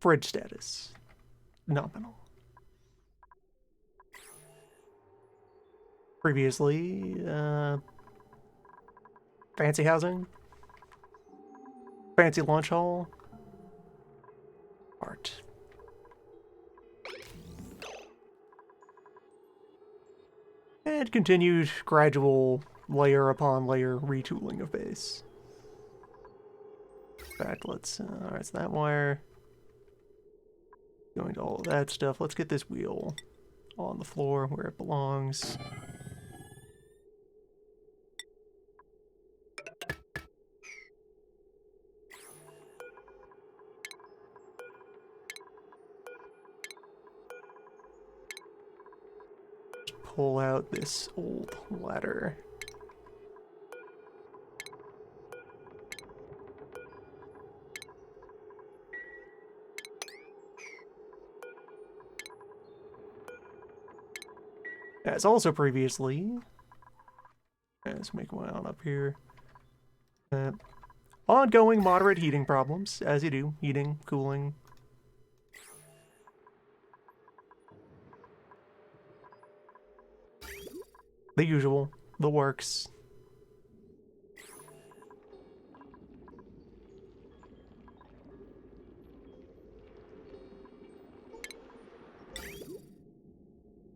Fridge status. Nominal. Previously, fancy housing. Fancy lunch hall. Art. And continued gradual layer upon layer retooling of base. In fact, let's, alright, so that wire. Going to all of that stuff. Let's get this wheel on the floor where it belongs. Pull out this old ladder. As also previously, let's make one on up here. Ongoing moderate heating problems, as you do, heating, cooling. The usual, the works.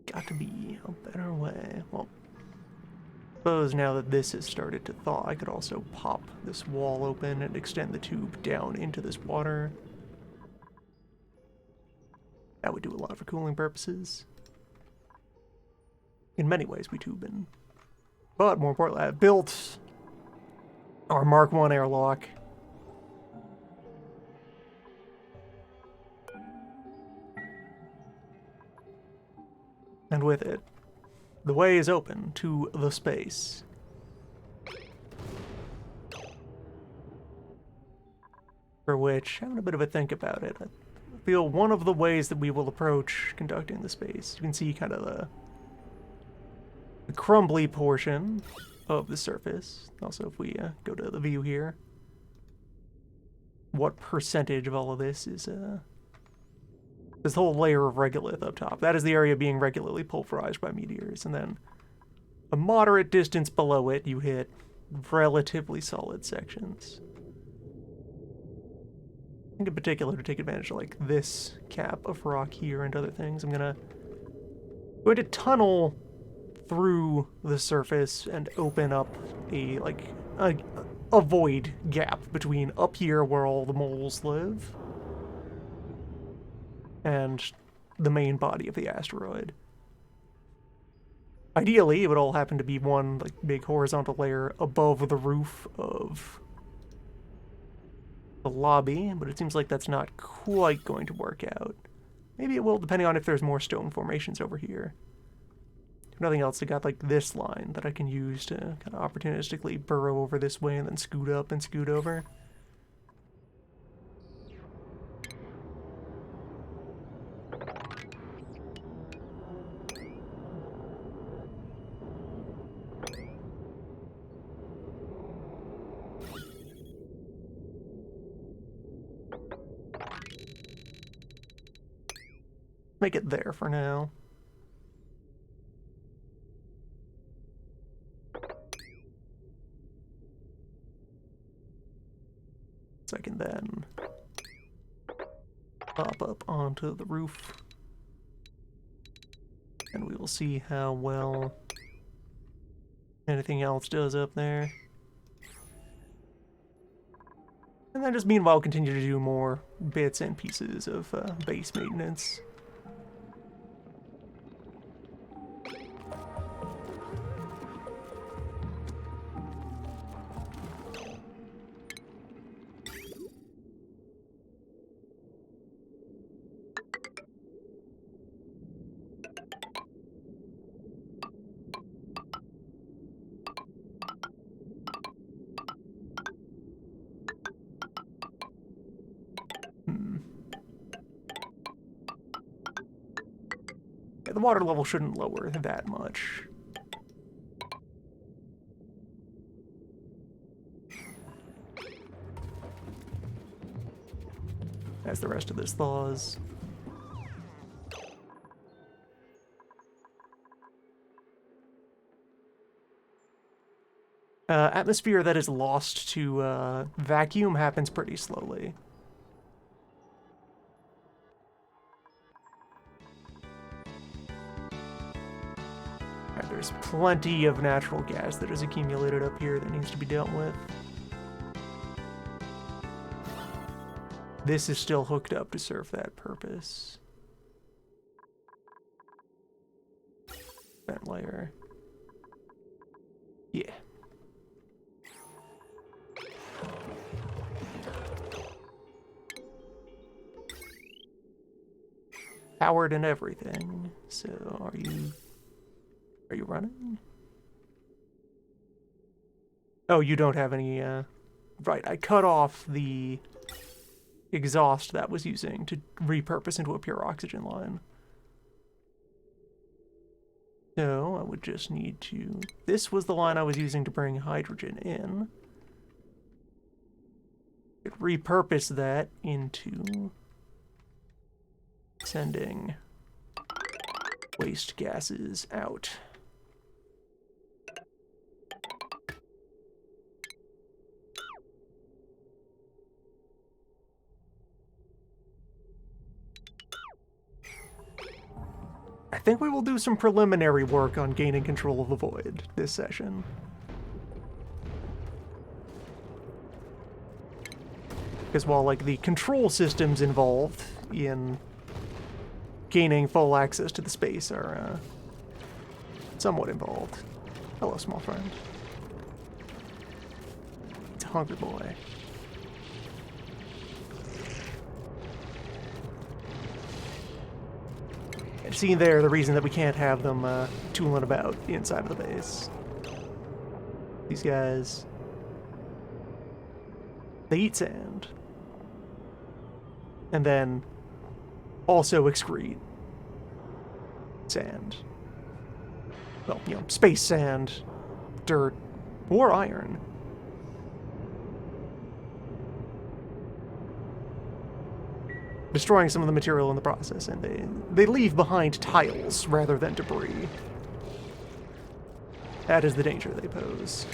Got to be a better way. Well, suppose now that this has started to thaw, I could also pop this wall open and extend the tube down into this water. That would do a lot for cooling purposes. In many ways, we tube in. But more importantly, I built our Mark I airlock. And with it, the way is open to the space. For which, having a bit of a think about it, I feel one of the ways that we will approach conducting the space, you can see kind of the crumbly portion of the surface. Also, if we go to the view here, what percentage of all of this is this whole layer of regolith up top. That is the area being regularly pulverized by meteors, and then a moderate distance below it, you hit relatively solid sections. I think in particular, to take advantage of like this cap of rock here and other things, I'm going to tunnel through the surface and open up a void gap between up here where all the moles live and the main body of the asteroid. Ideally, it would all happen to be one like big horizontal layer above the roof of the lobby, but it seems like that's not quite going to work out. Maybe it will, depending on if there's more stone formations over here. If nothing else, I got like this line that I can use to kind of opportunistically burrow over this way and then scoot up and scoot over. Make it there for now. So I can then pop up onto the roof. And we will see how well anything else does up there. And then just meanwhile continue to do more bits and pieces of base maintenance. The water level shouldn't lower that much. as the rest of this thaws. Atmosphere that is lost to vacuum happens pretty slowly. Right, there's plenty of natural gas that has accumulated up here that needs to be dealt with. This is still hooked up to serve that purpose. Vent layer. Yeah. Powered and everything. So are you running? Oh, you don't have any right, I cut off the exhaust that was using to repurpose into a pure oxygen line. So I would just need to... This was the line I was using to bring hydrogen in. Could repurpose that into sending waste gases out. I think we will do some preliminary work on gaining control of the void this session. Because while, like, the control systems involved in gaining full access to the space are somewhat involved. Hello, small friend. It's a hungry boy. And see there the reason that we can't have them tooling about inside of the base. These guys, they eat sand. And then also excrete sand. Well, you know, space sand, dirt, or iron. Destroying some of the material in the process, and they leave behind tiles rather than debris. That is the danger they pose.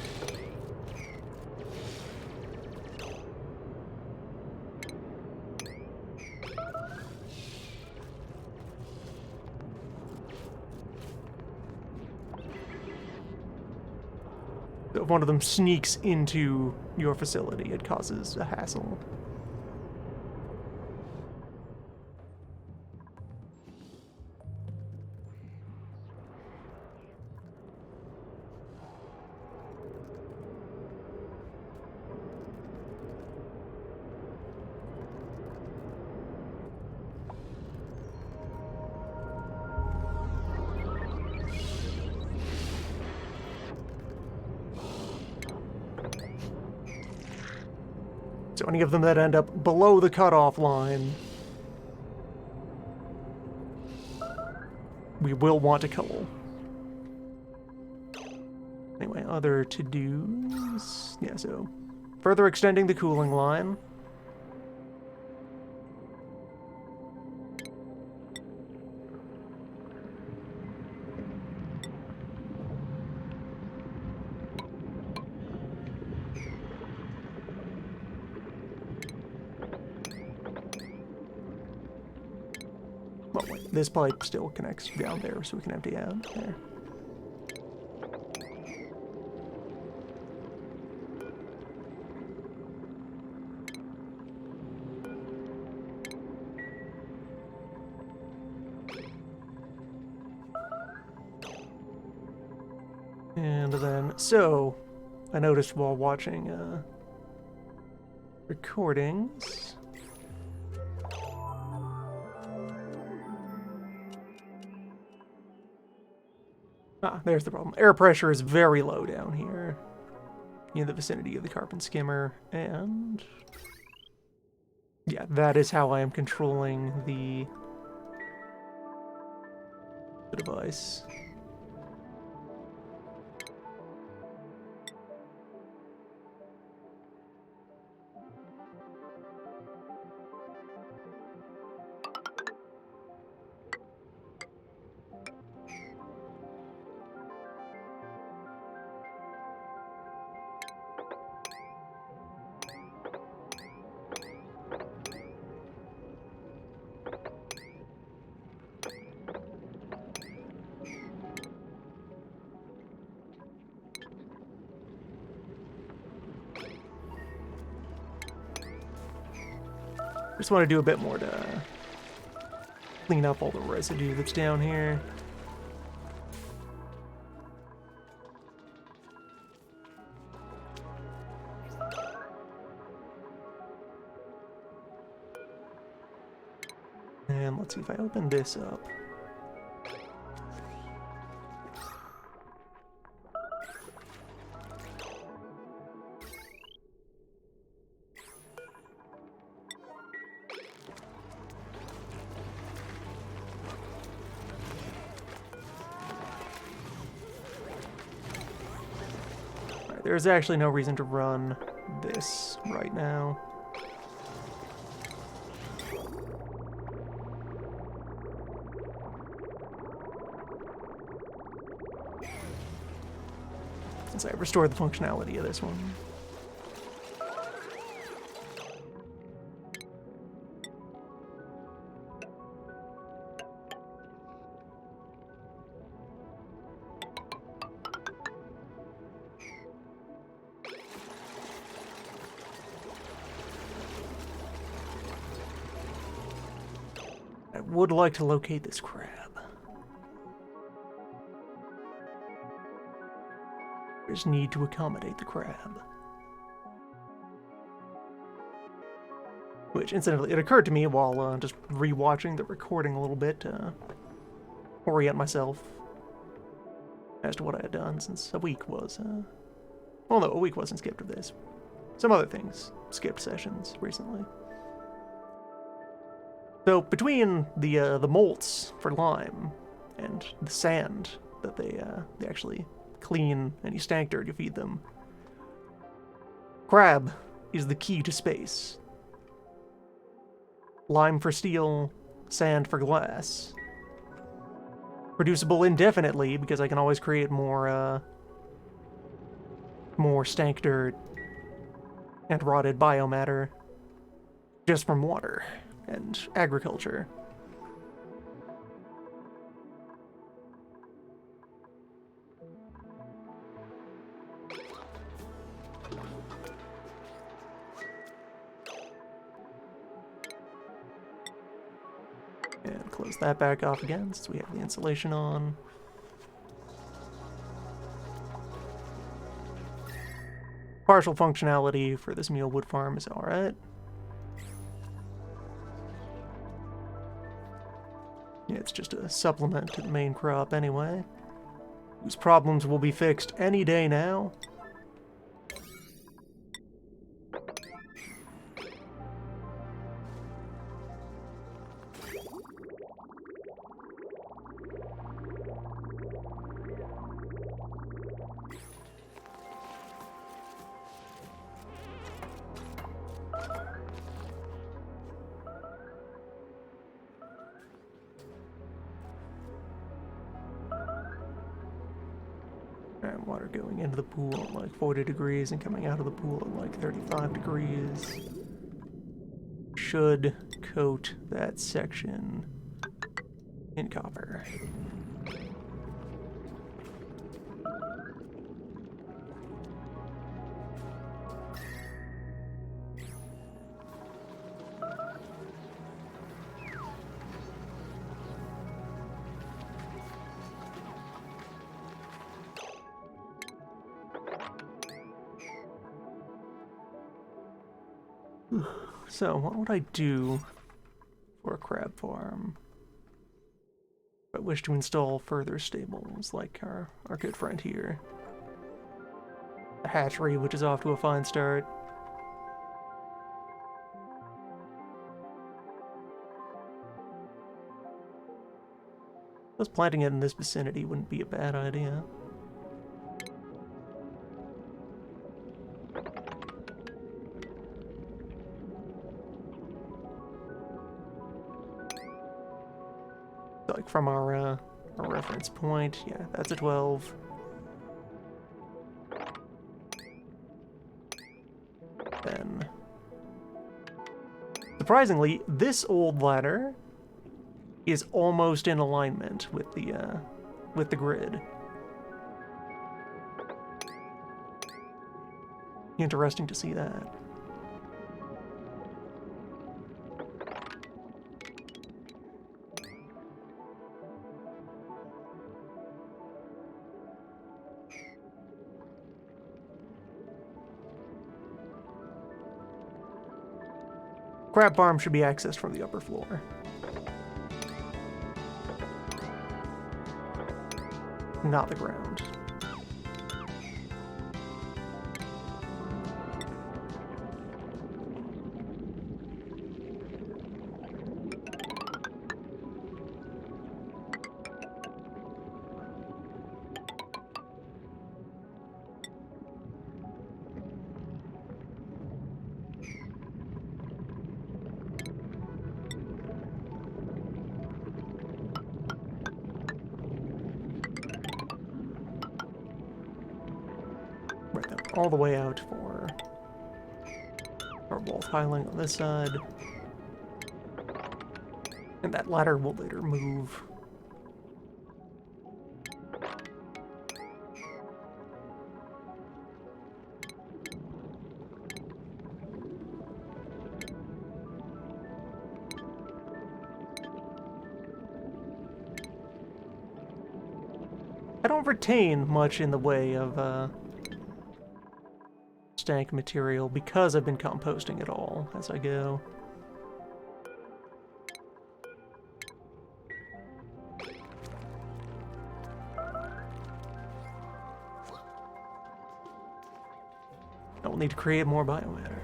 So if one of them sneaks into your facility, it causes a hassle. So any of them that end up below the cutoff line, we will want to cull. Anyway, other to-dos. Yeah, so further extending the cooling line. Well, wait, this pipe still connects down there, so we can empty out there. And then, so, I noticed while watching recordings. Ah, there's the problem. Air pressure is very low down here in the vicinity of the carbon skimmer, and yeah, that is how I am controlling the device. Just want to do a bit more to clean up all the residue that's down here. And let's see if I open this up. Alright, there's actually no reason to run this right now. Since I restored the functionality of this one. I would like to locate this crab. There's need to accommodate the crab. Which, incidentally, it occurred to me while just rewatching the recording a little bit to orient myself as to what I had done, since a week was, well, no, a week wasn't skipped of this. Some other things skipped sessions recently. So, between the molts for lime and the sand that they actually clean any stank dirt you feed them, crab is the key to space. Lime for steel, sand for glass. Producible indefinitely, because I can always create more stank dirt and rotted biomatter just from water and agriculture. And close that back off again since we have the insulation on. Partial functionality for this mealwood farm is alright. Yeah, it's just a supplement to the main crop anyway, whose problems will be fixed any day now. And water going into the pool at like 40 degrees and coming out of the pool at like 35 degrees. Should coat that section in copper. So, what would I do for a crab farm? If I wish to install further stables, like our good friend here. A hatchery, which is off to a fine start. Just planting it in this vicinity wouldn't be a bad idea. Like from our reference point, yeah, that's a 12. Then, surprisingly, this old ladder is almost in alignment with the grid. Interesting to see that. Crab farm should be accessed from the upper floor. Not the ground. All the way out for our wall tiling on this side. And that ladder will later move. I don't retain much in the way of stank material because I've been composting it all as I go. I will need to create more biomatter.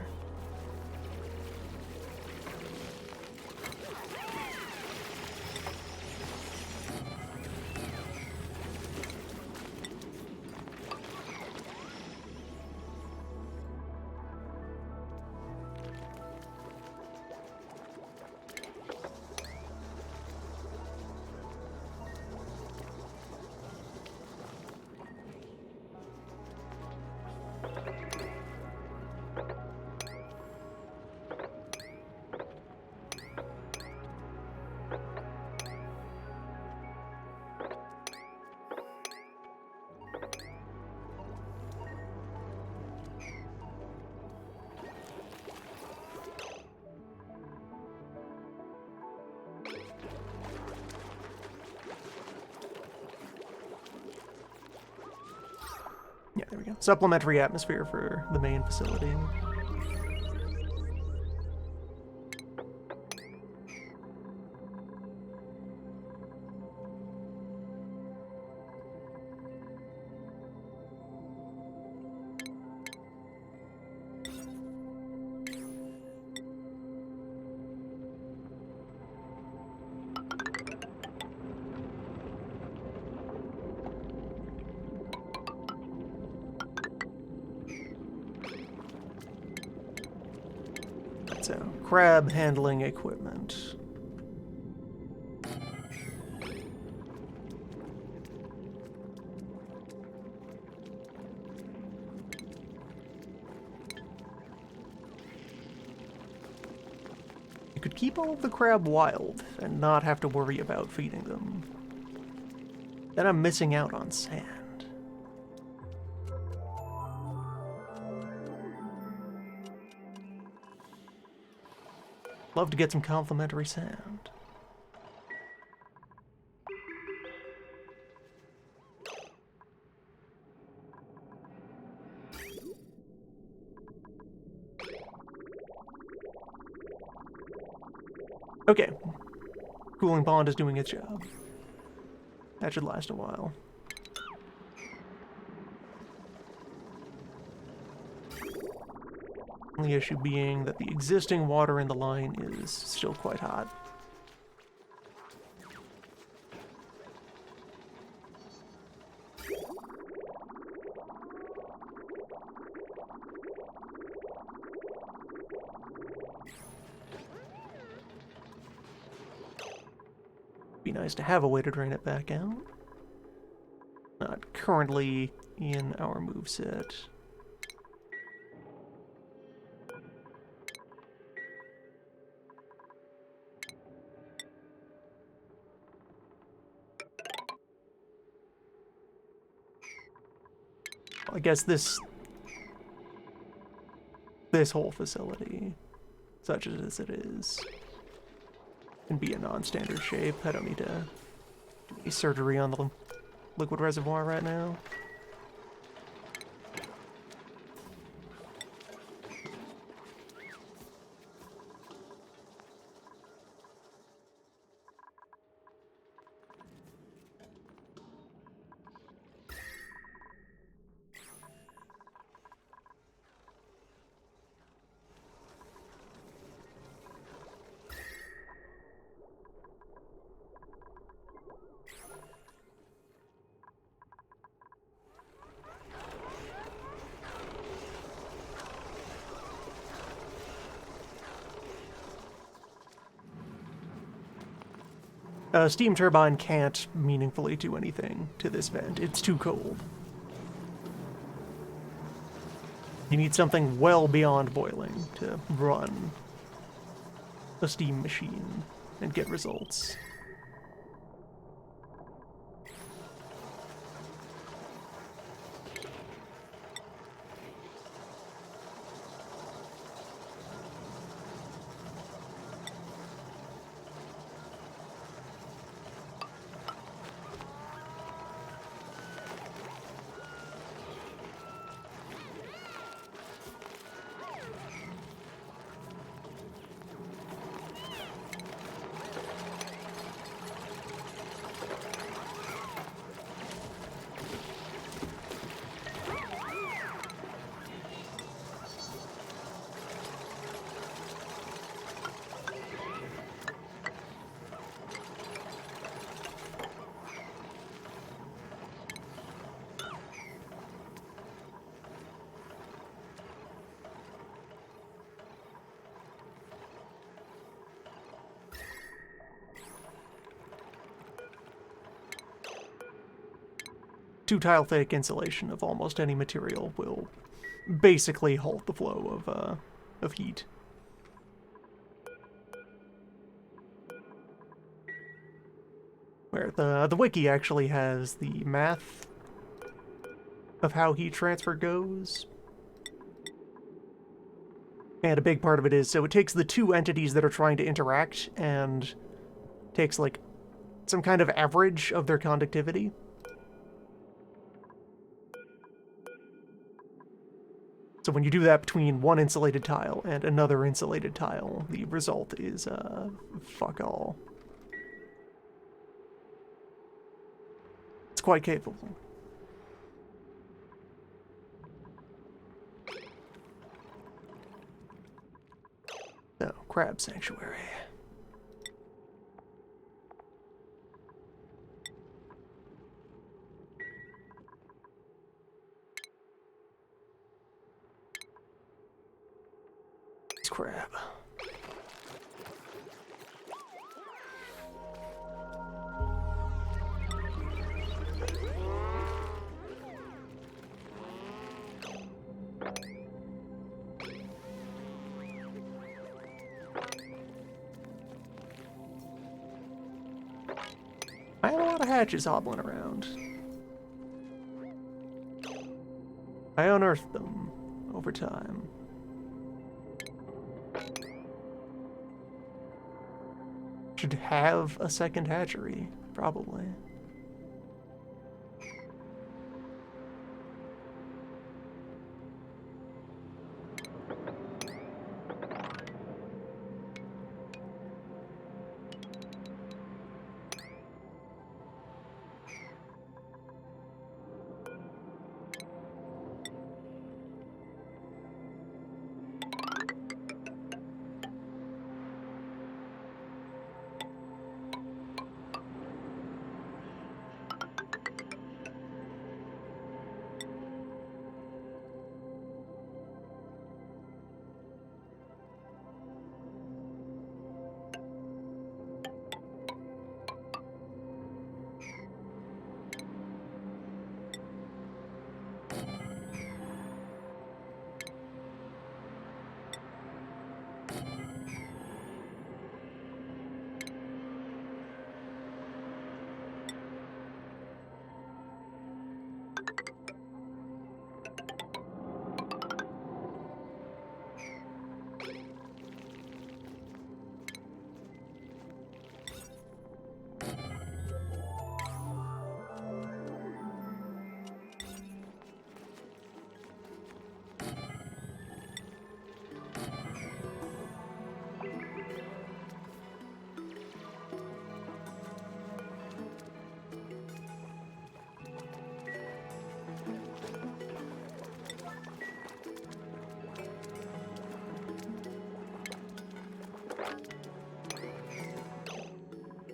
Yeah, there we go. Supplementary atmosphere for the main facility. So, crab handling equipment. You could keep all of the crab wild and not have to worry about feeding them. Then I'm missing out on sand. Love to get some complimentary sand. Okay. Cooling pond is doing its job. That should last a while. The issue being that the existing water in the line is still quite hot. Be nice to have a way to drain it back out. Not currently in our moveset. I guess this whole facility, such as it is, can be a non-standard shape. I don't need to do any surgery on the liquid reservoir right now. A steam turbine can't meaningfully do anything to this vent. It's too cold. You need something well beyond boiling to run a steam machine and get results. Two tile thick insulation of almost any material will basically halt the flow of heat. Where the wiki actually has the math of how heat transfer goes. And a big part of it is, so it takes the two entities that are trying to interact and takes like some kind of average of their conductivity. So when you do that between one insulated tile and another insulated tile, the result is, fuck all. It's quite capable. So, crab sanctuary. Crab. I had a lot of hatches hobbling around. I unearthed them over time. Should have a second hatchery, probably.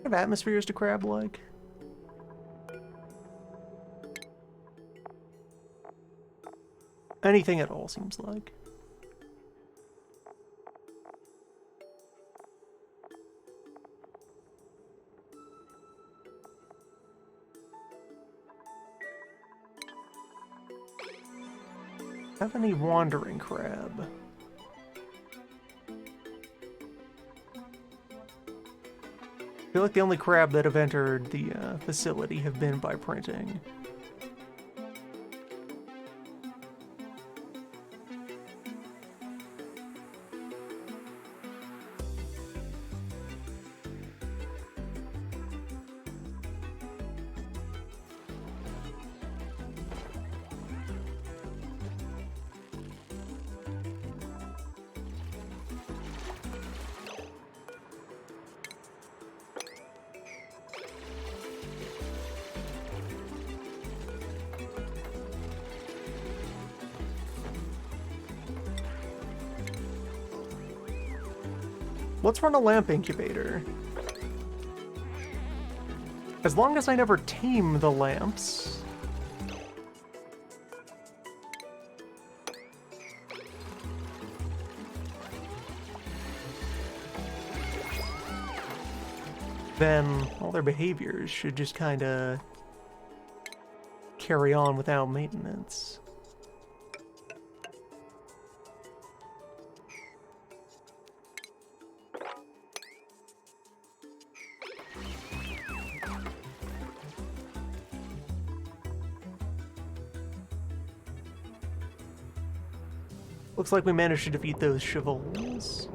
What atmosphere is the crab like? Anything at all, seems like. Have any wandering crab? I feel like the only crab that have entered the facility have been by printing. Let's run a lamp incubator. As long as I never tame the lamps. Then all their behaviors should just kinda carry on without maintenance. Looks like we managed to defeat those chevals.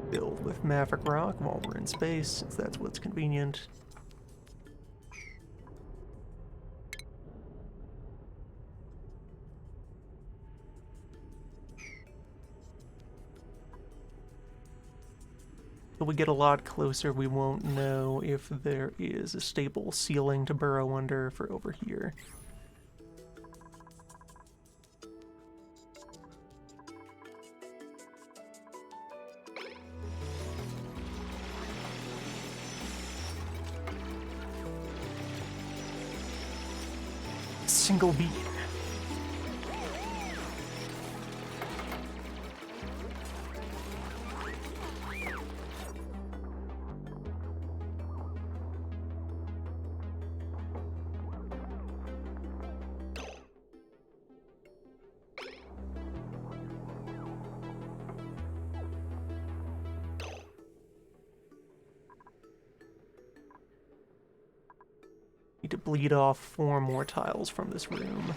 Build with Maverick Rock while we're in space, since that's what's convenient. Till we get a lot closer, we won't know if there is a stable ceiling to burrow under for over here. Single beam. Need to bleed off 4 more tiles from this room.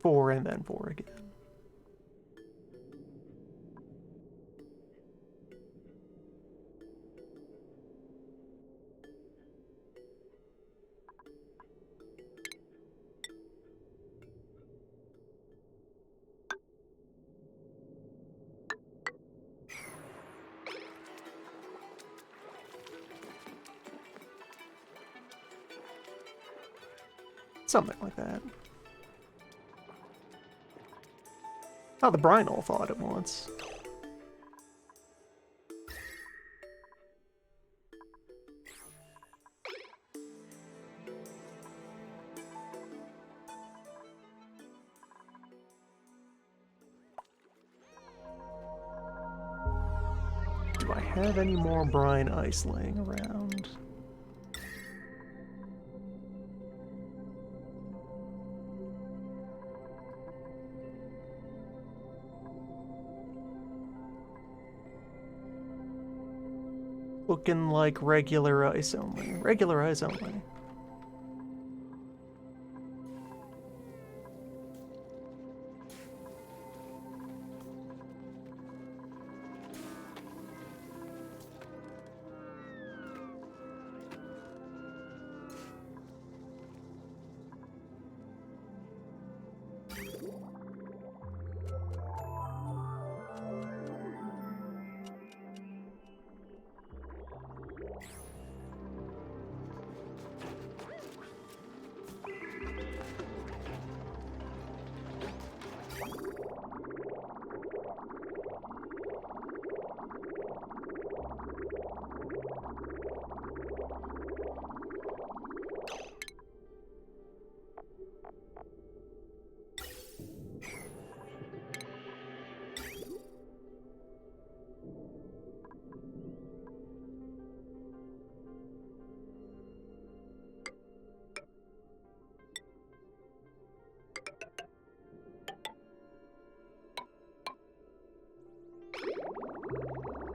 Four and then 4 again. Something like that. Oh, the brine all thawed at once. Do I have any more brine ice laying around? Looking like regular ice only. Regular ice only.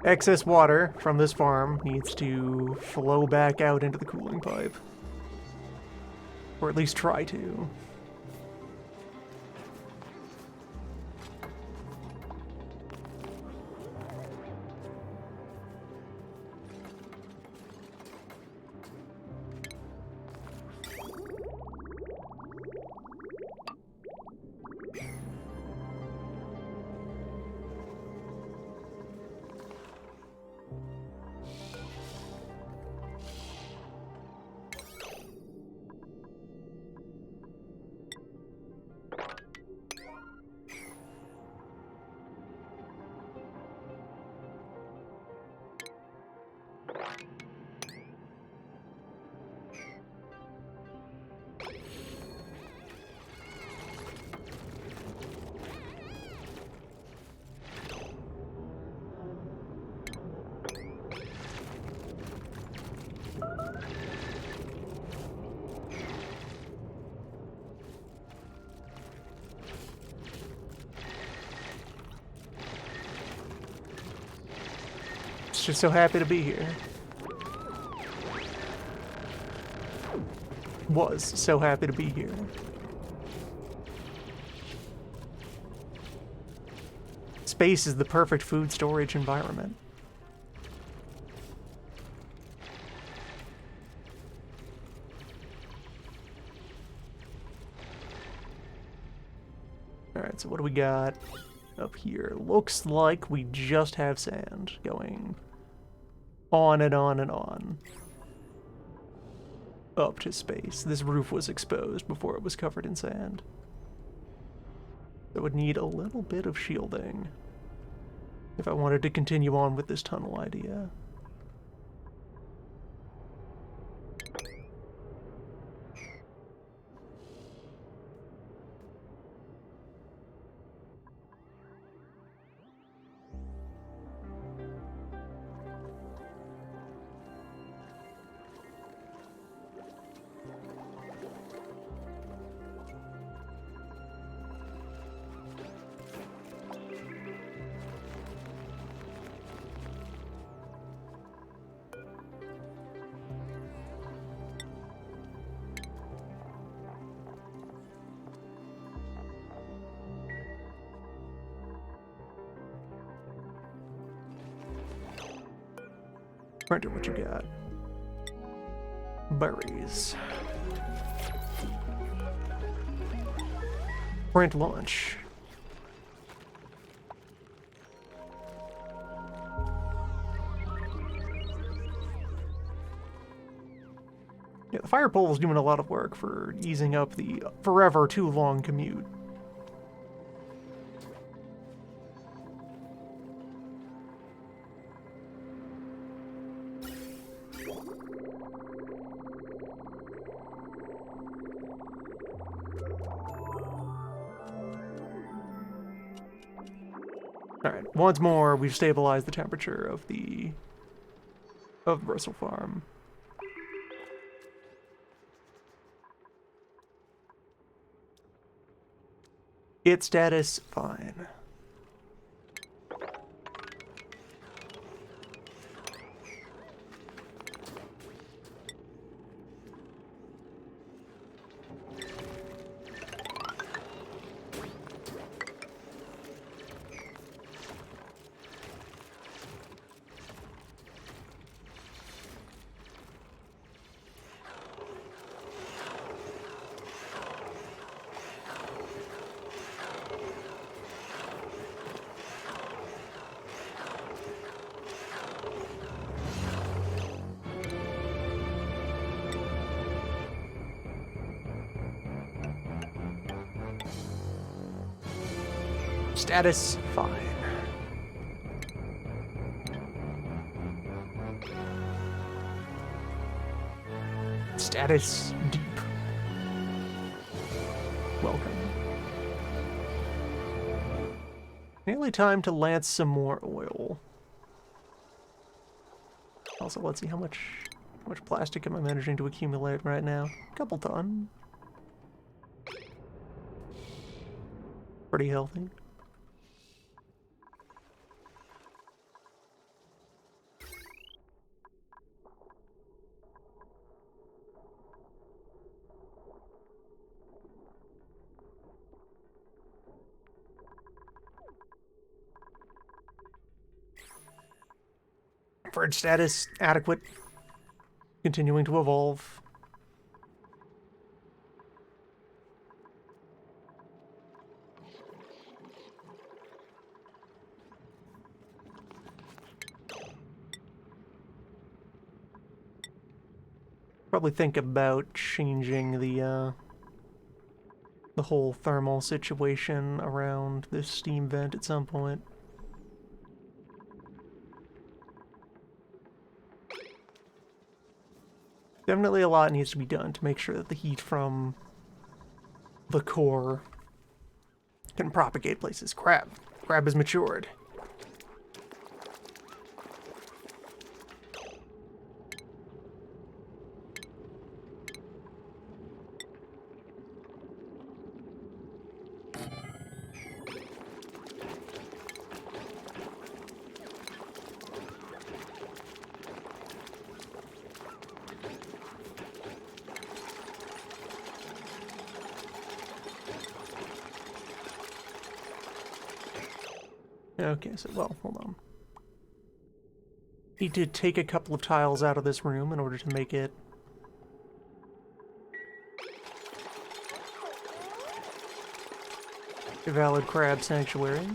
Excess water from this farm needs to flow back out into the cooling pipe. Or at least try to. Just so happy to be here. Was so happy to be here. Space is the perfect food storage environment. Alright, so what do we got up here? Looks like we just have sand going on and on and on. Up to space. This roof was exposed before it was covered in sand. It would need a little bit of shielding if I wanted to continue on with this tunnel idea. Printer, what you got? Berries. Print launch. Yeah, the fire pole is doing a lot of work for easing up the forever too long commute. Alright, once more, we've stabilized the temperature of the Bristle Farm. Its status, fine. Status, fine. Status, deep. welcome. Nearly time to lance some more oil. Also, let's see how much plastic am I managing to accumulate right now? A couple ton. Pretty healthy. Fridge status adequate. Continuing to evolve. Probably think about changing the whole thermal situation around this steam vent at some point. Definitely a lot needs to be done to make sure that the heat from the core can propagate places. Crab has matured. Okay, so, well, hold on. Need to take a couple of tiles out of this room in order to make it a valid crab sanctuary.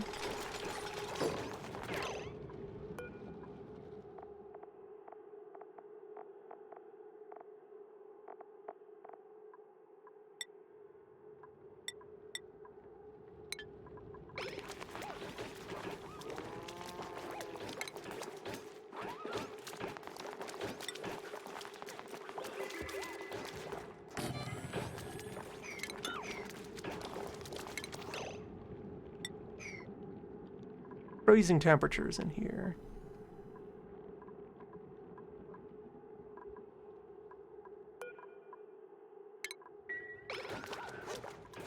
Freezing temperatures in here.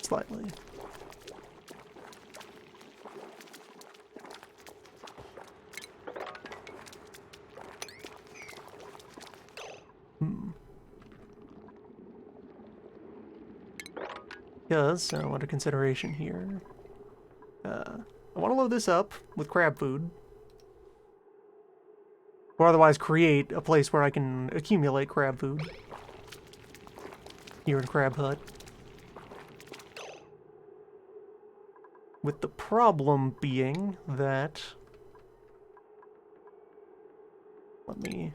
Slightly. Because, under consideration here, I want to load this up with crab food. Or otherwise create a place where I can accumulate crab food. Here in Crab Hut. With the problem being that... Let me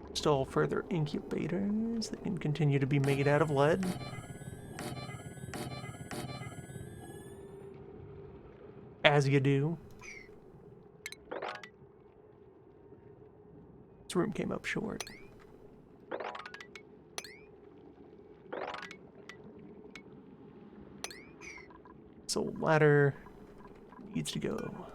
install further incubators that can continue to be made out of lead. As you do. This room came up short. So ladder needs to go.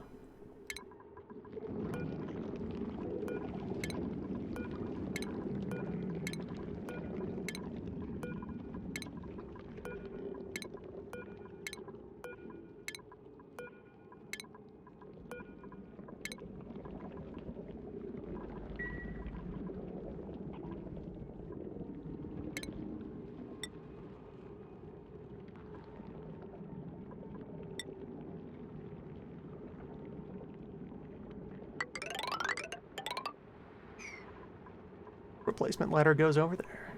Replacement ladder goes over there.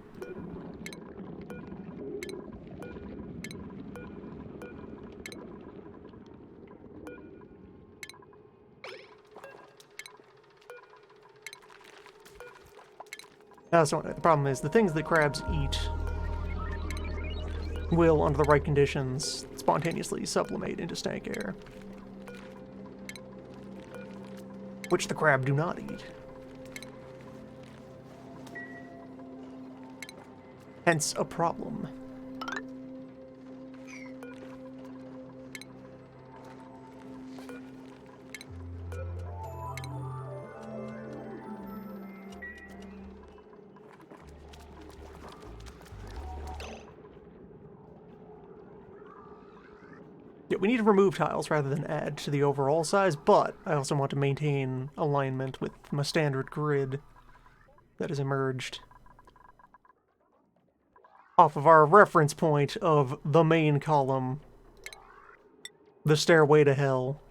So the problem is the things that crabs eat will, under the right conditions, spontaneously sublimate into stank air, which the crab do not eat. hence a problem. Yeah, we need to remove tiles rather than add to the overall size, but I also want to maintain alignment with my standard grid that has emerged off of our reference point of the main column, the stairway to hell,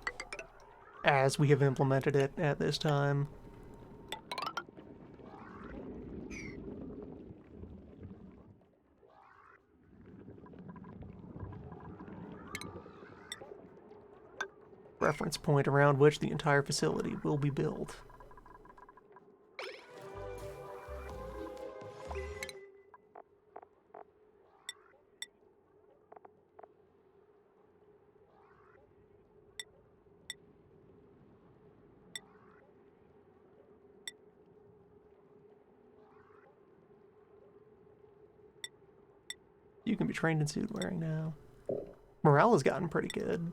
as we have implemented it at this time. Reference point around which the entire facility will be built. You can be trained in suit wearing now. Morale has gotten pretty good.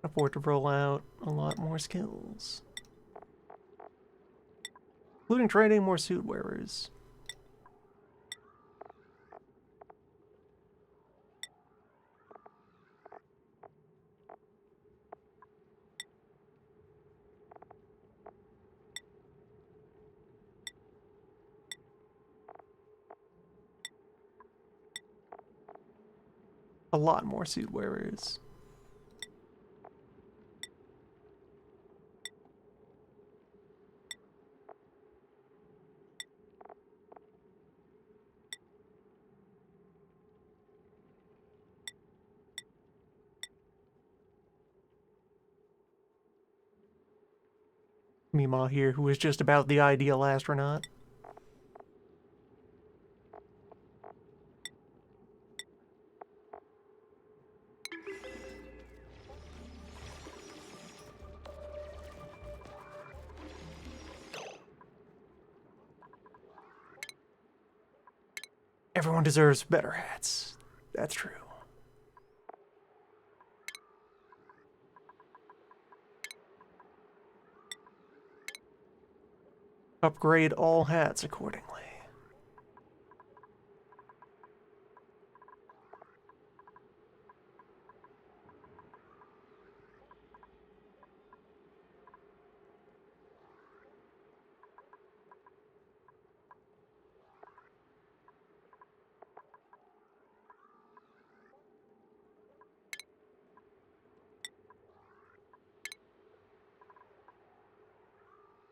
Afford to roll out a lot more skills, including training more suit wearers. A lot more suit wearers. Mima here, who is just about the ideal astronaut. Everyone deserves better hats. That's true. Upgrade all hats accordingly.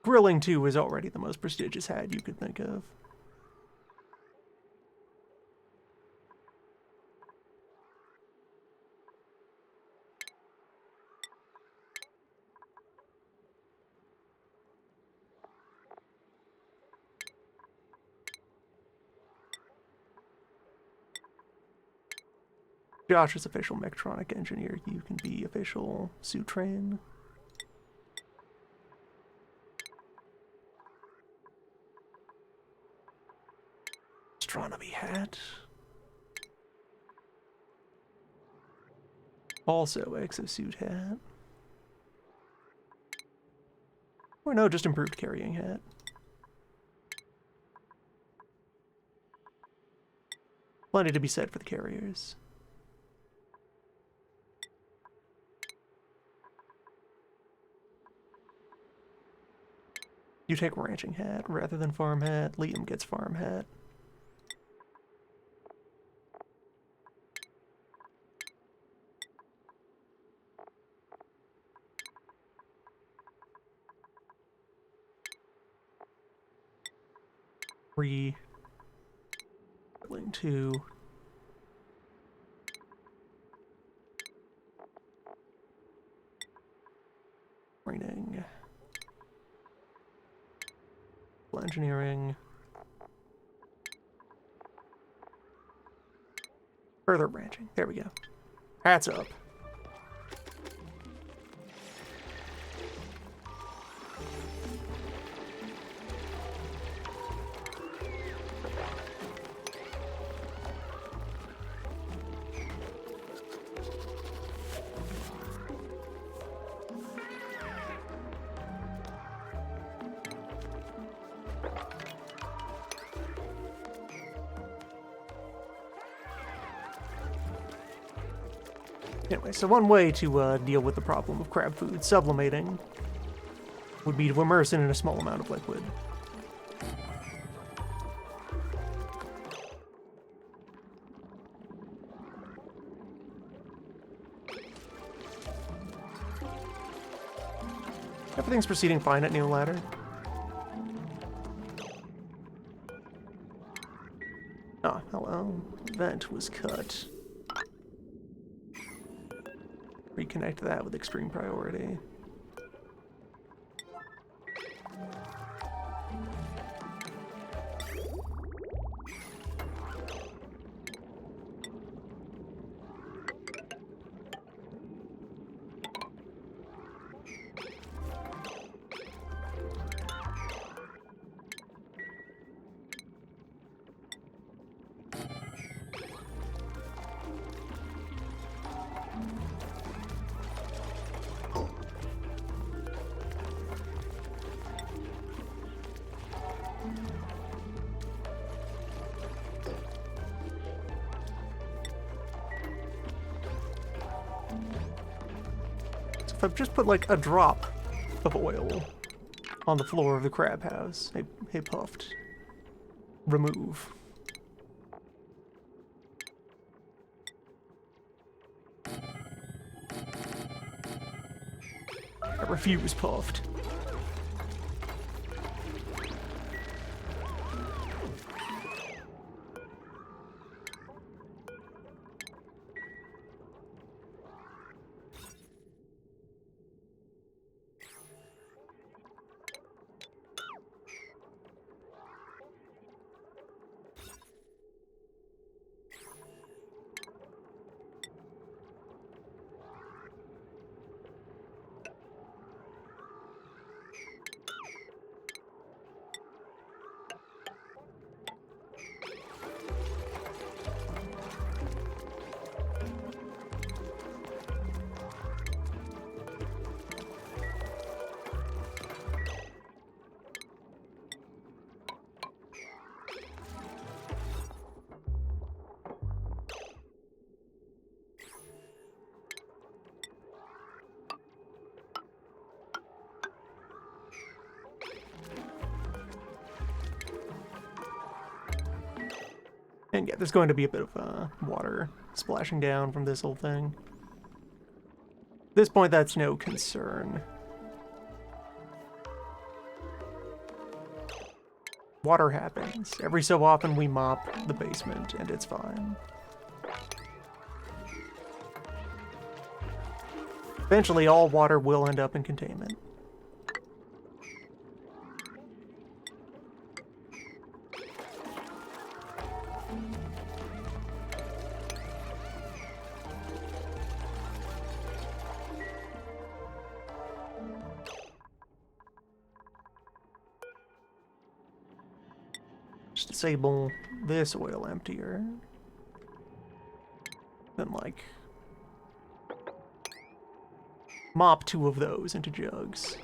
Grilling 2 is already the most prestigious hat you could think of. Josh is official mechatronic engineer. You can be official suit train. Astronomy hat. Also exosuit hat. Or no, just improved carrying hat. Plenty to be said for the carriers. You take ranching hat rather than farm hat. Liam gets farm hat. Three. Link 2. Training. Mechanical engineering. Further branching. There we go. Hats up. Anyway, so one way to deal with the problem of crab food sublimating would be to immerse it in a small amount of liquid. Everything's proceeding fine at New Ladder. Ah, hello. Vent was cut. Reconnect that with extreme priority. If I've just put like a drop of oil on the floor of the crab house, hey Puffed, remove. I refuse, Puffed. And yeah, there's going to be a bit of water splashing down from this whole thing. At this point, that's no concern. Water happens. Every so often we mop the basement and it's fine. Eventually, all water will end up in containment. Just disable this oil emptier. Then, like, mop 2 of those into jugs.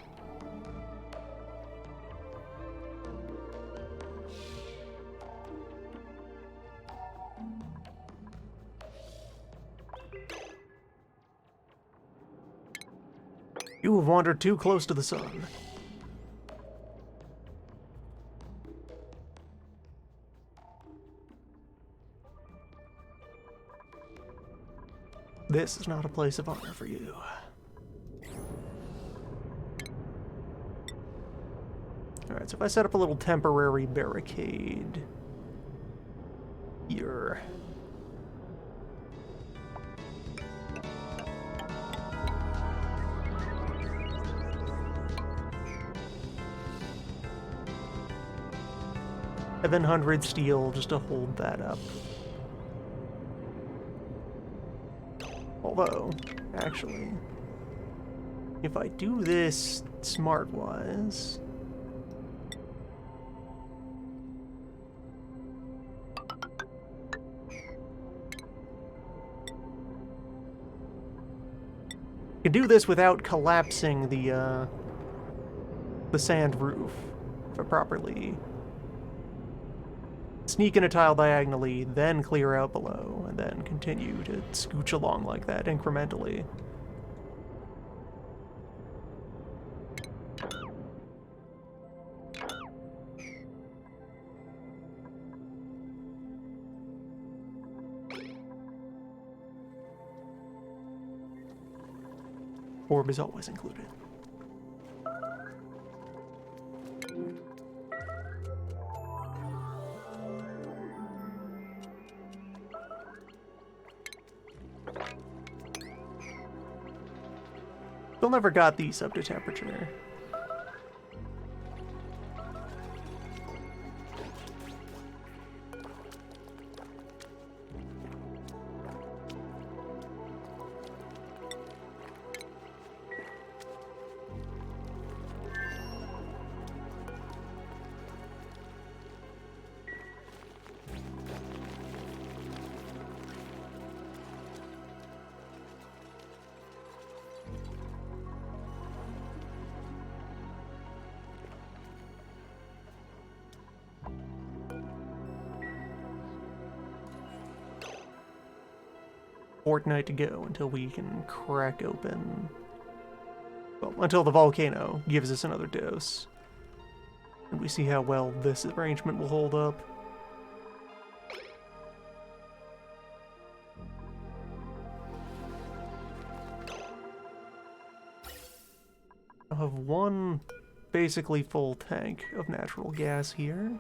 You have wandered too close to the sun. This is not a place of honor for you. Alright, so if I set up a little temporary barricade here. 700 steel just to hold that up. Although, actually, if I do this smart-wise... I can do this without collapsing the sand roof, if I properly sneak in a tile diagonally, then clear out below, and then continue to scooch along like that incrementally. Orb is always included. Still never got these up to temperature. Fortnight to go until we can crack open... Well, until the volcano gives us another dose. And we see how well this arrangement will hold up. I'll have one basically full tank of natural gas here.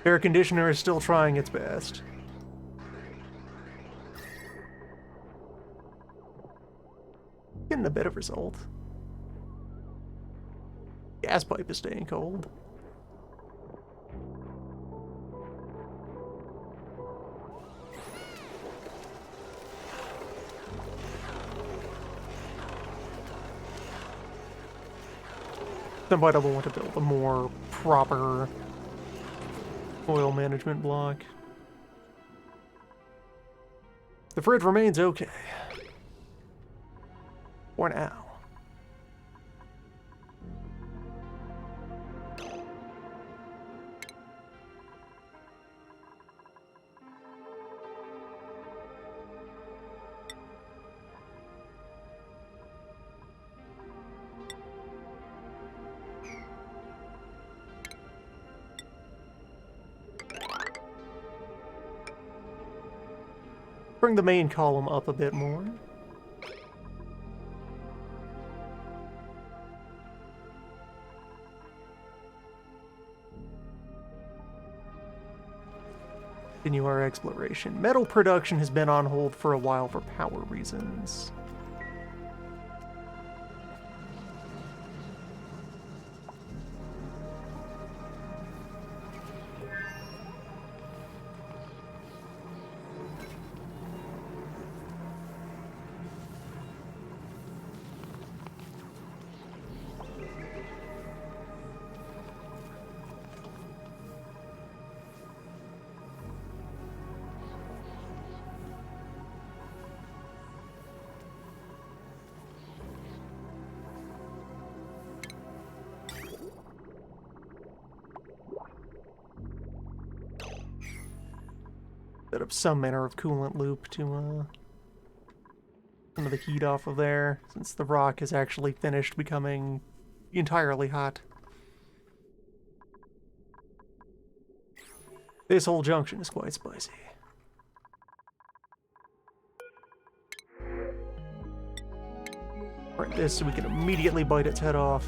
Air conditioner is still trying its best. Getting a bit of result. Gas pipe is staying cold. Somebody will want to build a more proper oil management block. The fridge remains okay. For now. Bring the main column up a bit more. Continue our exploration. Metal production has been on hold for a while for power reasons. Set up some manner of coolant loop to some of the heat off of there, since the rock has actually finished becoming entirely hot. This whole junction is quite spicy. Alright, this so we can immediately bite its head off.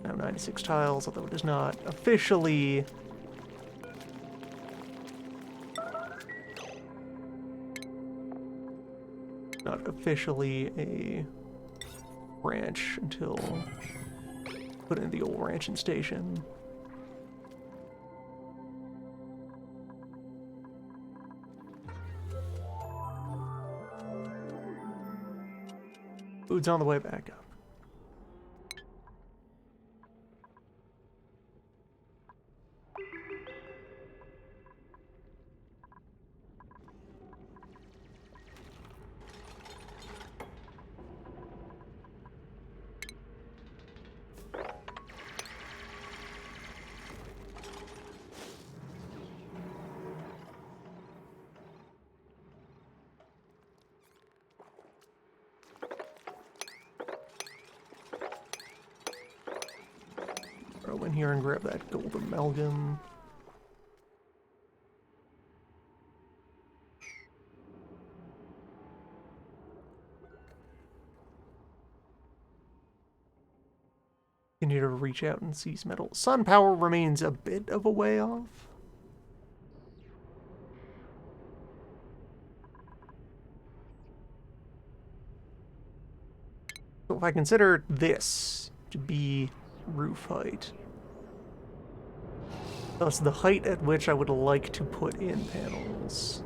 Now 96 tiles, although it is not officially a ranch until put in the old ranch and station. Food's on the way back up. Go in here and grab that gold amalgam. Continue to reach out and seize metal. Sun power remains a bit of a way off. So if I consider this to be roof height, that's the height at which I would like to put in panels.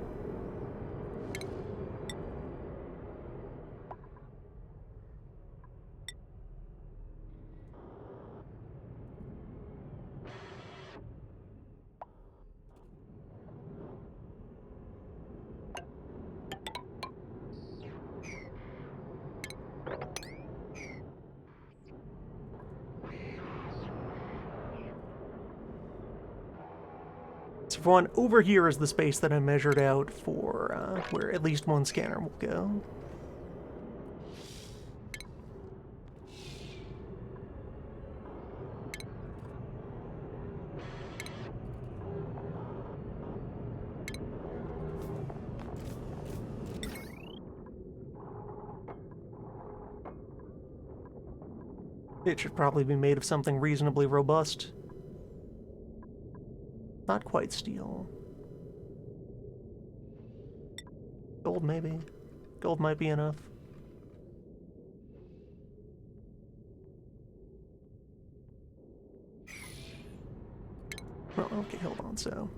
So for one, over here is the space that I measured out for where at least one scanner will go. It should probably be made of something reasonably robust. Not quite steel. Gold, maybe. Gold might be enough. Oh, okay, hold on, so...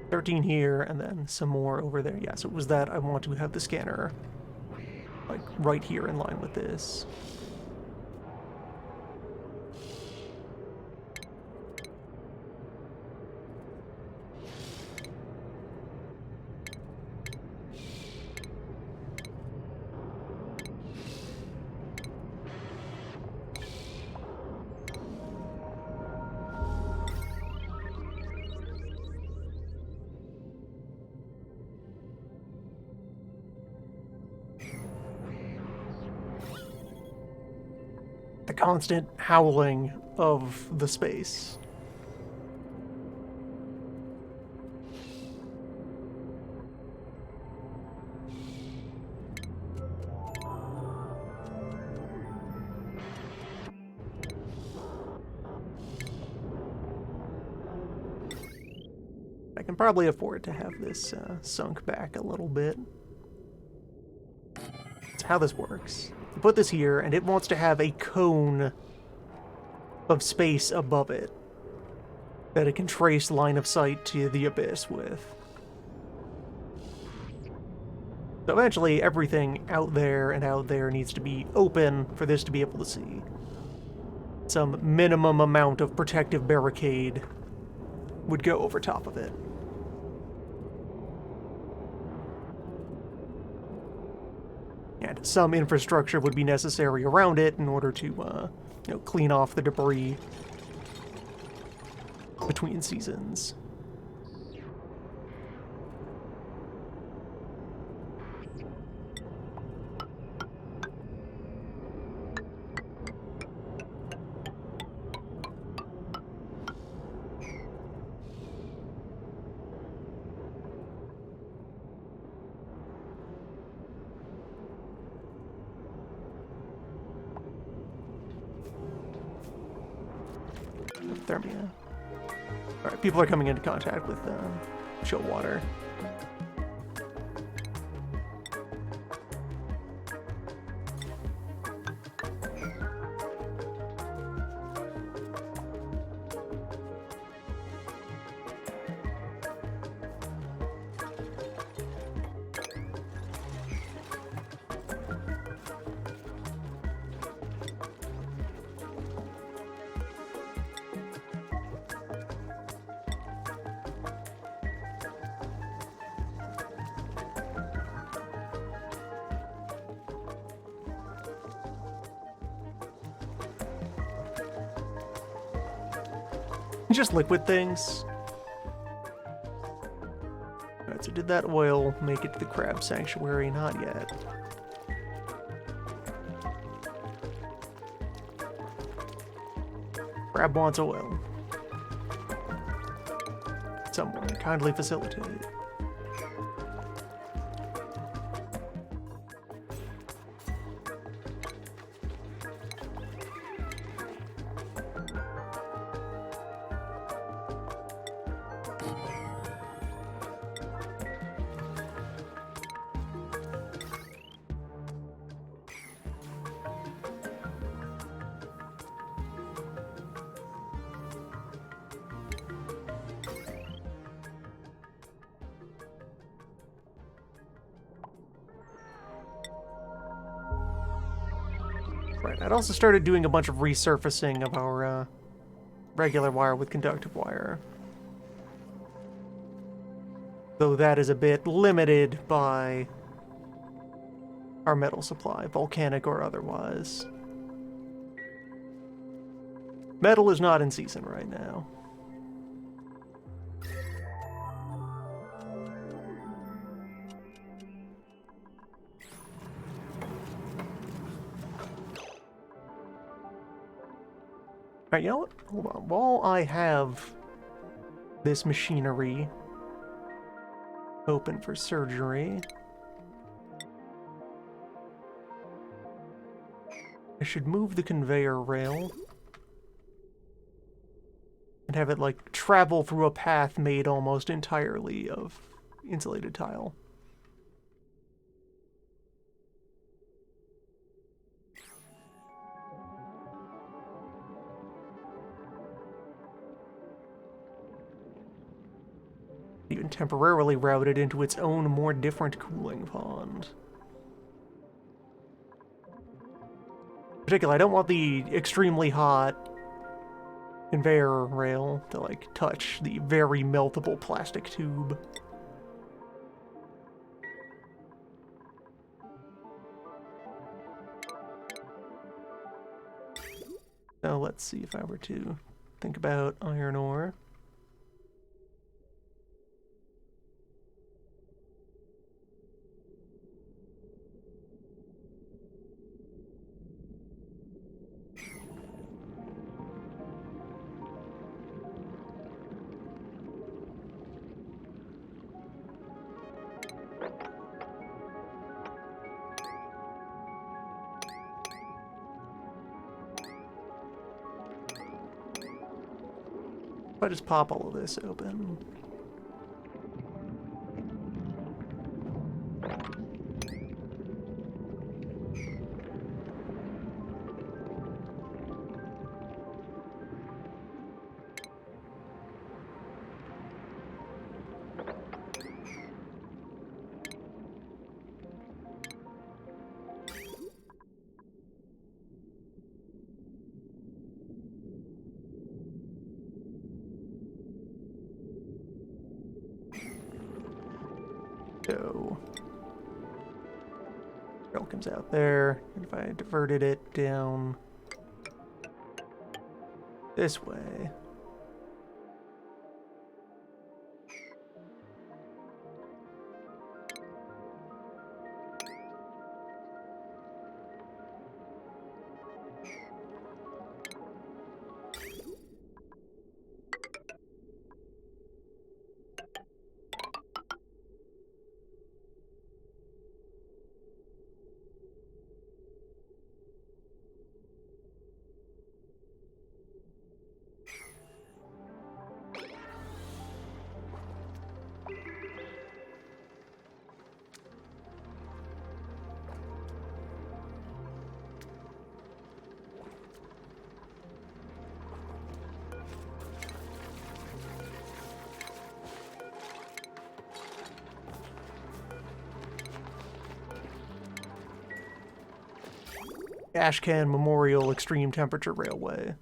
$13 here, and then some more over there. Yeah, so it was that I want to have the scanner, like, right here in line with this. The constant howling of the space. I can probably afford to have this sunk back a little bit. That's how this works. You put this here, and it wants to have a cone of space above it that it can trace line of sight to the abyss with. So eventually, everything out there and out there needs to be open for this to be able to see. Some minimum amount of protective barricade would go over top of it. and some infrastructure would be necessary around it in order to, you know, clean off the debris between seasons. Thermia. Alright, people are coming into contact with chill water. Just liquid things. Alright, so did that oil make it to the crab sanctuary? Not yet. Crab wants oil. Someone kindly facilitate. Right, I'd also started doing a bunch of resurfacing of our regular wire with conductive wire. Though that is a bit limited by our metal supply, volcanic or otherwise. Metal is not in season right now. Alright, you know what? Hold on. While I have this machinery open for surgery, I should move the conveyor rail and have it, like, travel through a path made almost entirely of insulated tile. Even temporarily routed into its own more different cooling pond. Particularly, I don't want the extremely hot conveyor rail to, like, touch the very meltable plastic tube. Now let's see if I were to think about iron ore. If I just pop all of this open. So Trail comes out there. And if I diverted it down this way. Ashcan Memorial Extreme Temperature Railway.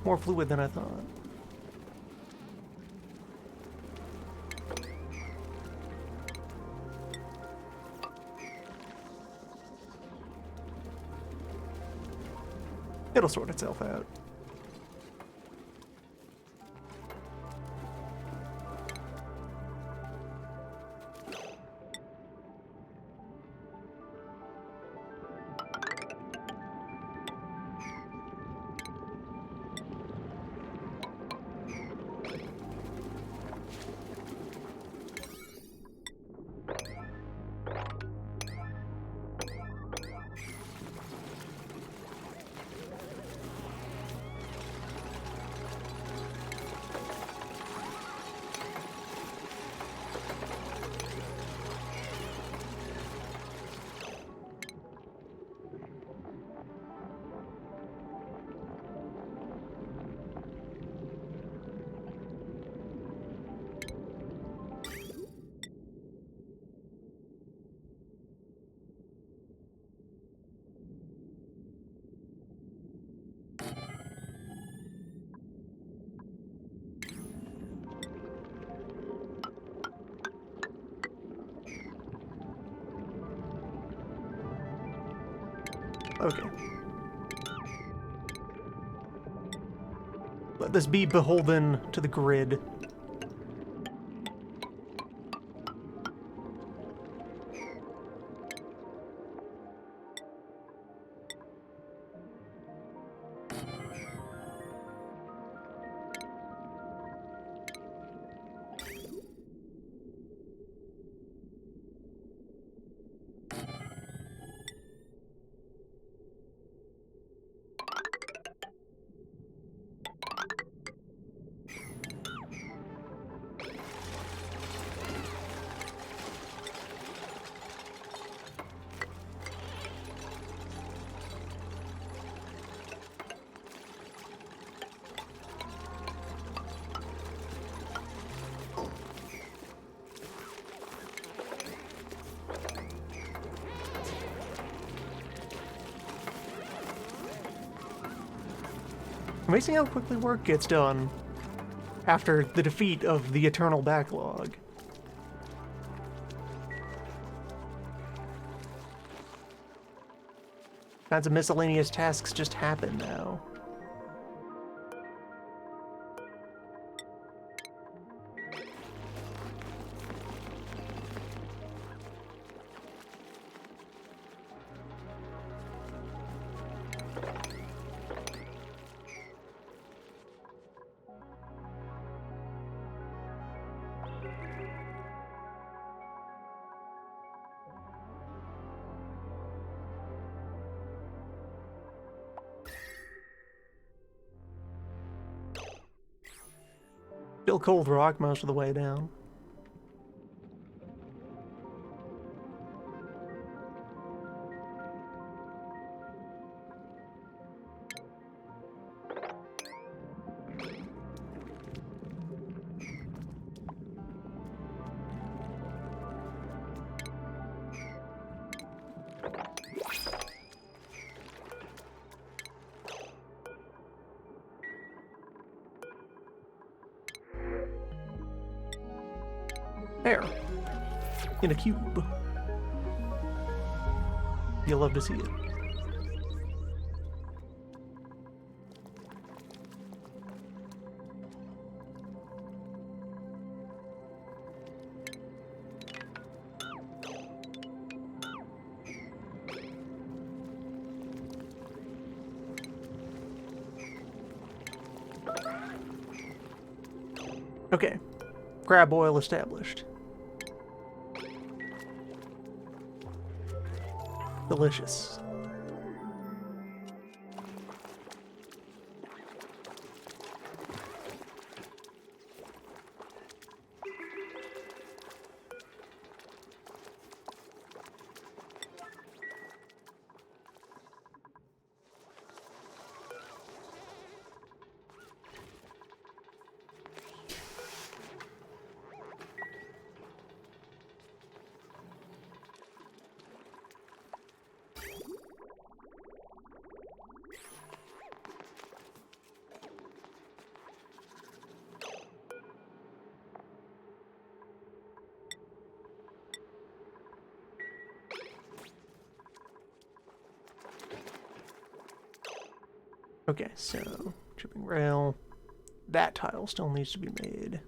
More fluid than I thought. It'll sort itself out. Okay. Let this be beholden to the grid. Amazing how quickly work gets done after the defeat of the Eternal Backlog. Kinds of miscellaneous tasks just happen now. Still cold rock most of the way down. There. In a cube. You'll love to see it. Okay. Crab oil established. Delicious. Okay, so chipping rail. That tile still needs to be made.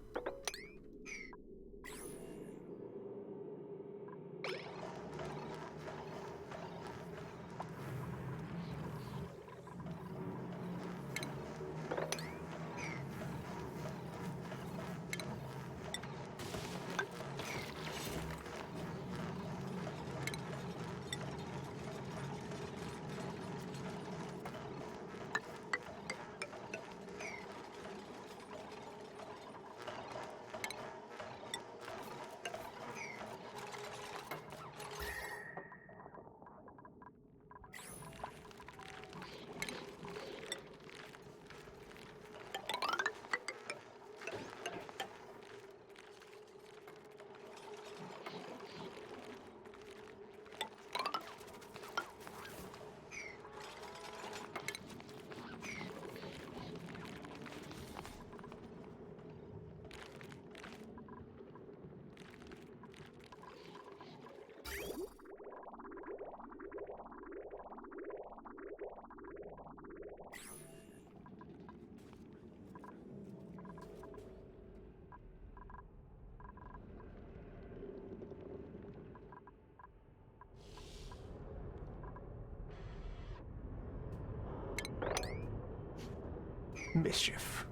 Mischief.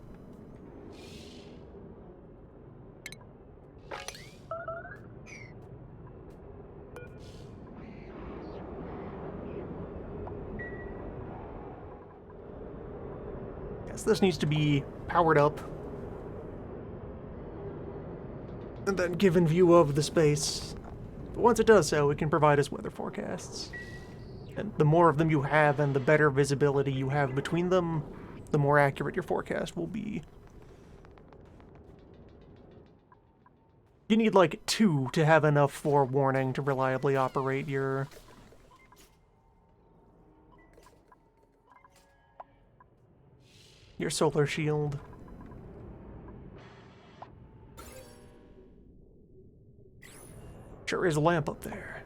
Yes, this needs to be powered up. And then given view of the space. But once it does so, it can provide us weather forecasts. And the more of them you have and the better visibility you have between them, the more accurate your forecast will be. You need like 2 to have enough forewarning to reliably operate your solar shield. Sure is a lamp up there.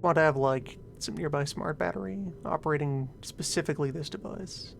Want to have like some nearby smart battery operating specifically this device.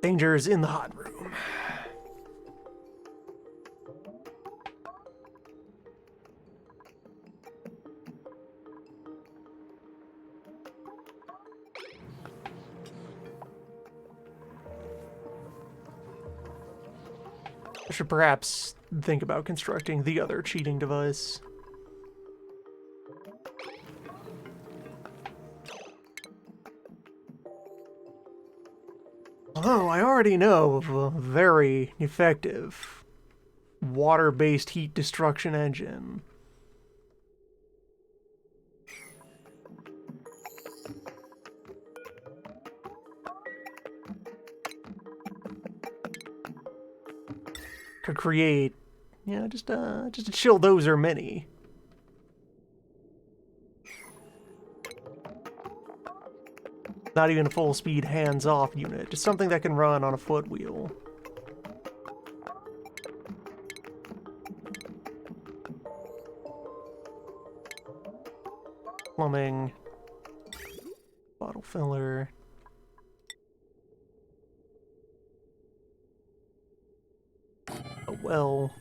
Dangers in the hot room. I should perhaps think about constructing the other cheating device. Although I already know of a very effective water-based heat destruction engine. Could create, you know, just a chill dozer mini. Not even a full-speed hands-off unit, just something that can run on a foot wheel. Plumbing, bottle filler. A well.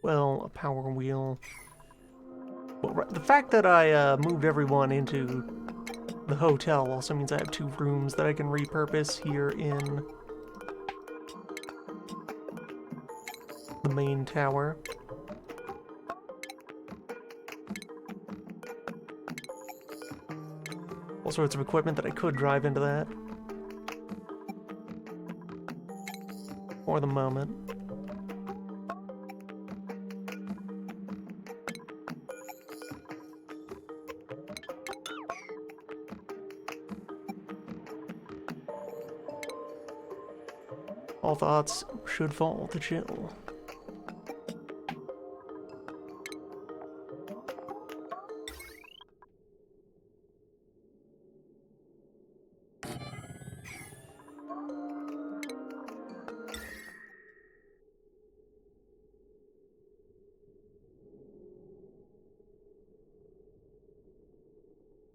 Well, a power wheel. Well, the fact that I moved everyone into the hotel also means I have 2 rooms that I can repurpose here in the main tower. All sorts of equipment that I could drive into that. For the moment. All thoughts should fall to chill.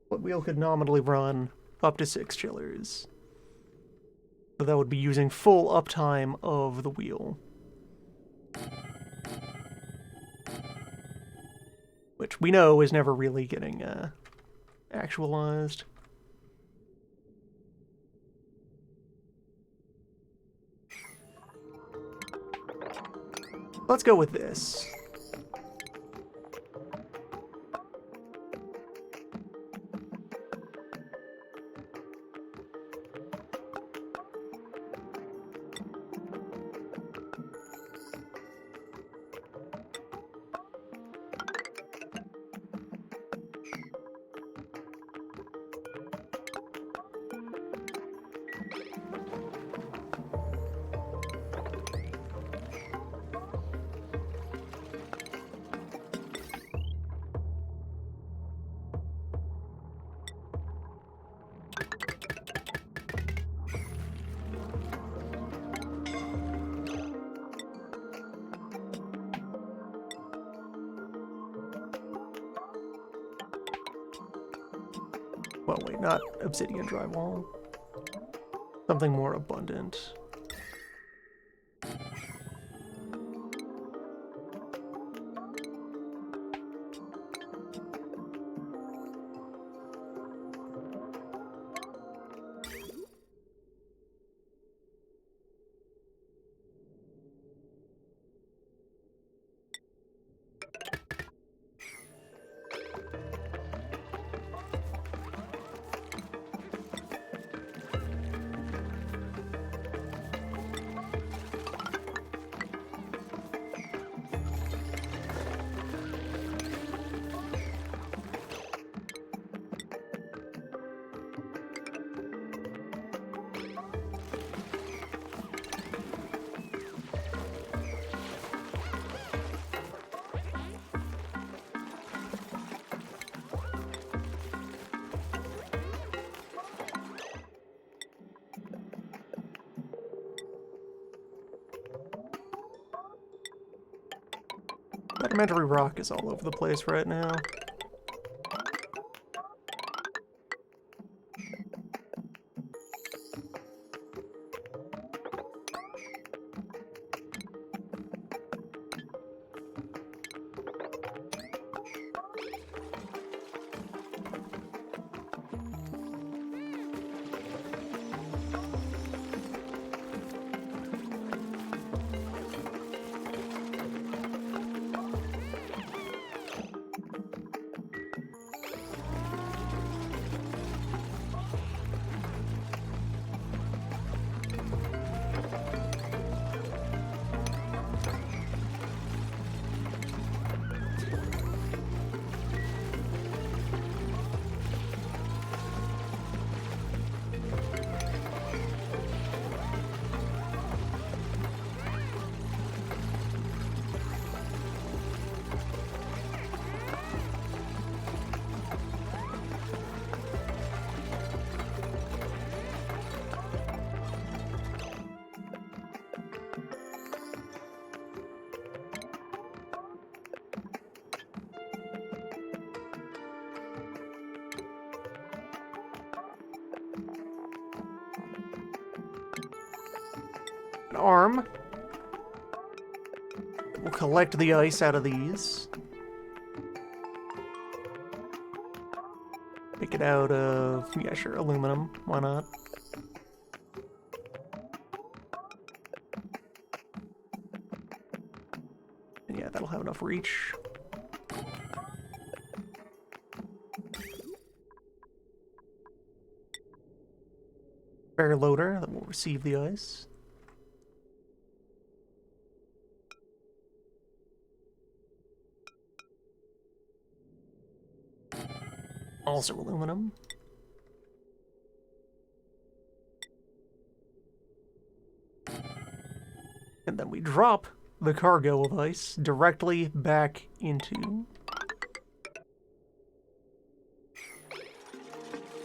What wheel could nominally run up to 6 chillers. But that would be using full uptime of the wheel. Which we know is never really getting actualized. Let's go with this. Well, wait, not obsidian drywall. Something more abundant. Sedimentary rock is all over the place right now. An arm. We'll collect the ice out of these. Make it out of, yeah, sure, aluminum. Why not? And yeah, that'll have enough reach. Spare loader that will receive the ice. Also aluminum. And then we drop the cargo of ice directly back into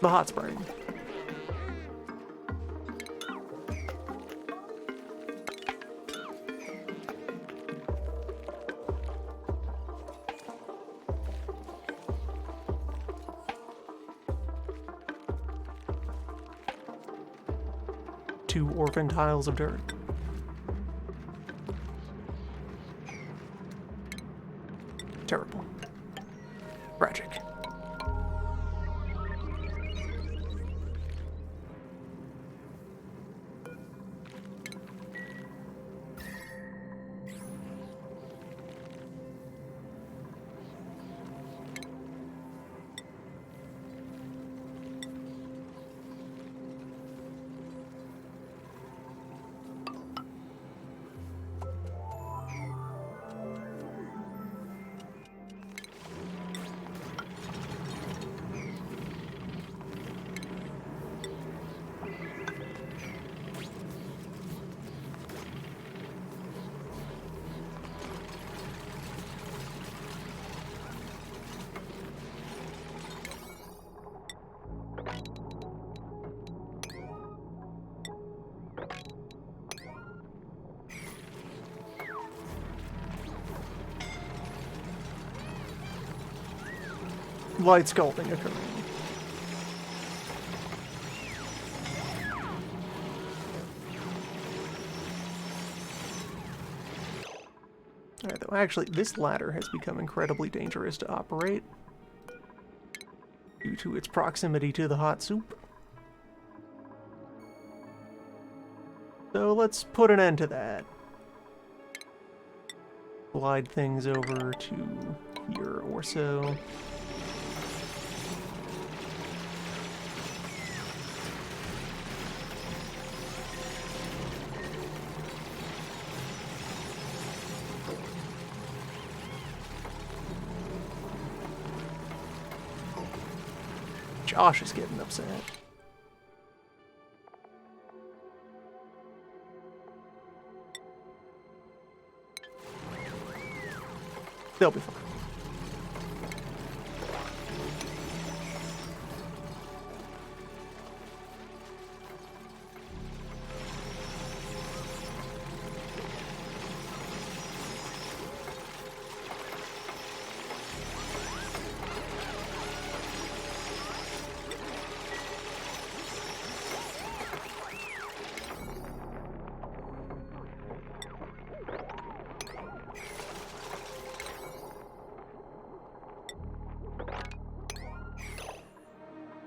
the hot spring. Two orphan tiles of dirt. Terrible. Tragic. Light sculpting occurring. Alright, though, actually, this ladder has become incredibly dangerous to operate due to its proximity to the hot soup. So let's put an end to that. Slide things over to here or so. Josh is getting upset. They'll be fine.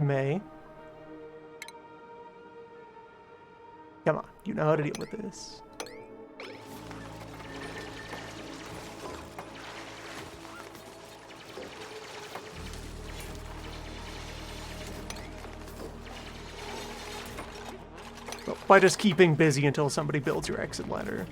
May. Come on, you know how to deal with this. Well, by just keeping busy until somebody builds your exit ladder.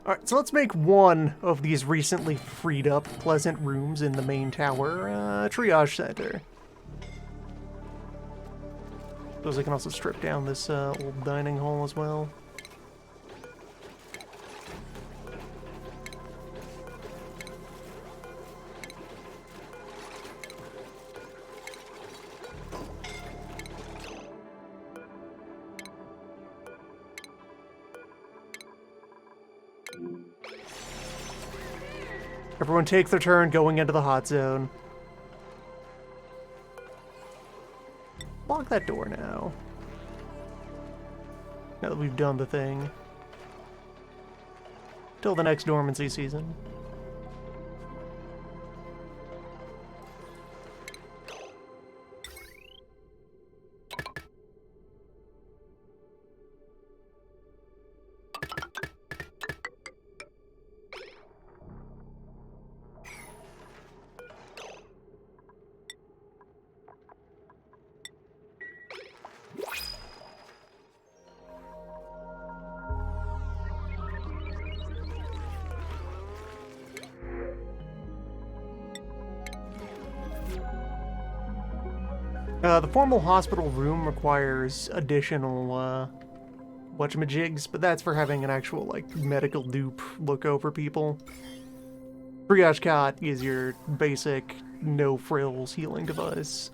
Alright, so let's make one of these recently freed up pleasant rooms in the main tower triage center. Suppose I can also strip down this old dining hall as well. Everyone take their turn going into the hot zone. Lock that door now. Now that we've done the thing. Till the next dormancy season. The formal hospital room requires additional, whatchamajigs, but that's for having an actual, like, medical dupe look over people. Triage cot is your basic, no-frills healing device.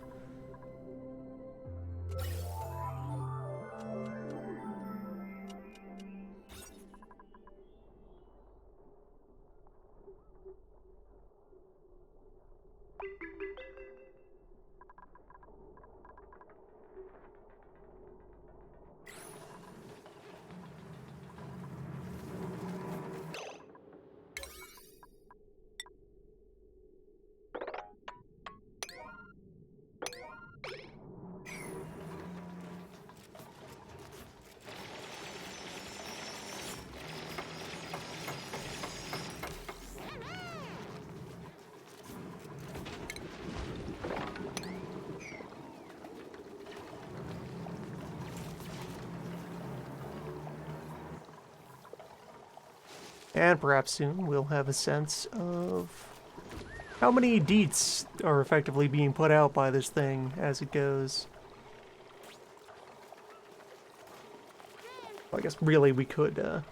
And perhaps soon we'll have a sense of how many deets are effectively being put out by this thing as it goes. Well, I guess really we could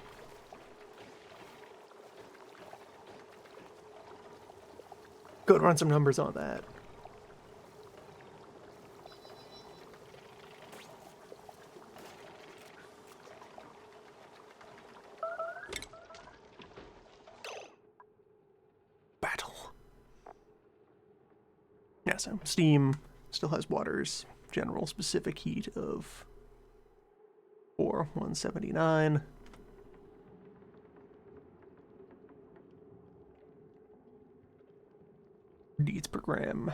run some numbers on that. Yeah, so Steam still has water's general specific heat of 179. Deets per gram.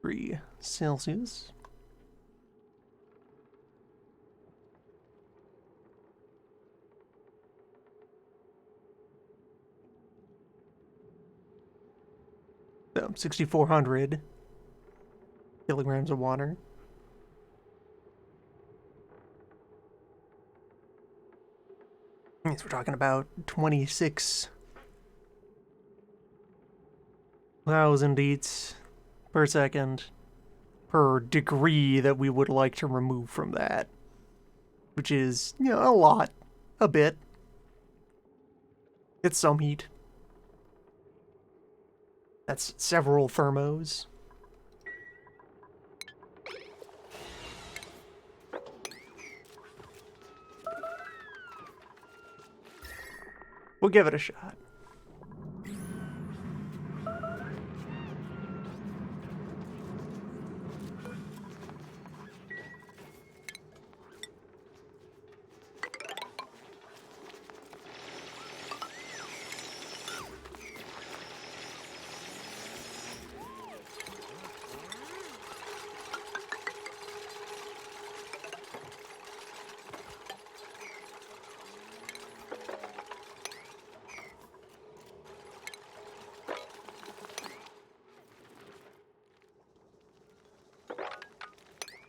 3 Celsius. So 6,400 kilograms of water. Means we're talking about 26,000 deets per second per degree that we would like to remove from that. Which is, you know, a lot. A bit. It's some heat. That's several thermos. We'll give it a shot.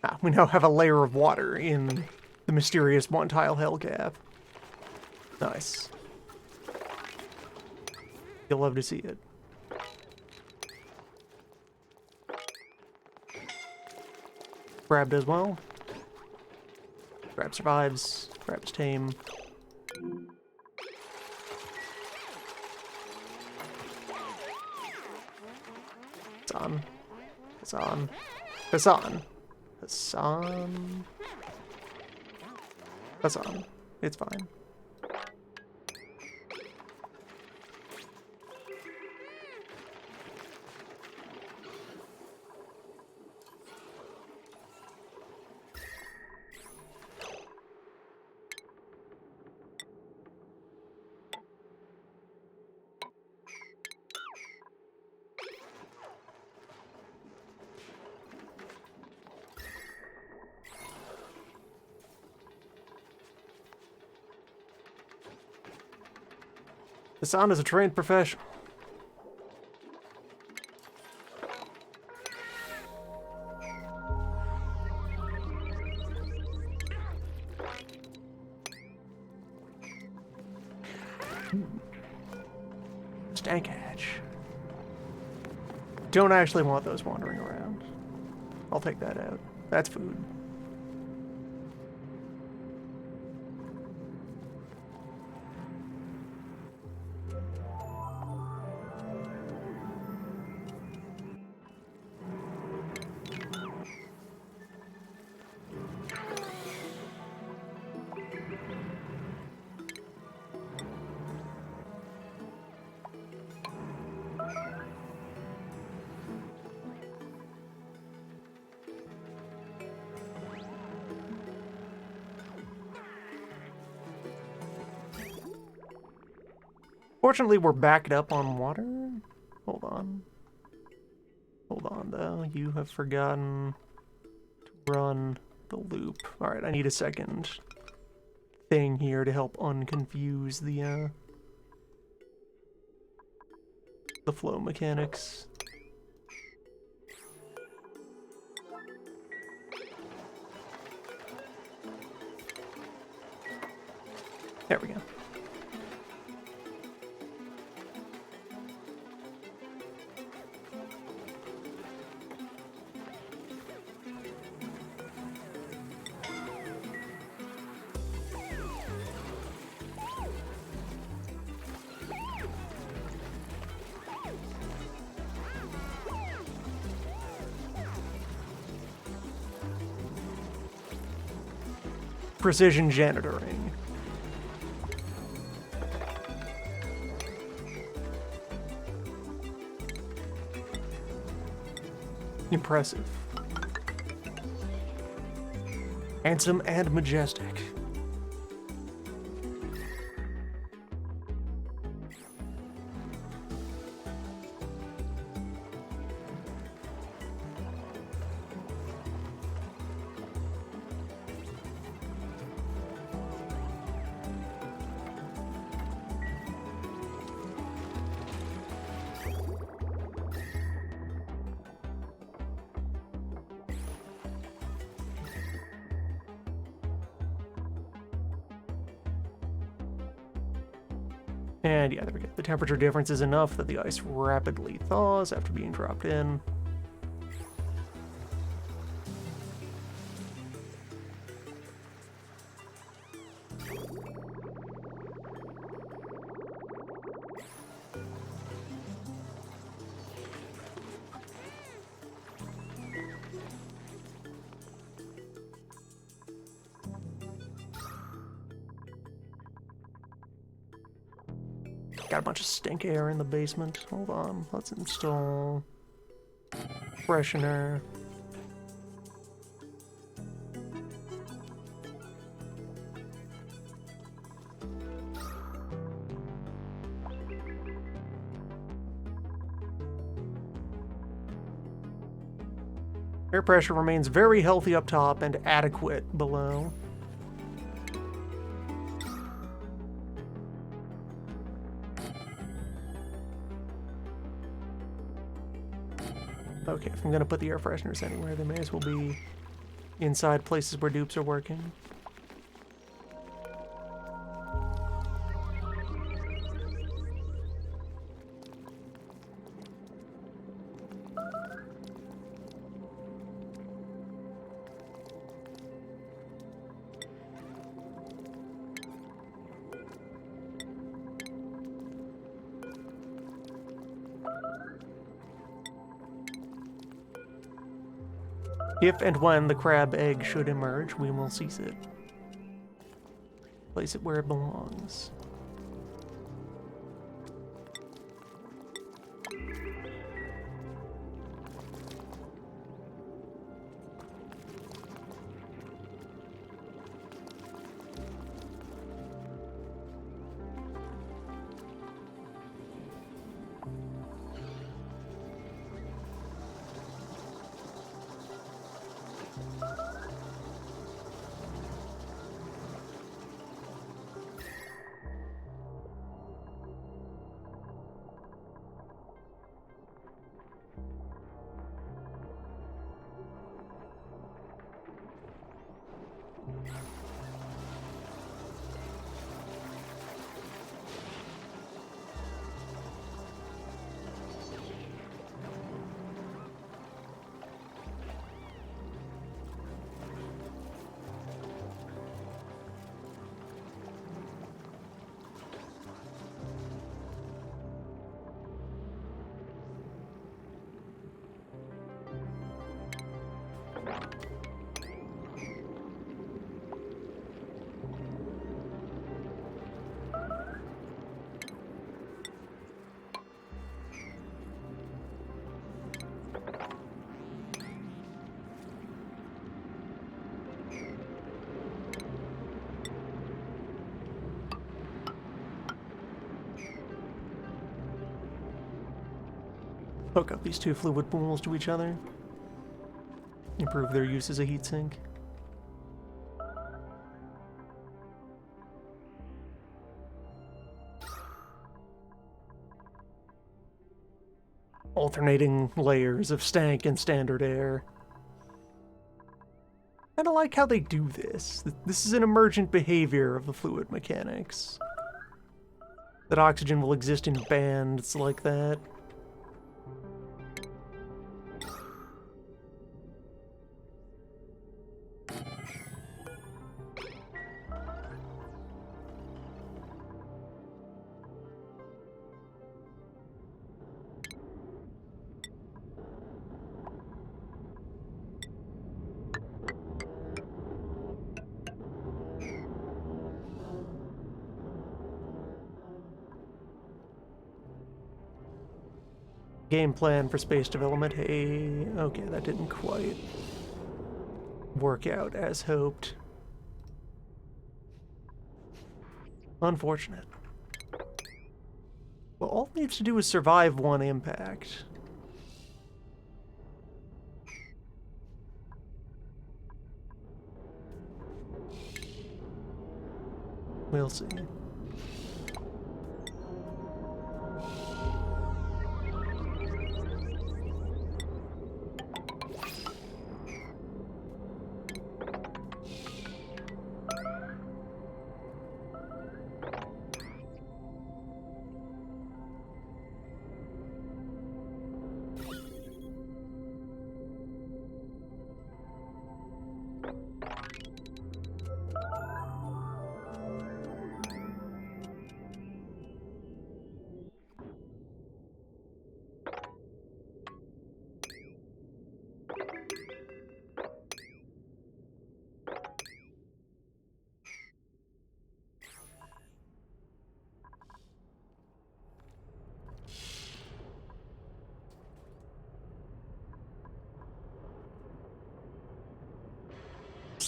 Ah, we now have a layer of water in the mysterious one-tile hell cap. Nice. You'll love to see it. Grabbed as well. Grab survives. Grab's tame. It's on. It's on. It's on. Hassan. Hassan. It's fine. Hassan is a trained professional. Stank hatch. Don't actually want those wandering around. I'll take that out. That's food. Fortunately, we're backed up on water. Hold on. Hold on, though. You have forgotten to run the loop. Alright, I need a second thing here to help unconfuse the flow mechanics. There we go. Precision janitoring. Impressive. Handsome and majestic. And yeah, there we go. The temperature difference is enough that the ice rapidly thaws after being dropped in. Got a bunch of stink air in the basement. Hold on. Let's install freshener. Air pressure remains very healthy up top and adequate below. Okay, if I'm gonna put the air fresheners anywhere, they may as well be inside places where dupes are working. If and when the crab egg should emerge, we will seize it. Place it where it belongs. Hook up these two fluid pools to each other. Improve their use as a heatsink. Alternating layers of stank and standard air. I don't like how they do this. This is an emergent behavior of the fluid mechanics. That oxygen will exist in bands like that. Game plan for space development. Hey, okay, that didn't quite work out as hoped. Unfortunate. Well, all it needs to do is survive one impact. We'll see.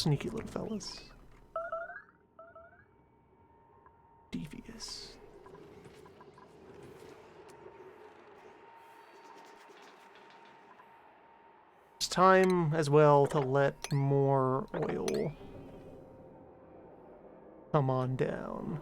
Sneaky little fellas. Devious. It's time as well to let more oil come on down.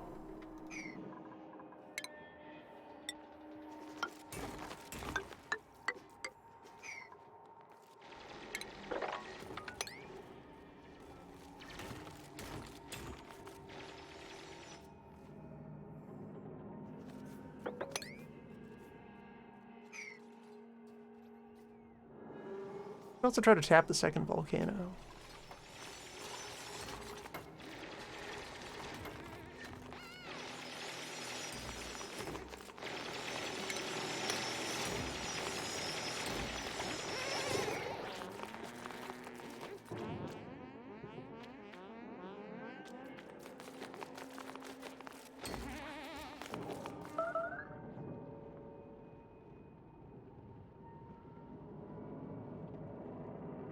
I also try to tap the second volcano.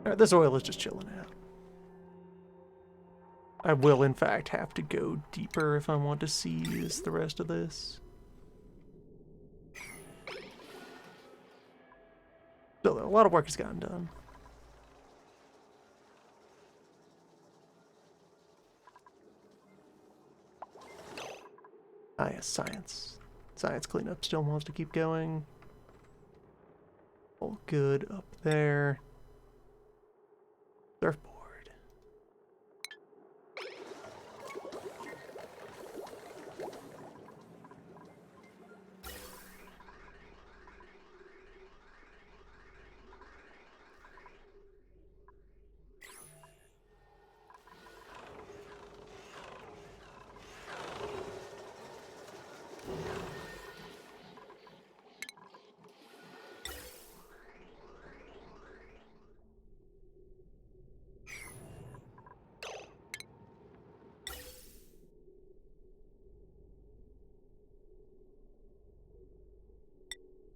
Alright, this oil is just chilling out. I will, in fact, have to go deeper if I want to seize the rest of this. Still, though, a lot of work has gotten done. Ah, yes, science. Science cleanup still wants to keep going. All good up there. Surfboard.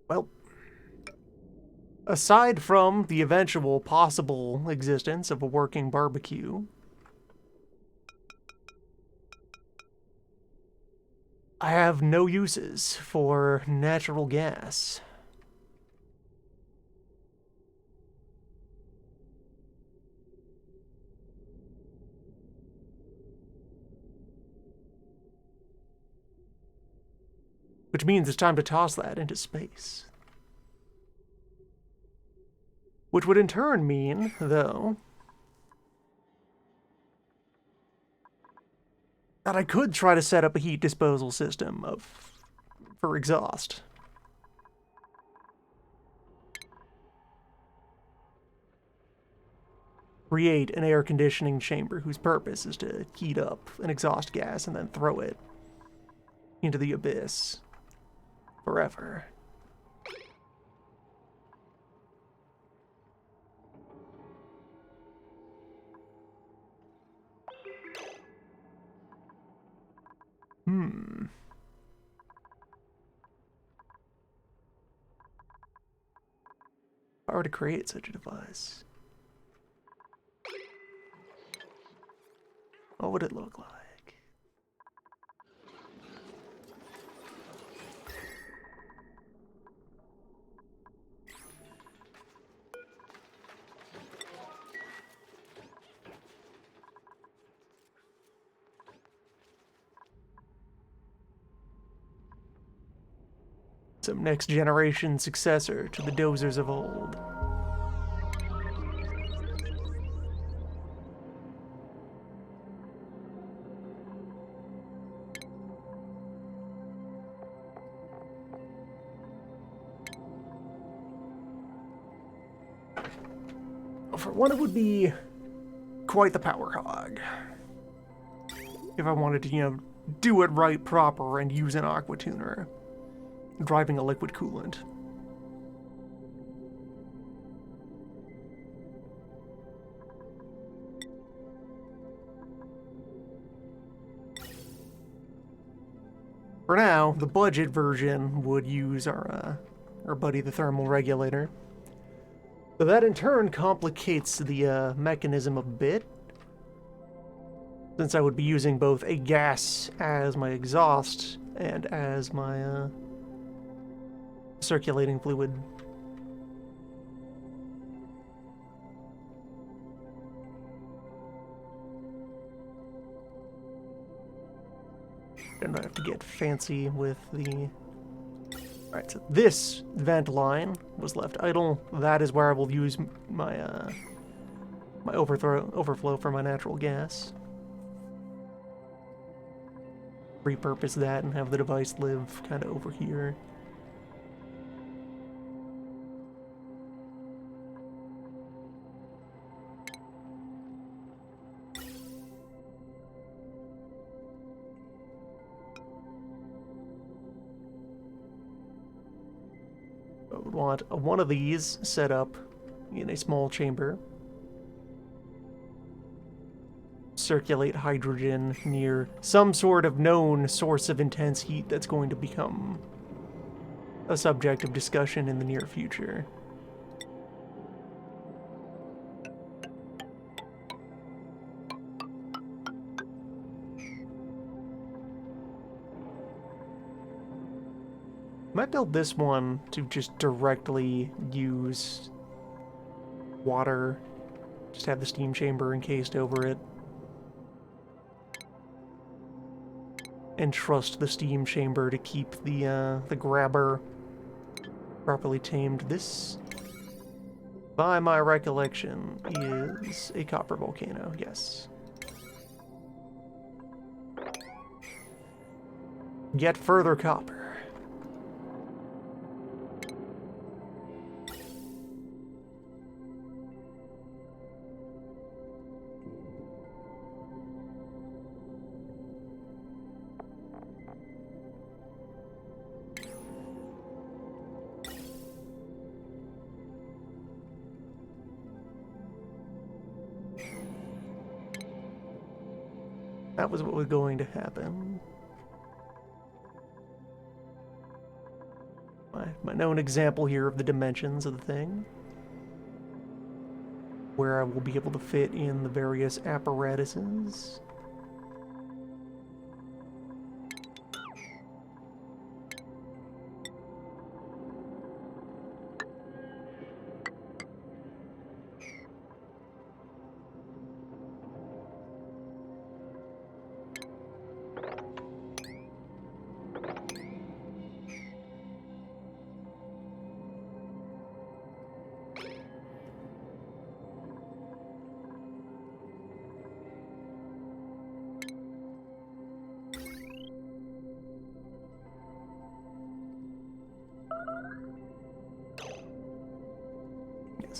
Well, aside from the eventual possible existence of a working barbecue, I have no uses for natural gas. Which means it's time to toss that into space. Which would in turn mean, though, that I could try to set up a heat disposal system for exhaust. Create an air conditioning chamber whose purpose is to heat up an exhaust gas and then throw it into the abyss forever. If I were to create such a device, what would it look like? Some next generation successor to the dozers of old. For one, it would be quite the power hog. If I wanted to, do it right proper and use an aqua tuner. Driving a liquid coolant. For now, the budget version would use our buddy the thermal regulator. But that in turn complicates the mechanism a bit, since I would be using both a gas as my exhaust and as my circulating fluid. And I have to get fancy with the... Alright, so this vent line was left idle. That is where I will use my my overflow for my natural gas. Repurpose that and have the device live kind of over here. I would want one of these set up in a small chamber. Circulate hydrogen near some sort of known source of intense heat that's going to become a subject of discussion in the near future. Might build this one to just directly use water. Just have the steam chamber encased over it. And trust the steam chamber to keep the grabber properly tamed. This, by my recollection, is a copper volcano, yes. Get further copper. That was what was going to happen. My known example here of the dimensions of the thing. Where I will be able to fit in the various apparatuses.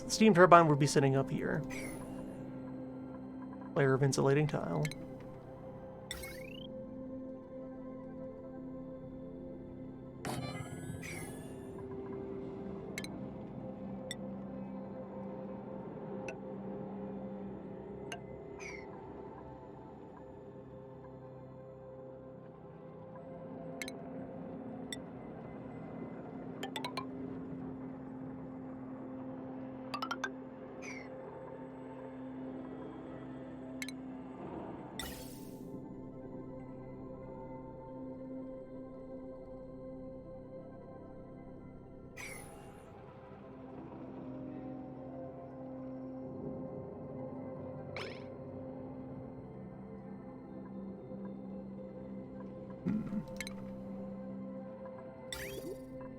The steam turbine would be sitting up here. Layer of insulating tile.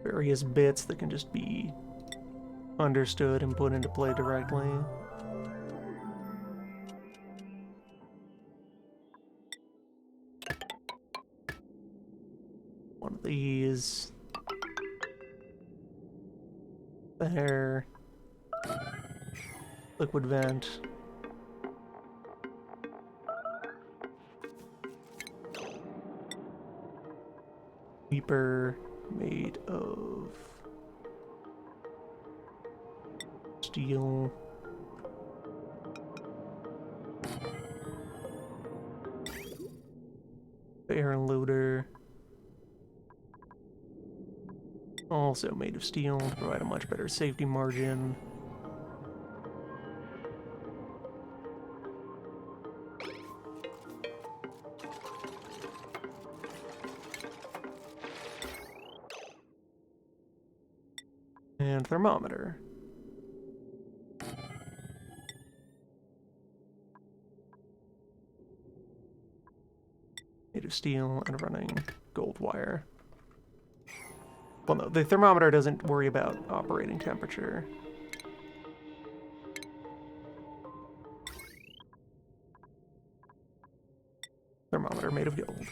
Various bits that can just be understood and put into play directly. One of these. There. Liquid vent. Beeper made of steel. Air loader. Also made of steel to provide a much better safety margin. And thermometer. Made of steel and running gold wire. Well, no, the thermometer doesn't worry about operating temperature. Thermometer made of gold.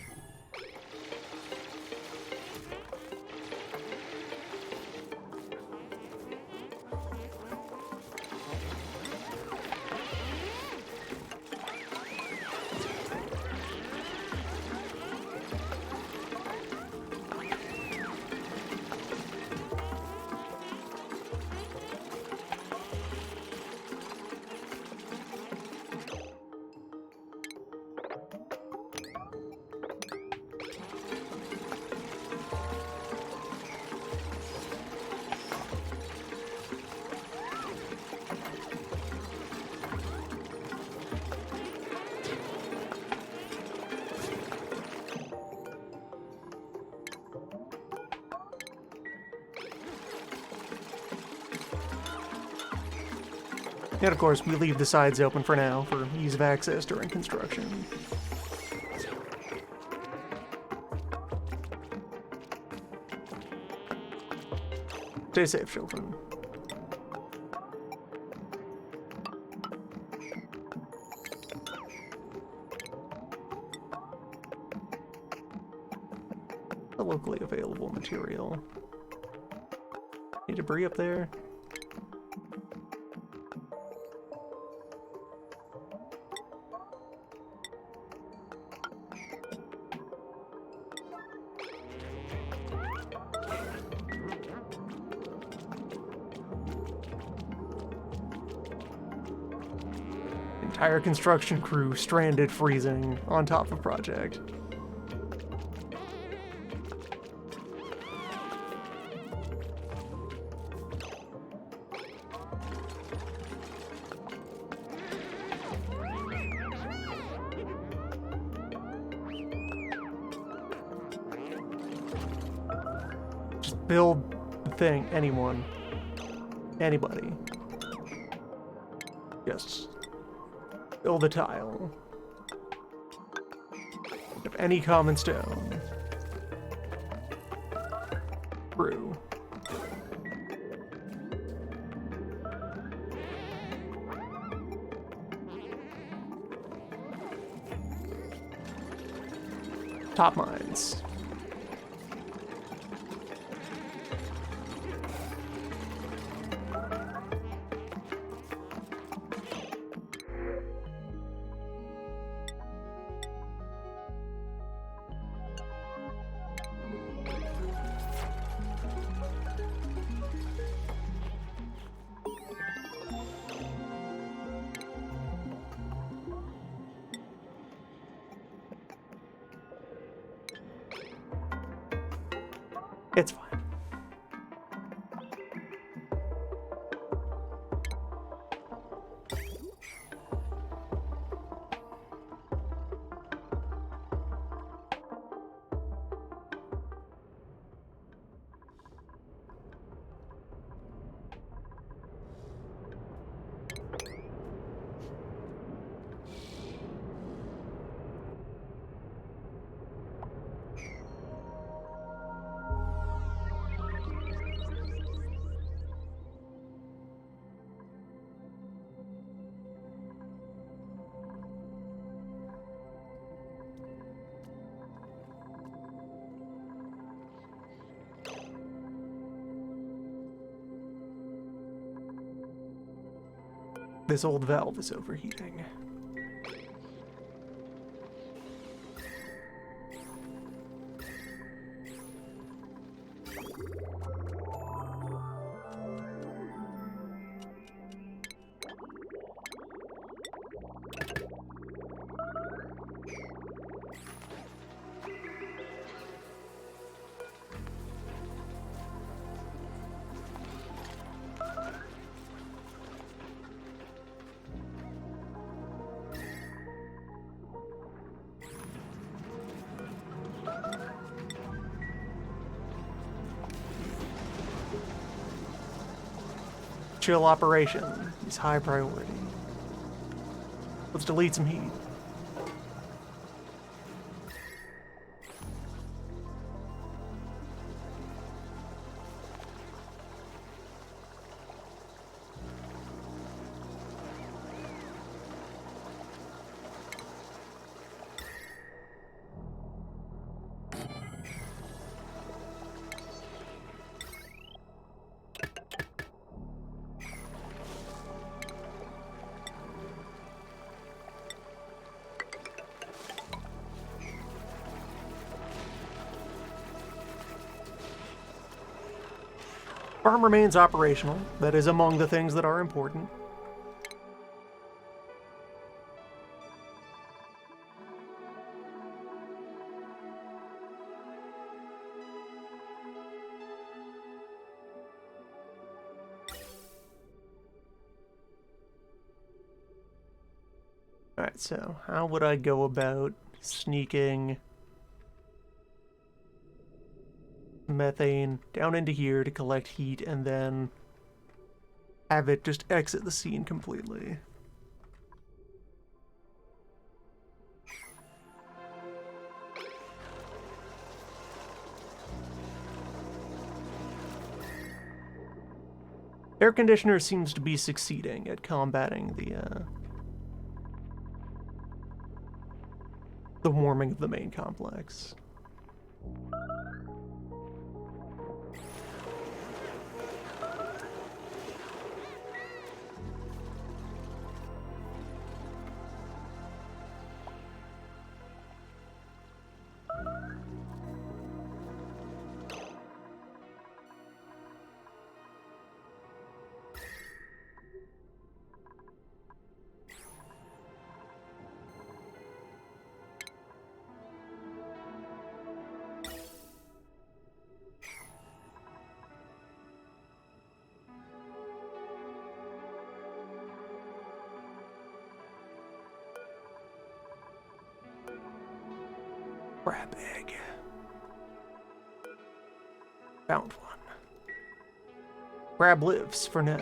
And of course, we leave the sides open for now for ease of access during construction. Stay safe, children. A locally available material. Any debris up there? Entire construction crew stranded, freezing on top of project. Just build the thing, anyone. Anybody. Just build a tile of any common stone. True. Top mines. It's fine. This old valve is overheating. Chill operation is high priority. Let's delete some heat. Farm remains operational. That is among the things that are important. Alright, so how would I go about sneaking methane down into here to collect heat and then have it just exit the scene completely? Air conditioner seems to be succeeding at combating the warming of the main complex. Crab egg. Found one. Crab lives for now.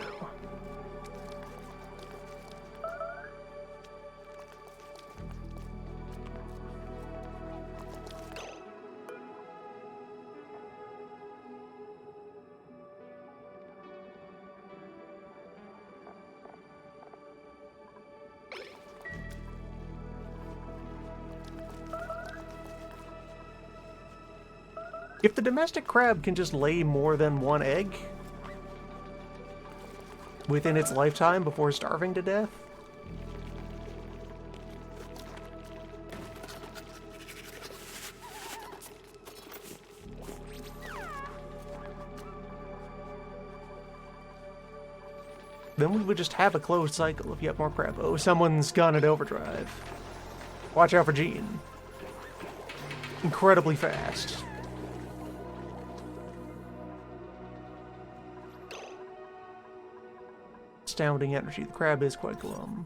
If the domestic crab can just lay more than one egg within its lifetime before starving to death, then we would just have a closed cycle if you have more crab. Oh, someone's gone at overdrive. Watch out for Gene. Incredibly fast. Astounding energy. The crab is quite glum.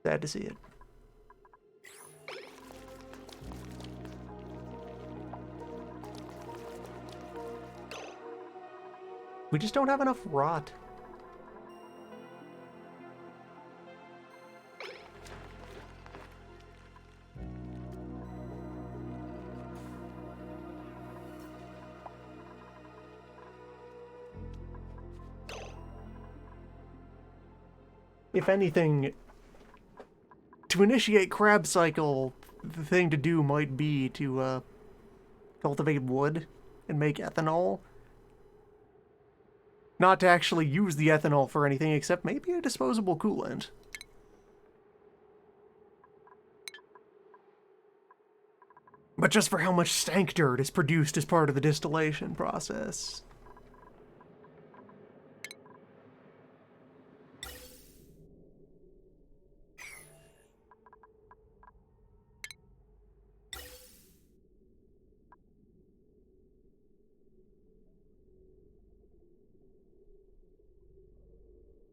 Sad to see it. We just don't have enough rot. If anything, to initiate crab cycle, the thing to do might be to cultivate wood and make ethanol. Not to actually use the ethanol for anything except maybe a disposable coolant. But just for how much stank dirt is produced as part of the distillation process.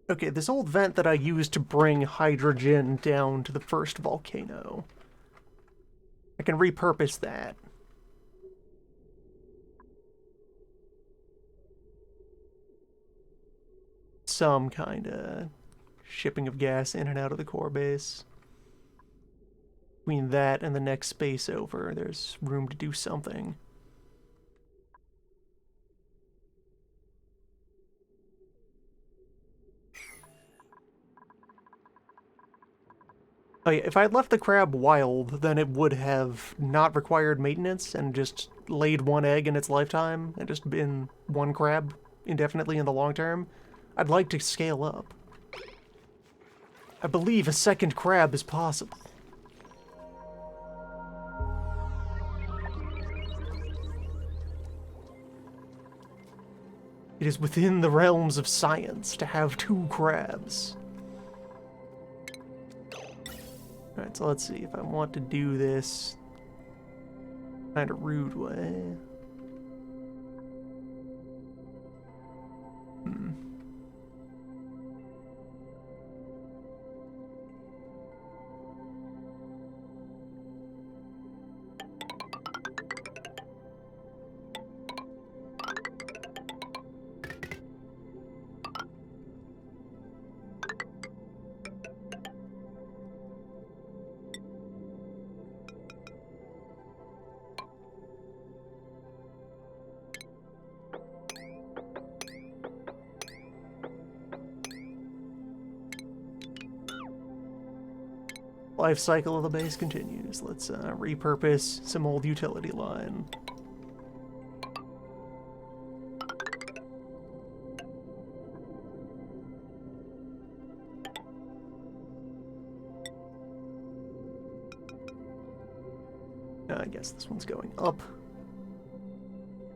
Okay, this old vent that I used to bring hydrogen down to the first volcano. I can repurpose that. some kind of shipping of gas in and out of the core base. Between that and the next space over, there's room to do something. Oh yeah, if I had left the crab wild, then it would have not required maintenance and just laid one egg in its lifetime and just been one crab indefinitely in the long term. I'd like to scale up. I believe a second crab is possible. It is within the realms of science to have 2 crabs. Alright, so let's see if I want to do this kind of rude way. Life cycle of the base continues. Let's repurpose some old utility line. I guess this one's going up.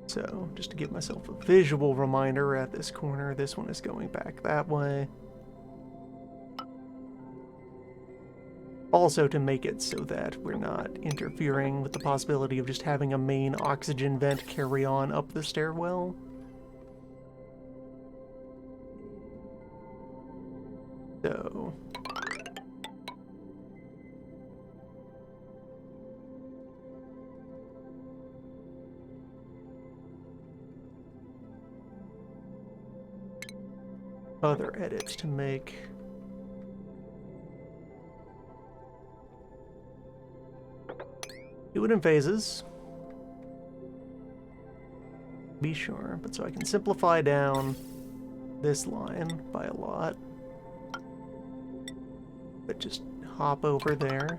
So, just to give myself a visual reminder at this corner, this one is going back that way. Also to make it so that we're not interfering with the possibility of just having a main oxygen vent carry on up the stairwell. So... other edits to make... do it in phases. Be sure, but so I can simplify down this line by a lot. But just hop over there.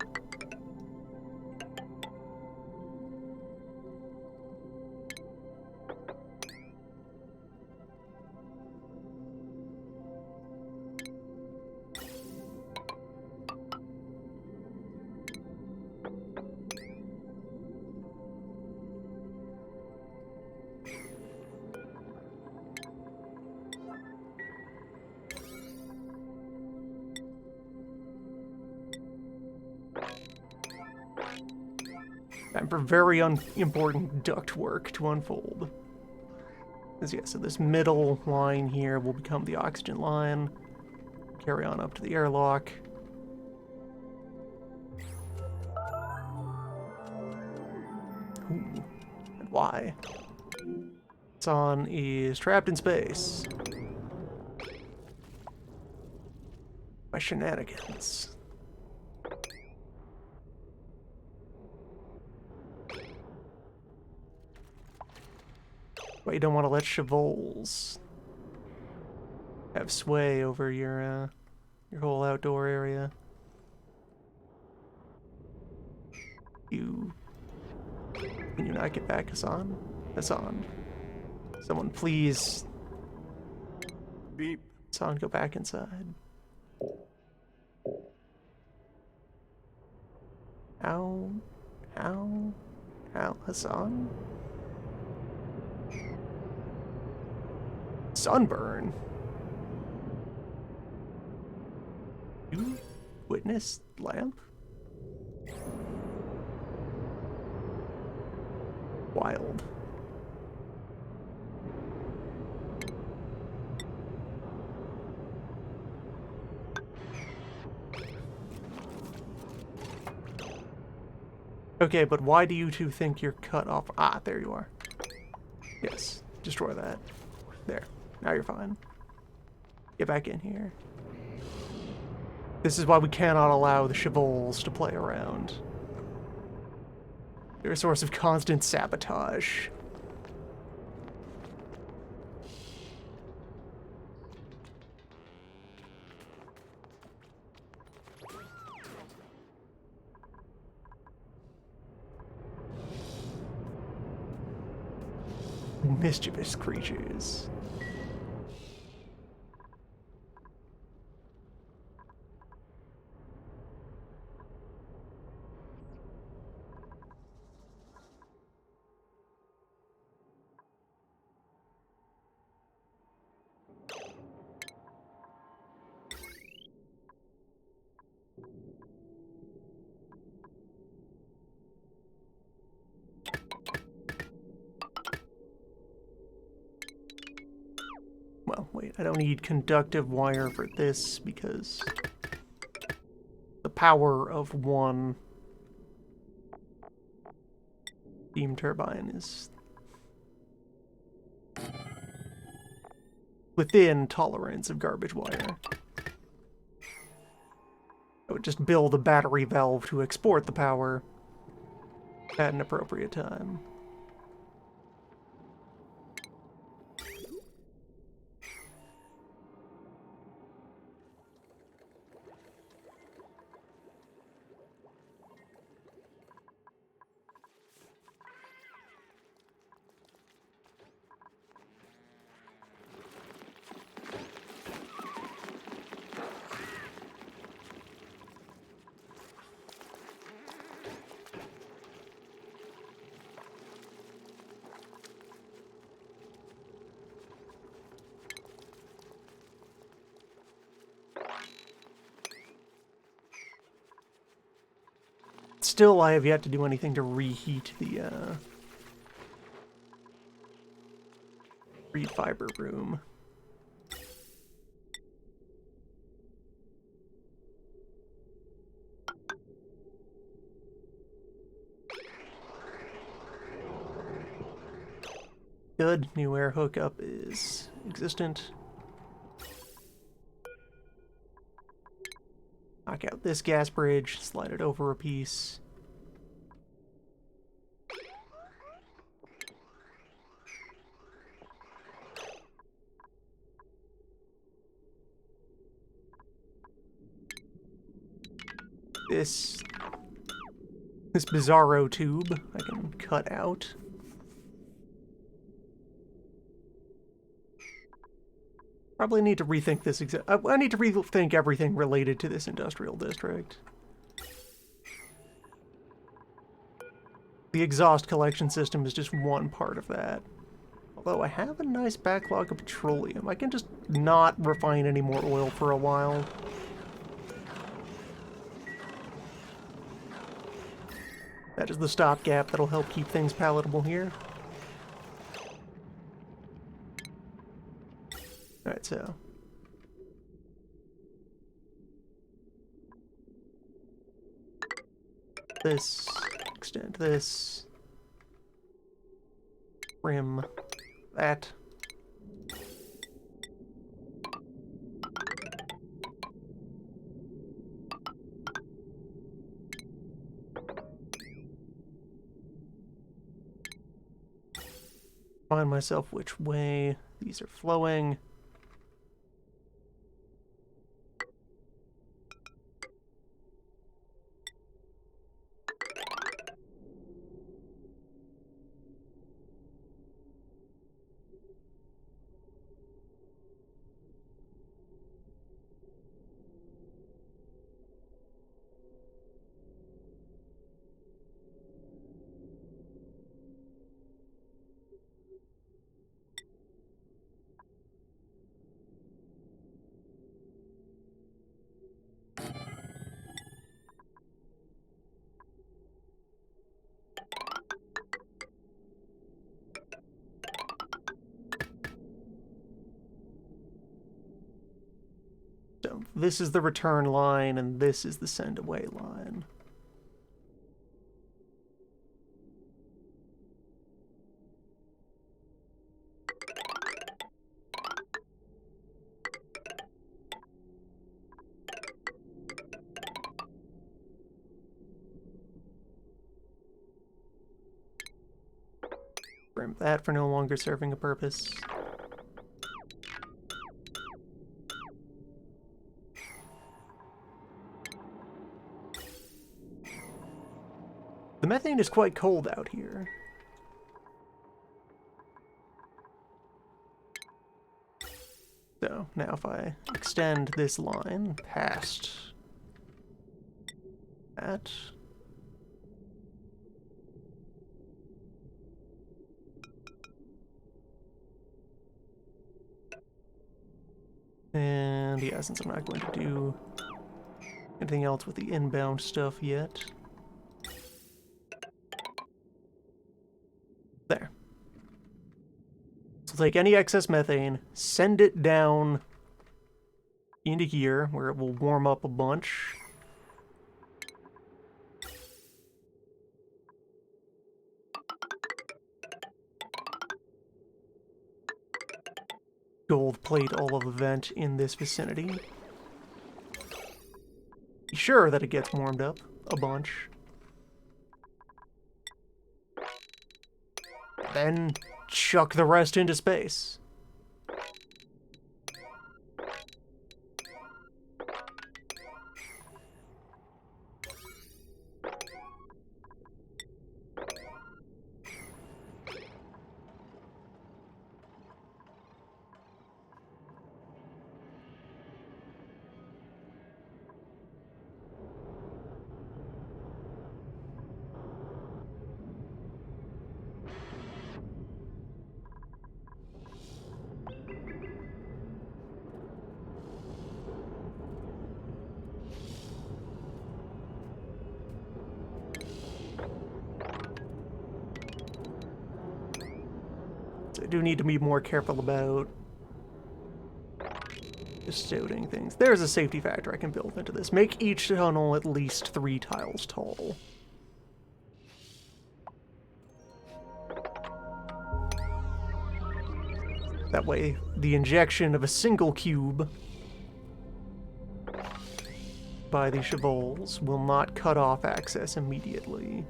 Time for very important duct work to unfold. Yeah, so this middle line here will become the oxygen line. Carry on up to the airlock. Ooh. And why? Hassan is trapped in space. By shenanigans. But you don't want to let Chevals have sway over your whole outdoor area. Can you not get back, Hassan? Hassan. Someone please... Beep. Hassan, go back inside. Ow. Ow. Ow. Hassan? Sunburn? You witnessed lamp? Wild. Okay, but why do you two think you're cut off? Ah, there you are. Yes, destroy that. There. Now you're fine. Get back in here. This is why we cannot allow the Chevals to play around. They're a source of constant sabotage. Mischievous creatures. Well, wait, I don't need conductive wire for this because the power of one steam turbine is within tolerance of garbage wire. I would just build a battery valve to export the power at an appropriate time. Still, I have yet to do anything to reheat the reed fiber room. Good, new air hookup is existent. Knock out this gas bridge, slide it over a piece. This bizarro tube I can cut out. Probably need to rethink this. I need to rethink everything related to this industrial district. The exhaust collection system is just one part of that. Although I have a nice backlog of petroleum. I can just not refine any more oil for a while. That is the stopgap that'll help keep things palatable here. Alright, so. This, extend this. Rim that. Find myself which way these are flowing. So this is the return line, and this is the send away line. trim that for no longer serving a purpose. The methane is quite cold out here. So, now if I extend this line past that... And yeah, since I'm not going to do anything else with the inbound stuff yet. There. So take any excess methane, send it down into here, where it will warm up a bunch. Gold plate all of the vent in this vicinity. Be sure that it gets warmed up a bunch. Then chuck the rest into space. I do need to be more careful about distorting things. There's a safety factor I can build into this. Make each tunnel at least 3 tiles tall. That way, the injection of a single cube by the chevals will not cut off access immediately.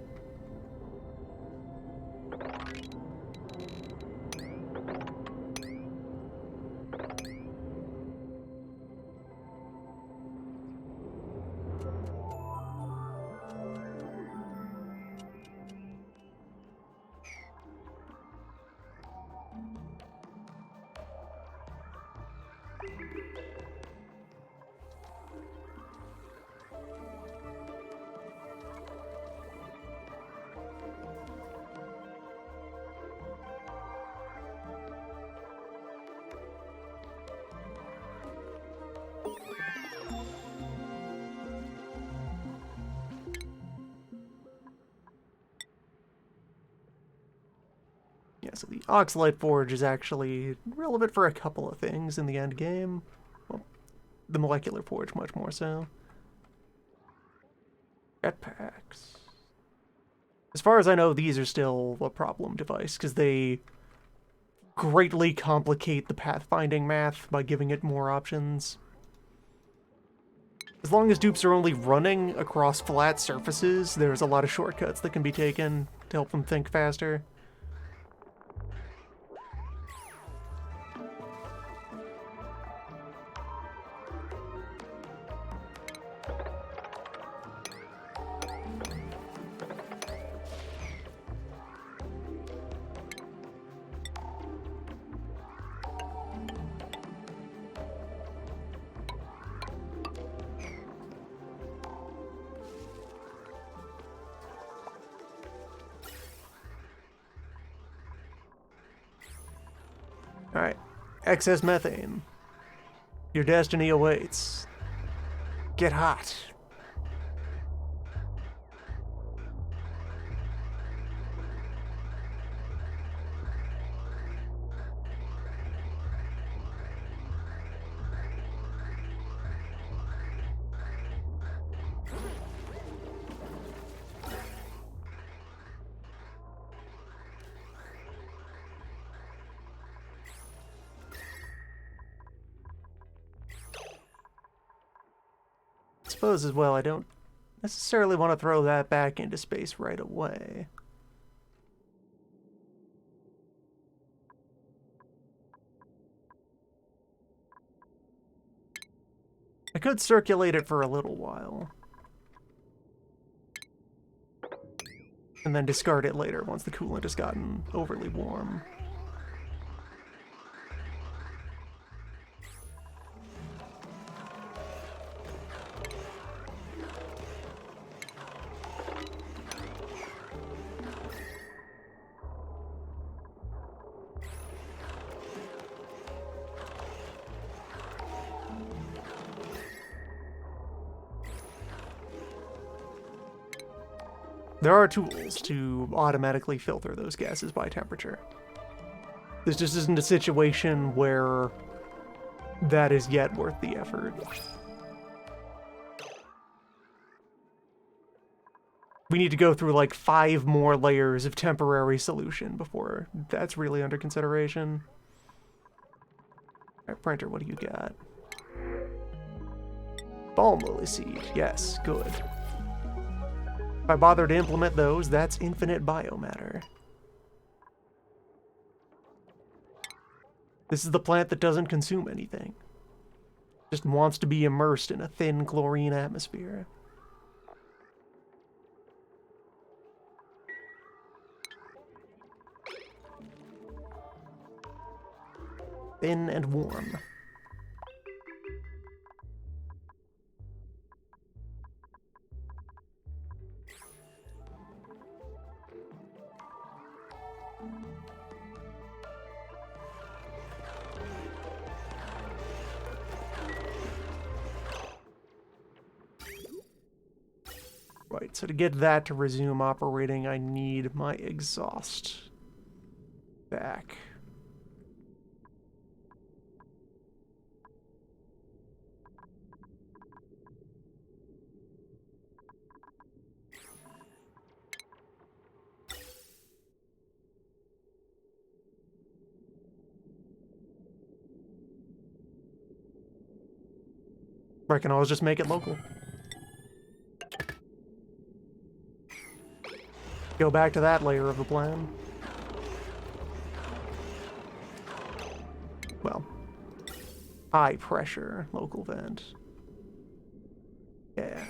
Yeah, so the Oxalite Forge is actually relevant for a couple of things in the end game. Well, the Molecular Forge much more so. Jetpacks. As far as I know, these are still a problem device, because they greatly complicate the pathfinding math by giving it more options. As long as dupes are only running across flat surfaces, there's a lot of shortcuts that can be taken to help them think faster. Alright, excess methane. Your destiny awaits. Get hot. I suppose as well, I don't necessarily want to throw that back into space right away. I could circulate it for a little while. And then discard it later once the coolant has gotten overly warm. There are tools to automatically filter those gases by temperature. This just isn't a situation where that is yet worth the effort. We need to go through like 5 more layers of temporary solution before that's really under consideration. Alright, printer, what do you got? Balm lily seed, yes, good. If I bother to implement those, that's infinite biomatter. This is the plant that doesn't consume anything. Just wants to be immersed in a thin chlorine atmosphere. Thin and warm. Right, so to get that to resume operating, I need my exhaust back. I can always just make it local. Go back to that layer of the plan. Well, high pressure local vent. Yeah.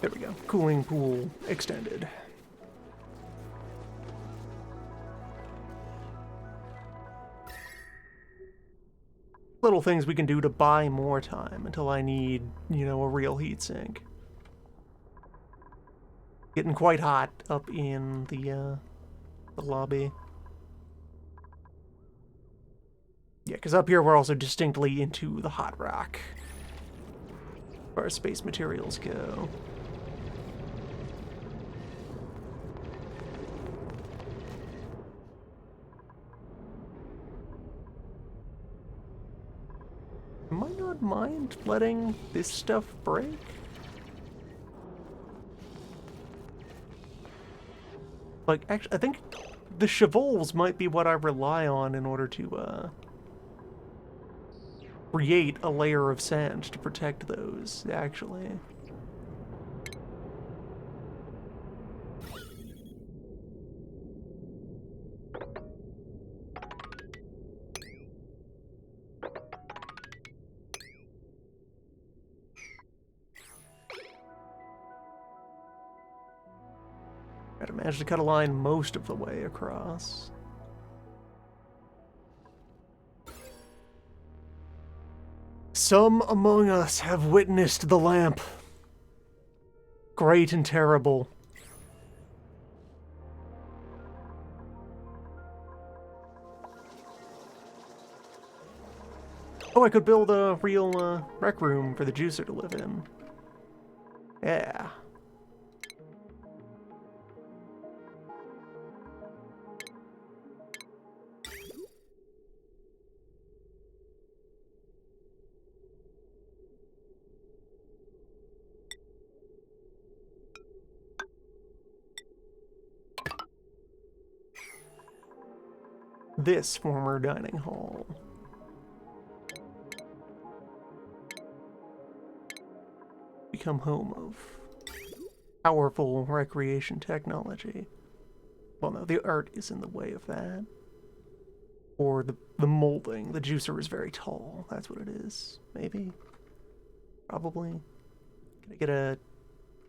There we go. Cooling pool extended. Little things we can do to buy more time until I need, you know, a real heatsink. Getting quite hot up in the lobby. Yeah, because up here we're also distinctly into the hot rock, as far as space materials go. I might not mind letting this stuff break. Like, actually, I think the chevals might be what I rely on in order to, create a layer of sand to protect those, actually. Gotta manage to cut a line most of the way across. Some among us have witnessed the lamp. Great and terrible. Oh, I could build a real rec room for the juicer to live in. Yeah. This former dining hall. Become home of powerful recreation technology. Well, no, the art is in the way of that. Or the molding. The juicer is very tall. That's what it is. Maybe. Probably. Can I get a...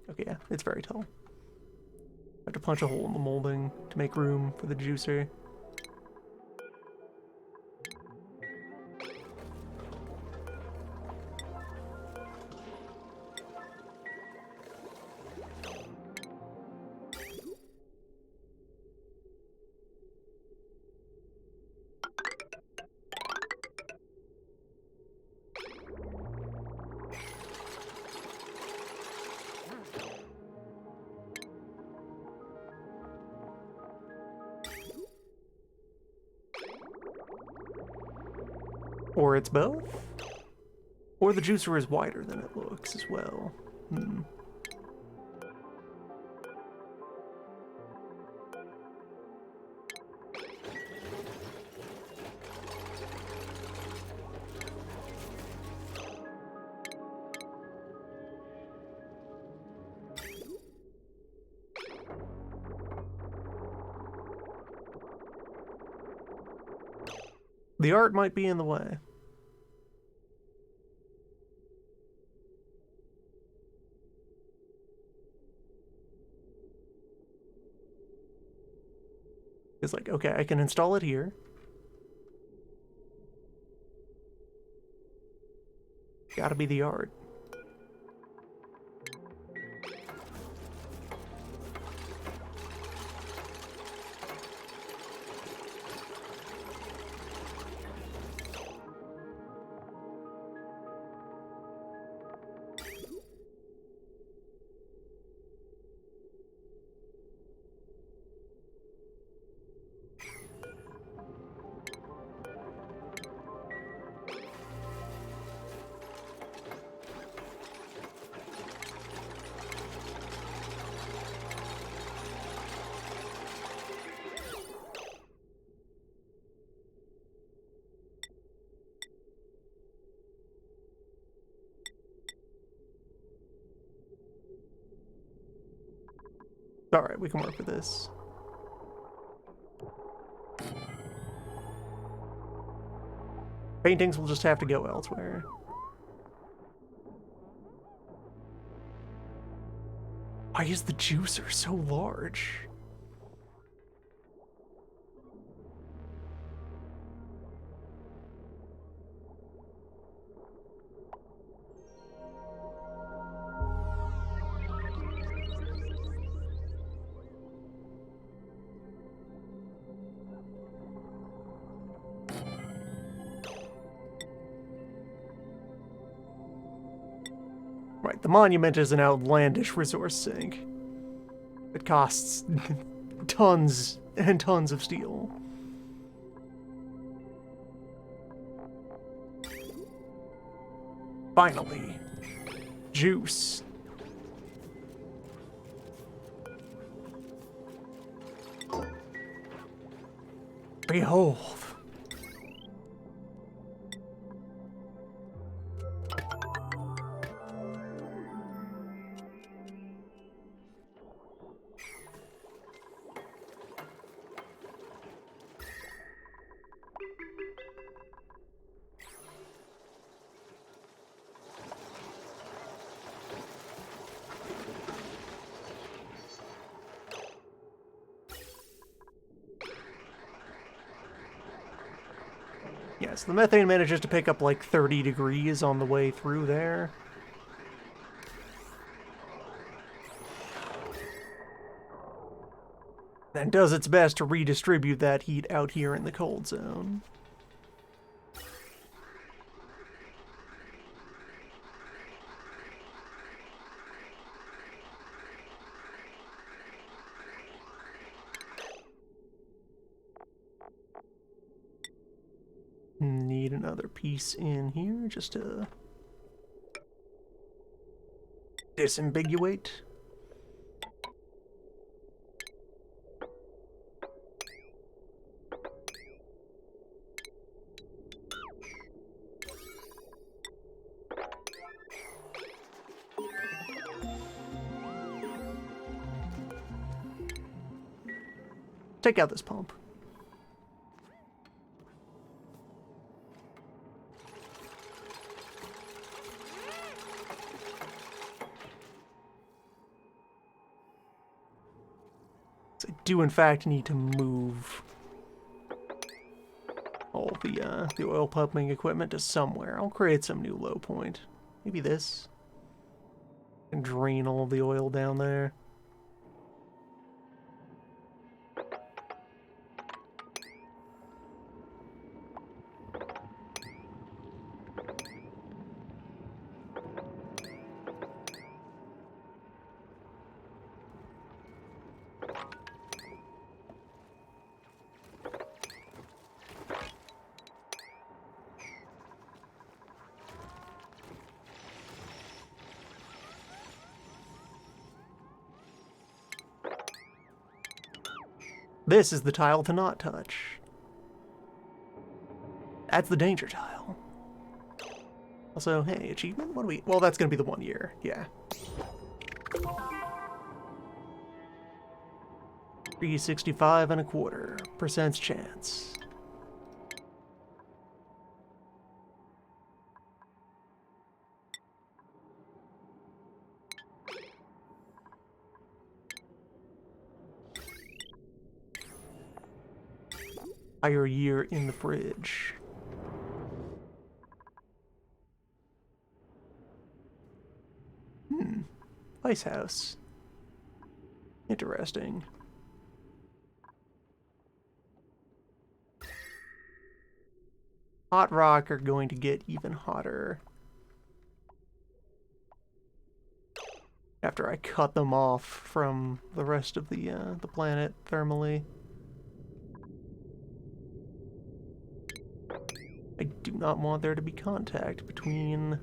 Okay, yeah, it's very tall. I have to punch a hole in the molding to make room for the juicer. Or it's both? Or the juicer is wider than it looks as well. The art might be in the way. It's like, okay, I can install it here. Gotta be the art. Alright, we can work with this. Paintings will just have to go elsewhere. Why is the juicer so large? Right, the monument is an outlandish resource sink. It costs tons and tons of steel. Finally. Juice. Behold. Yes, the methane manages to pick up like 30 degrees on the way through there. And does its best to redistribute that heat out here in the cold zone. Need another piece in here just to disambiguate. Take out this pump. So I do in fact need to move all the oil pumping equipment to somewhere. I'll create some new low point. Maybe this. And drain all the oil down there. This is the tile to not touch. That's the danger tile. Also, hey, achievement? What do we... Well, that's gonna be the 1 year. Yeah. 365.25% chance. Entire year in the fridge. Ice house. Interesting. Hot rock are going to get even hotter after I cut them off from the rest of the planet thermally. I do not want there to be contact between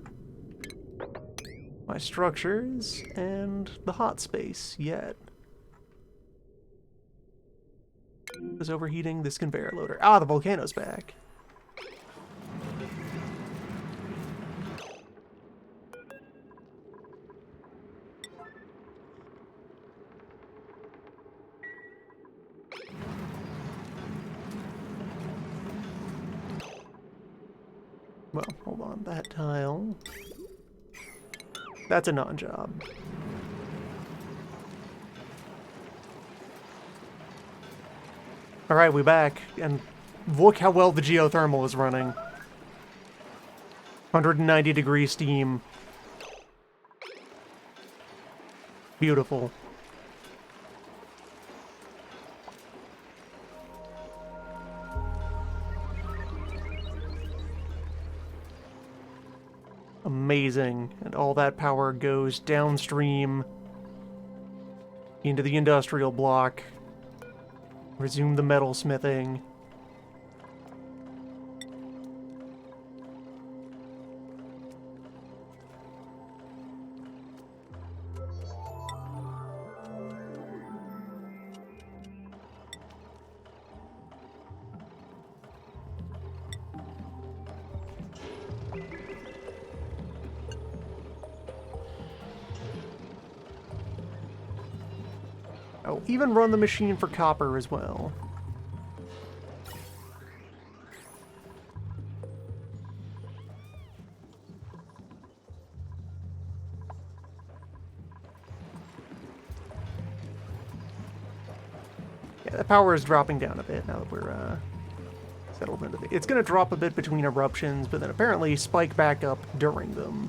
my structures and the hot space yet. Is overheating this conveyor loader. Ah, the volcano's back. Well, hold on, that tile. That's a non-job. Alright, we back, and look how well the geothermal is running. 190 degree steam. Beautiful. Amazing. And all that power goes downstream into the industrial block. Resume the metal smithing. Oh, even run the machine for copper as well. Yeah, the power is dropping down a bit now that we're settled into it's going to drop a bit between eruptions, but then apparently spike back up during them.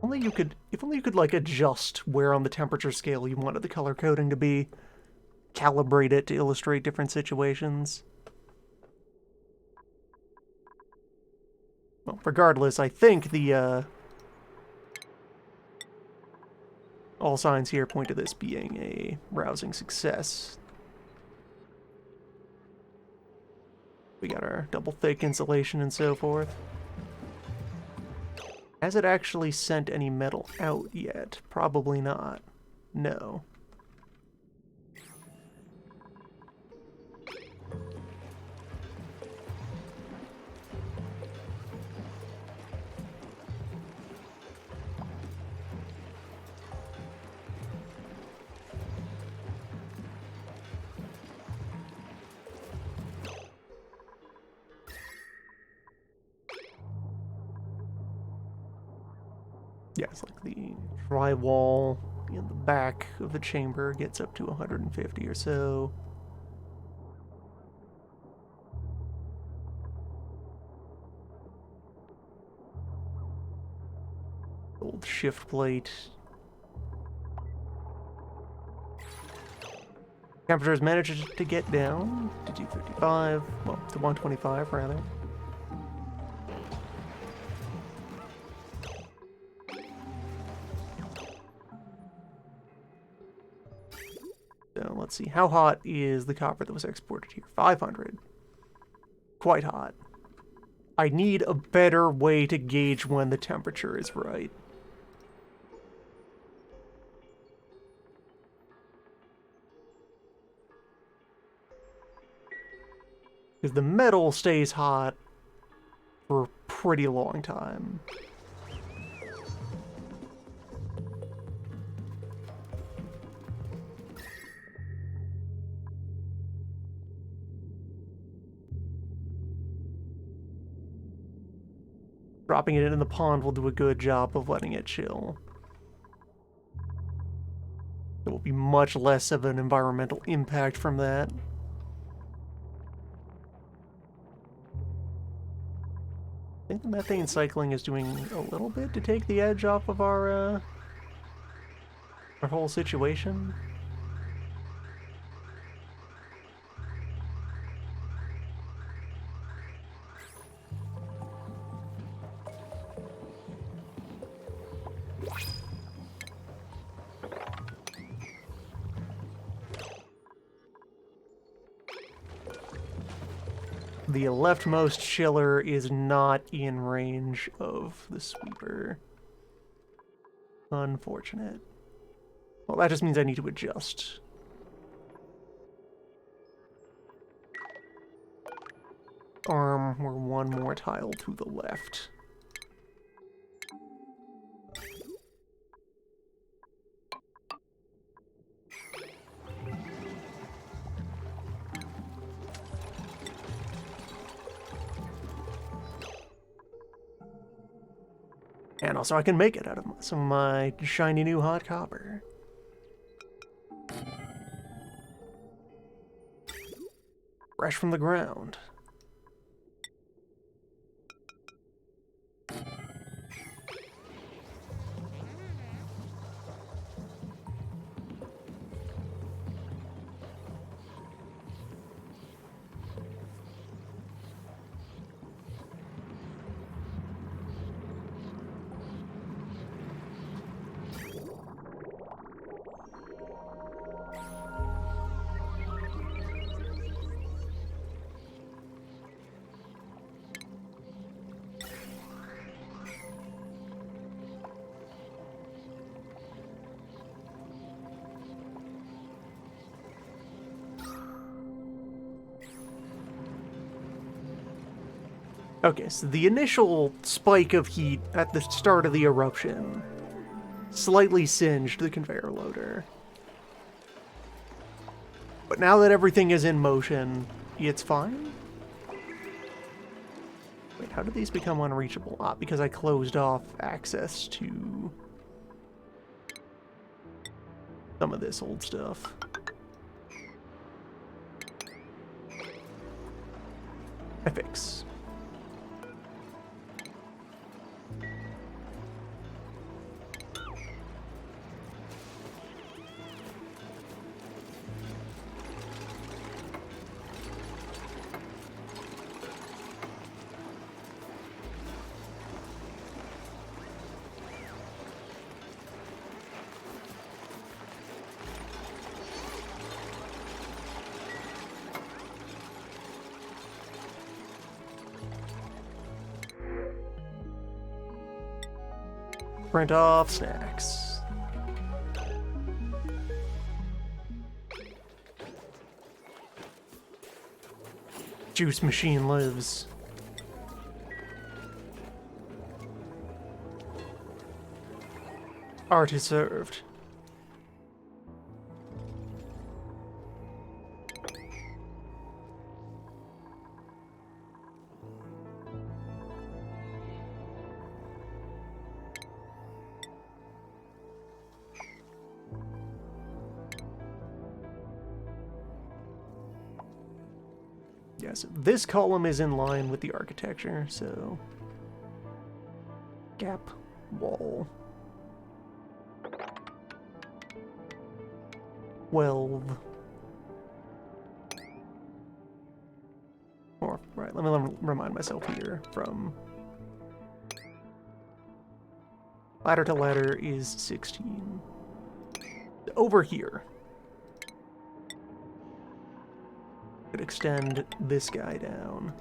If only you could like adjust where on the temperature scale you wanted the color coding to be, calibrate it to illustrate different situations. Well, regardless, I think the all signs here point to this being a rousing success. We got our double thick insulation and so forth. Has it actually sent any metal out yet? Probably not. No. Yeah, it's like the drywall in the back of the chamber gets up to 150 or so. Old shift plate. Temperatures managed to get down to 255, well, to 125 rather. So let's see, how hot is the copper that was exported here? 500. Quite hot. I need a better way to gauge when the temperature is right. Because the metal stays hot for a pretty long time. Dropping it in the pond will do a good job of letting it chill. There will be much less of an environmental impact from that. I think the methane cycling is doing a little bit to take the edge off of our whole situation. The leftmost chiller is not in range of the sweeper. Unfortunate. Well, that just means I need to adjust. We're one more tile to the left. And also I can make it out of some of my shiny new hot copper. Fresh from the ground. Okay, so the initial spike of heat at the start of the eruption slightly singed the conveyor loader. But now that everything is in motion, it's fine? Wait, how did these become unreachable? Ah, because I closed off access to some of this old stuff. I fix. Print off snacks. Juice machine lives. Art is served. Yes, this column is in line with the architecture, so gap wall. 12. Or, right, let me remind myself here from ladder to ladder is 16. Over here. Could extend this guy down.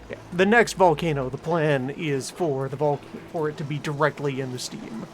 Yeah. The next volcano, the plan is for it to be directly in the steam.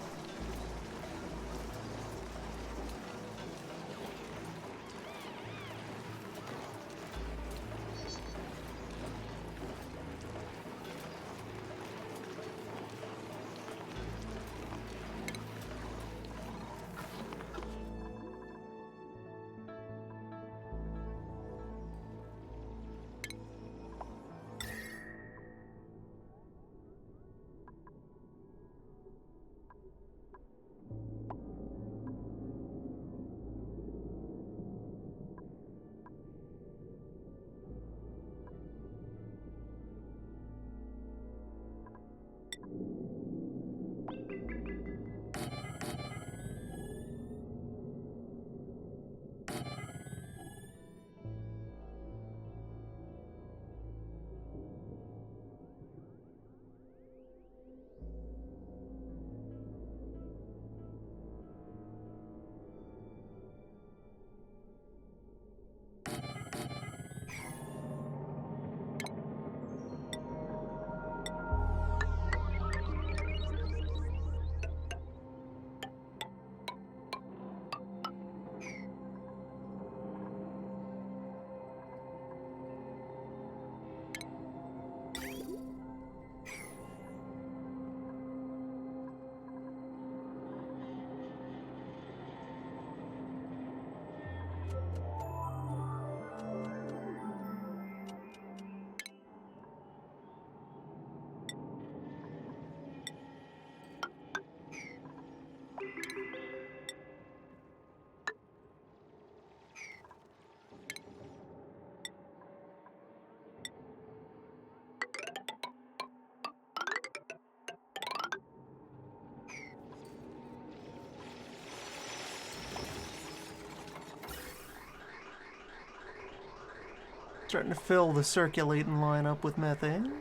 Starting to fill the circulating line up with methane.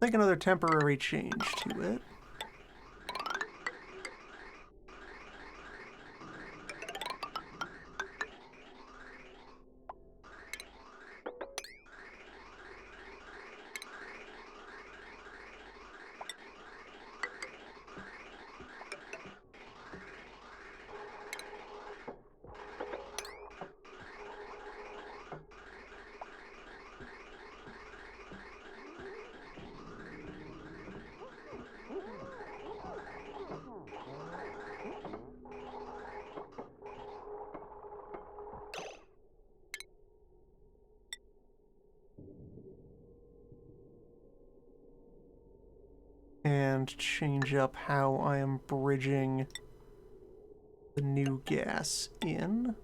Make another temporary change to it. and change up how I am bridging the new gas in.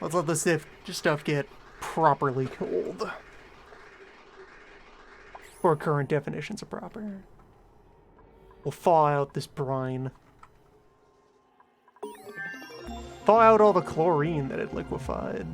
Let's let this stuff get properly cold. For current definitions of proper. We'll thaw out this brine. Thaw out all the chlorine that it liquefied.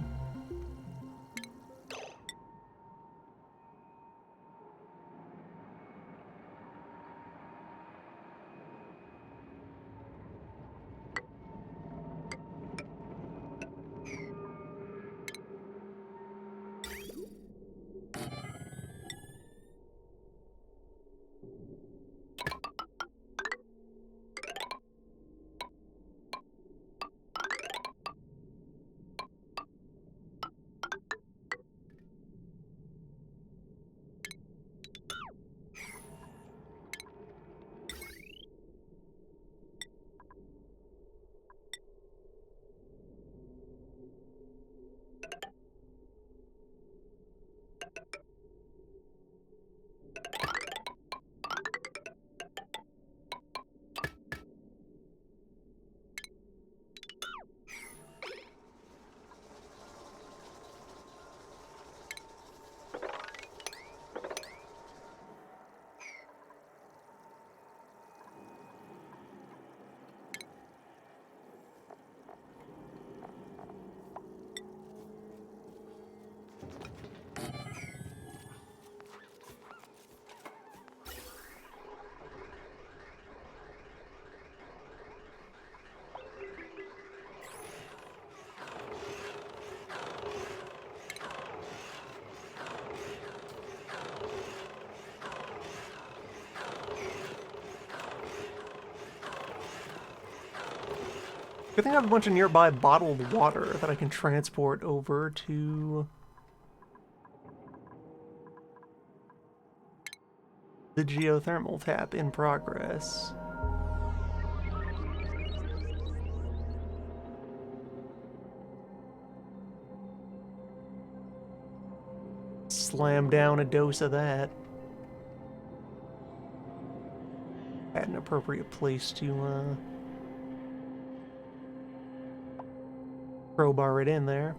I think I have a bunch of nearby bottled water that I can transport over to the geothermal tap in progress. Slam down a dose of that. At an appropriate place to crowbar it in there.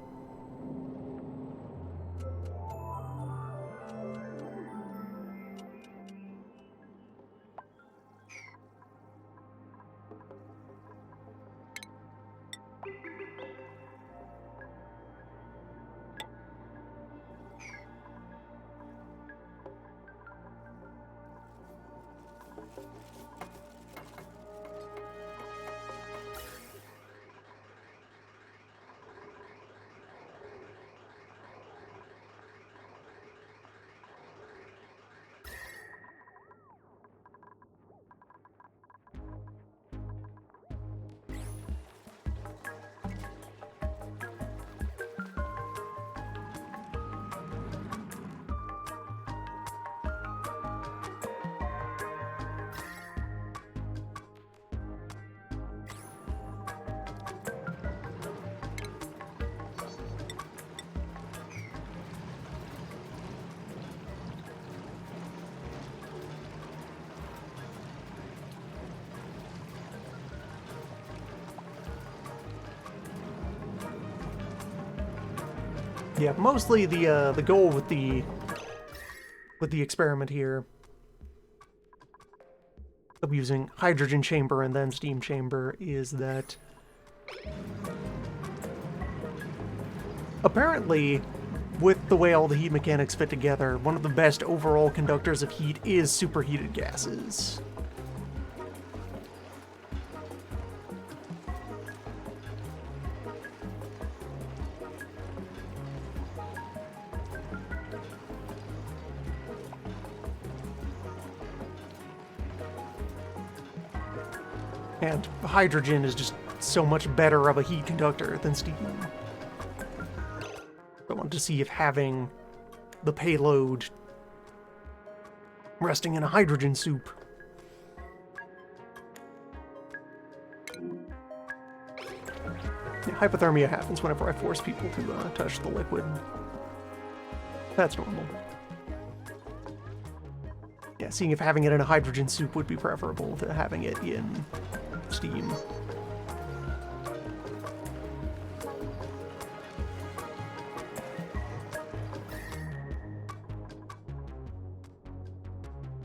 Yeah, mostly the goal with the experiment here of using hydrogen chamber and then steam chamber is that apparently with the way all the heat mechanics fit together, one of the best overall conductors of heat is superheated gases. And hydrogen is just so much better of a heat conductor than steam. I wanted to see if having the payload resting in a hydrogen soup hypothermia happens whenever I force people to touch the liquid. That's normal. Yeah, seeing if having it in a hydrogen soup would be preferable to having it in steam.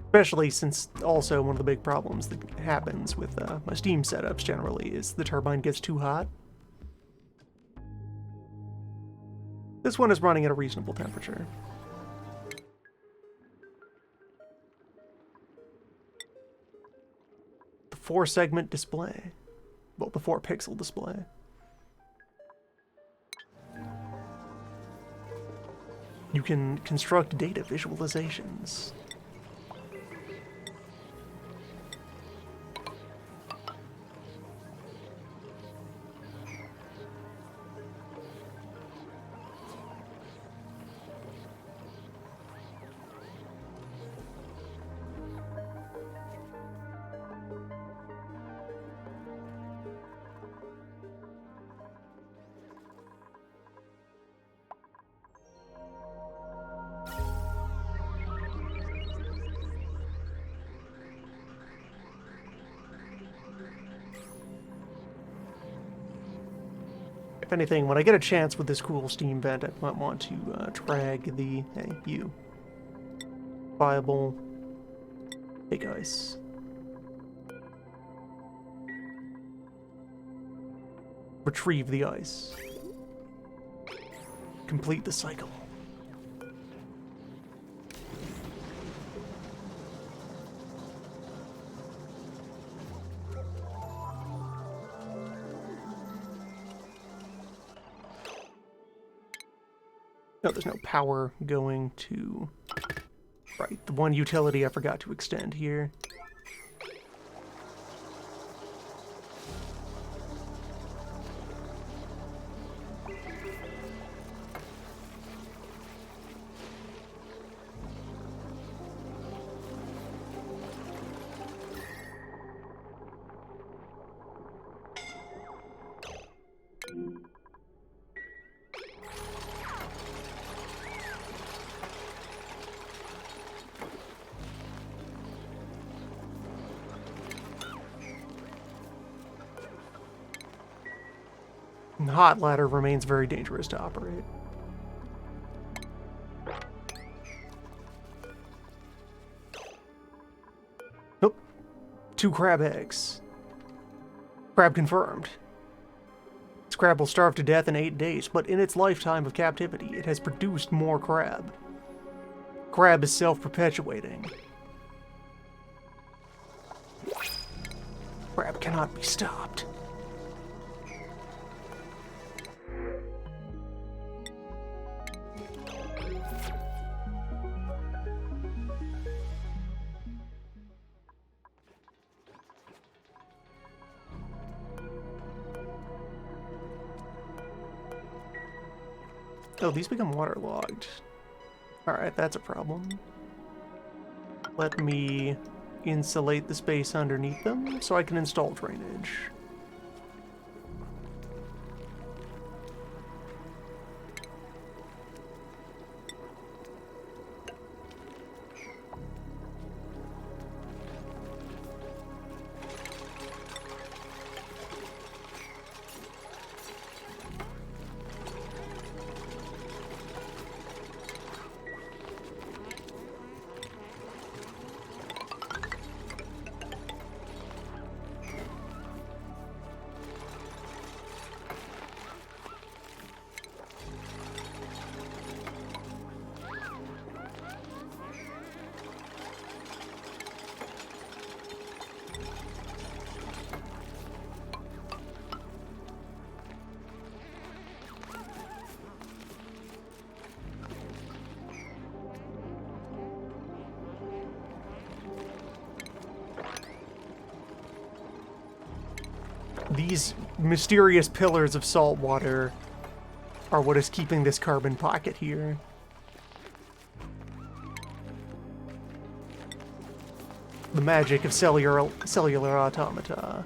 Especially since also one of the big problems that happens with my steam setups generally is the turbine gets too hot. This one is running at a reasonable temperature. The 4-segment display. Well, the 4-pixel display. You can construct data visualizations. If anything, when I get a chance with this cool steam vent, I might want to drag the, hey, you, viable big ice. Retrieve the ice. Complete the cycle. No, there's no power going to... Right, the one utility I forgot to extend here. And the hot ladder remains very dangerous to operate. Nope. 2 crab eggs. Crab confirmed. This crab will starve to death in 8 days, but in its lifetime of captivity, it has produced more crab. Crab is self-perpetuating. Crab cannot be stopped. Oh, these become waterlogged. Alright, that's a problem. Let me insulate the space underneath them so I can install drainage. These mysterious pillars of salt water are what is keeping this carbon pocket here. The magic of cellular automata.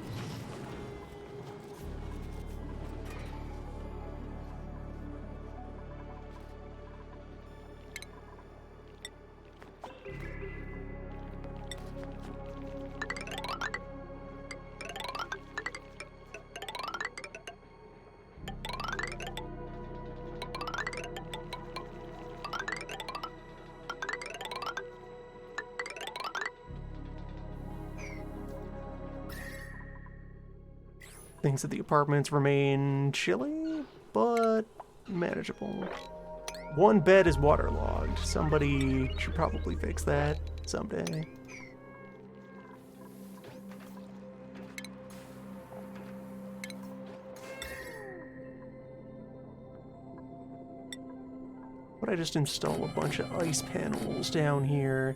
Things at the apartments remain chilly, but manageable. One bed is waterlogged. Somebody should probably fix that someday. But I just install a bunch of ice panels down here.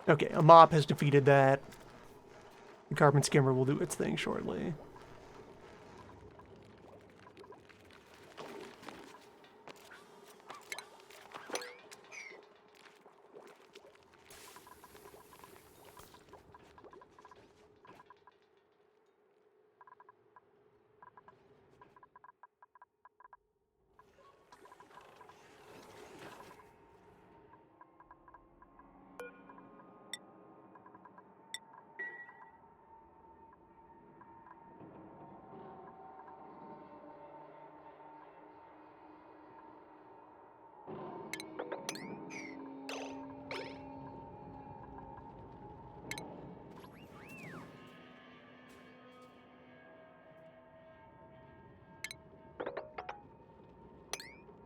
Okay, a mop has defeated that. The carbon skimmer will do its thing shortly.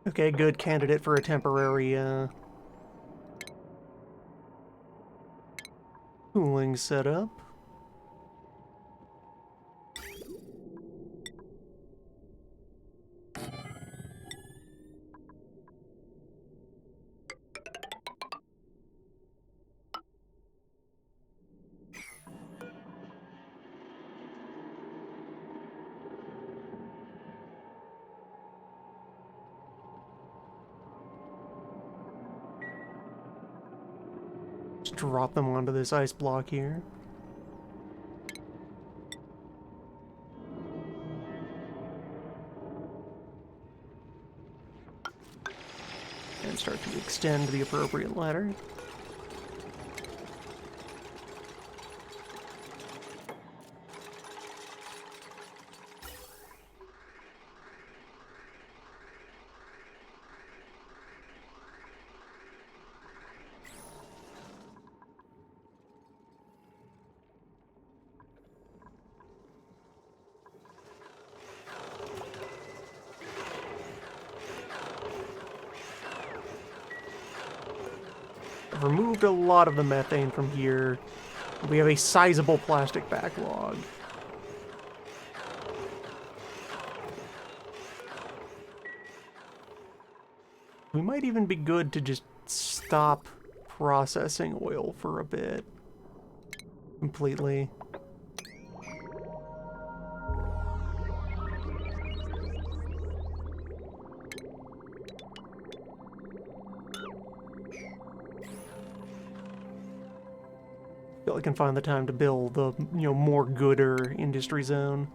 Okay, good candidate for a temporary, cooling setup. Just drop them onto this ice block here. And start to extend the appropriate ladder. I've removed a lot of the methane from here. We have a sizable plastic backlog. We might even be good to just stop processing oil for a bit. Completely. I can find the time to build the, more gooder industry zone.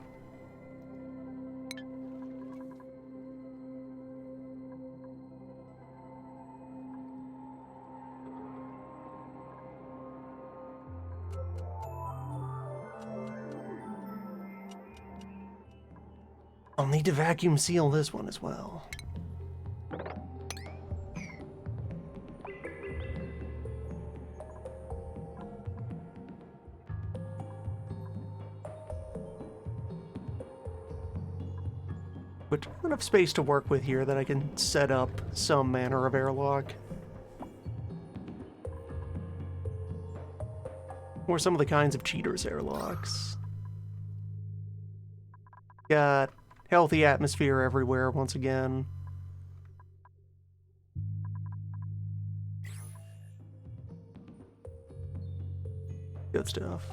I'll need to vacuum seal this one as well. got enough space to work with here that I can set up some manner of airlock. Or some of the kinds of cheaters airlocks. Got healthy atmosphere everywhere once again. Good stuff.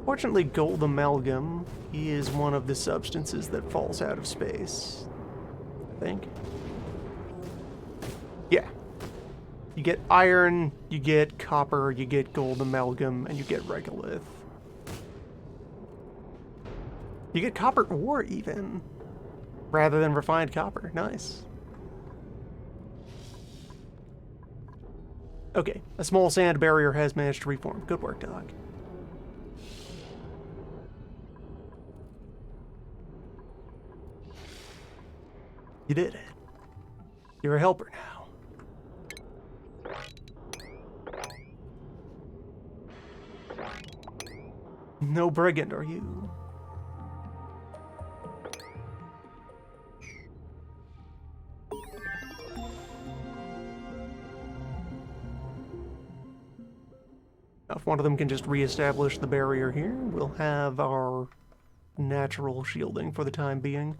Fortunately, gold amalgam is one of the substances that falls out of space, I think. Yeah. You get iron, you get copper, you get gold amalgam, and you get regolith. You get copper ore, even, rather than refined copper. Nice. Okay, a small sand barrier has managed to reform. Good work, Doc. You did it. You're a helper now. No brigand, are you? If one of them can just reestablish the barrier here, we'll have our natural shielding for the time being.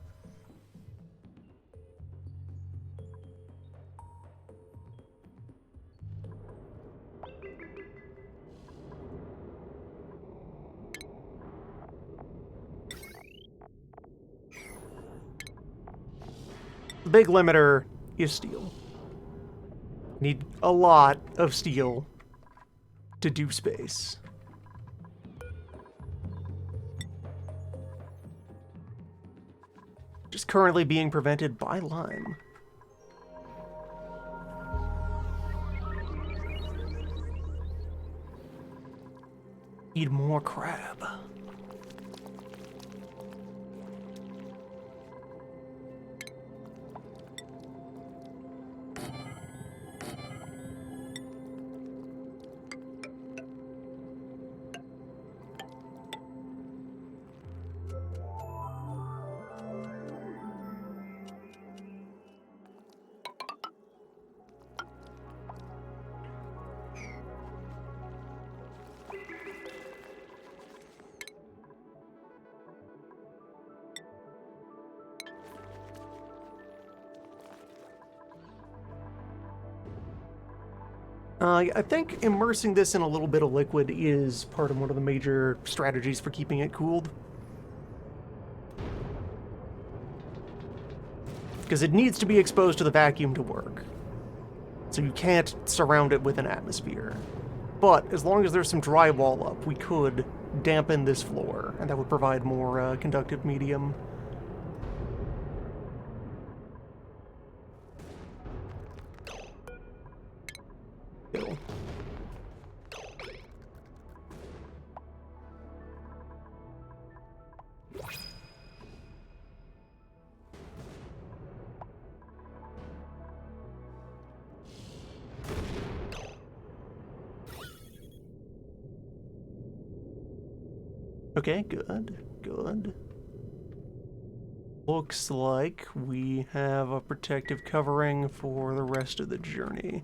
The big limiter is steel. Need a lot of steel to do space. Just currently being prevented by lime. Need more crab. I think immersing this in a little bit of liquid is part of one of the major strategies for keeping it cooled. Because it needs to be exposed to the vacuum to work. So you can't surround it with an atmosphere. But as long as there's some drywall up, we could dampen this floor, and that would provide more conductive medium. Cool. Okay, good, good. Looks like we have a protective covering for the rest of the journey.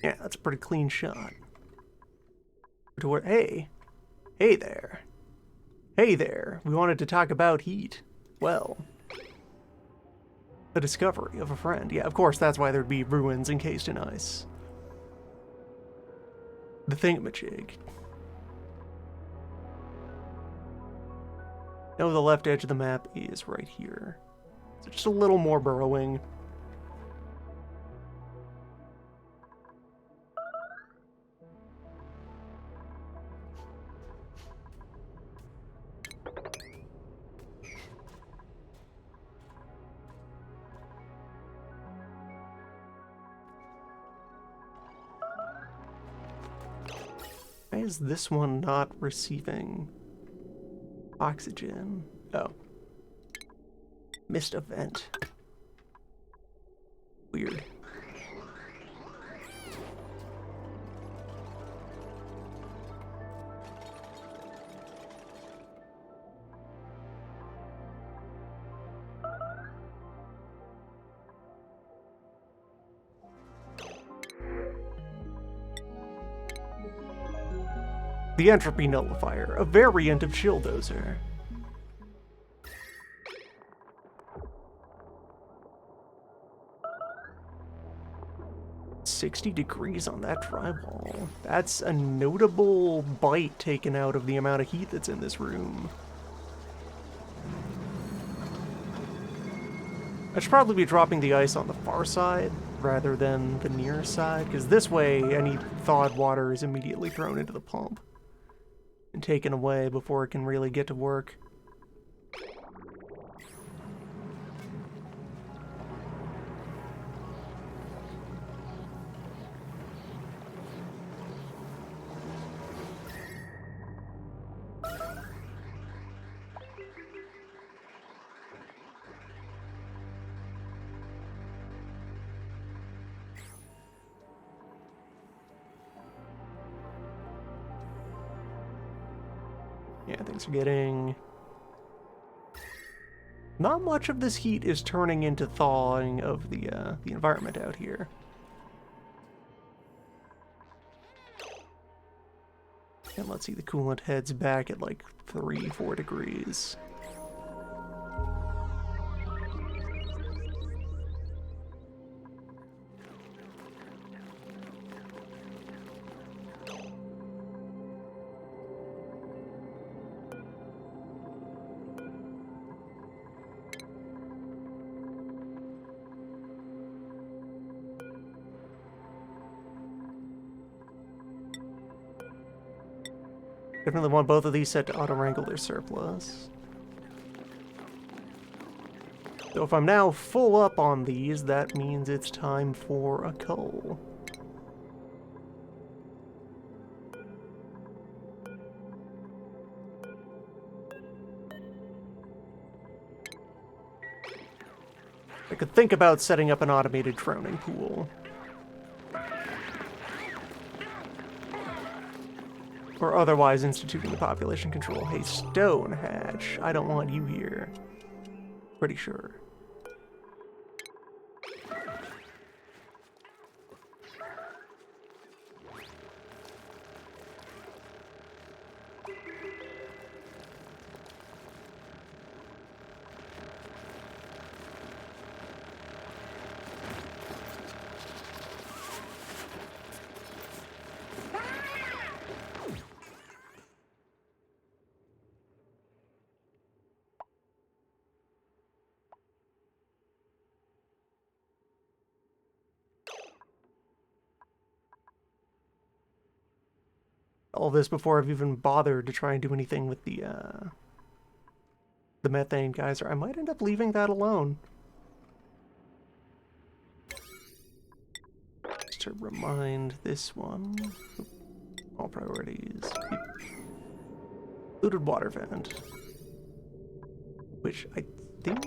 Yeah, that's a pretty clean shot. Hey. Hey there. Hey there. We wanted to talk about heat. Well. The discovery of a friend. Yeah, of course, that's why there'd be ruins encased in ice. the thingamajig. Now the left edge of the map is right here. So just a little more burrowing. Why is this one not receiving oxygen? Oh. Missed a vent. Weird. The entropy nullifier, a variant of Chilldozer. $60 on that drywall. That's a notable bite taken out of the amount of heat that's in this room. I should probably be dropping the ice on the far side rather than the near side, because this way any thawed water is immediately thrown into the pump and taken away before it can really get to work. Yeah, things are getting... Not much of this heat is turning into thawing of the environment out here. And let's see, the coolant heads back at like 3-4 degrees. Definitely want both of these set to auto-wrangle their surplus. So if I'm now full up on these, that means it's time for a cull. I could think about setting up an automated drowning pool. Or otherwise instituting the population control. Hey, Stonehatch, I don't want you here. Pretty sure. All this before I've even bothered to try and do anything with the methane geyser. I might end up leaving that alone. Just to remind this one. All priorities. Looted water vent. Which I think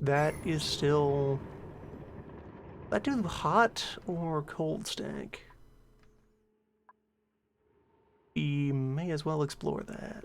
that is still... That do hot or cold stank? We may as well explore that.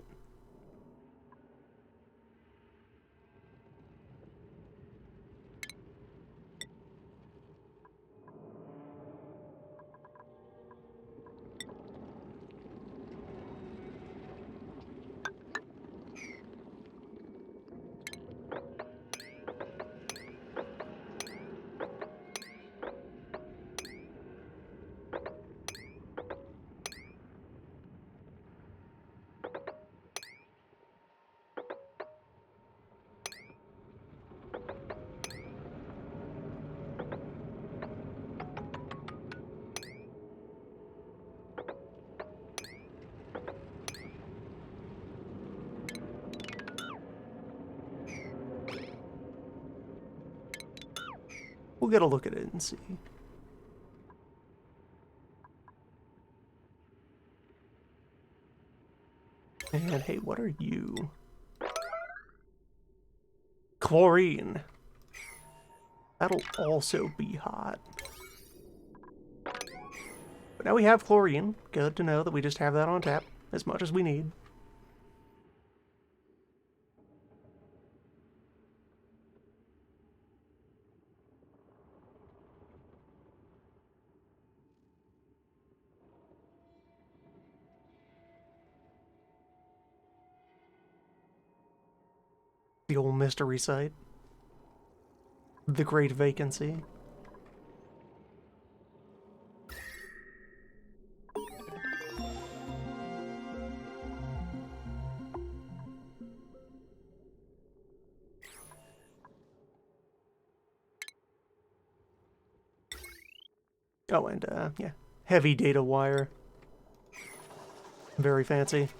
We'll get a look at it and see. And hey, what are you? Chlorine. That'll also be hot. But now we have chlorine. Good to know that we just have that on tap as much as we need. The old mystery site. The Great Vacancy. Oh, and, yeah. Heavy data wire. Very fancy.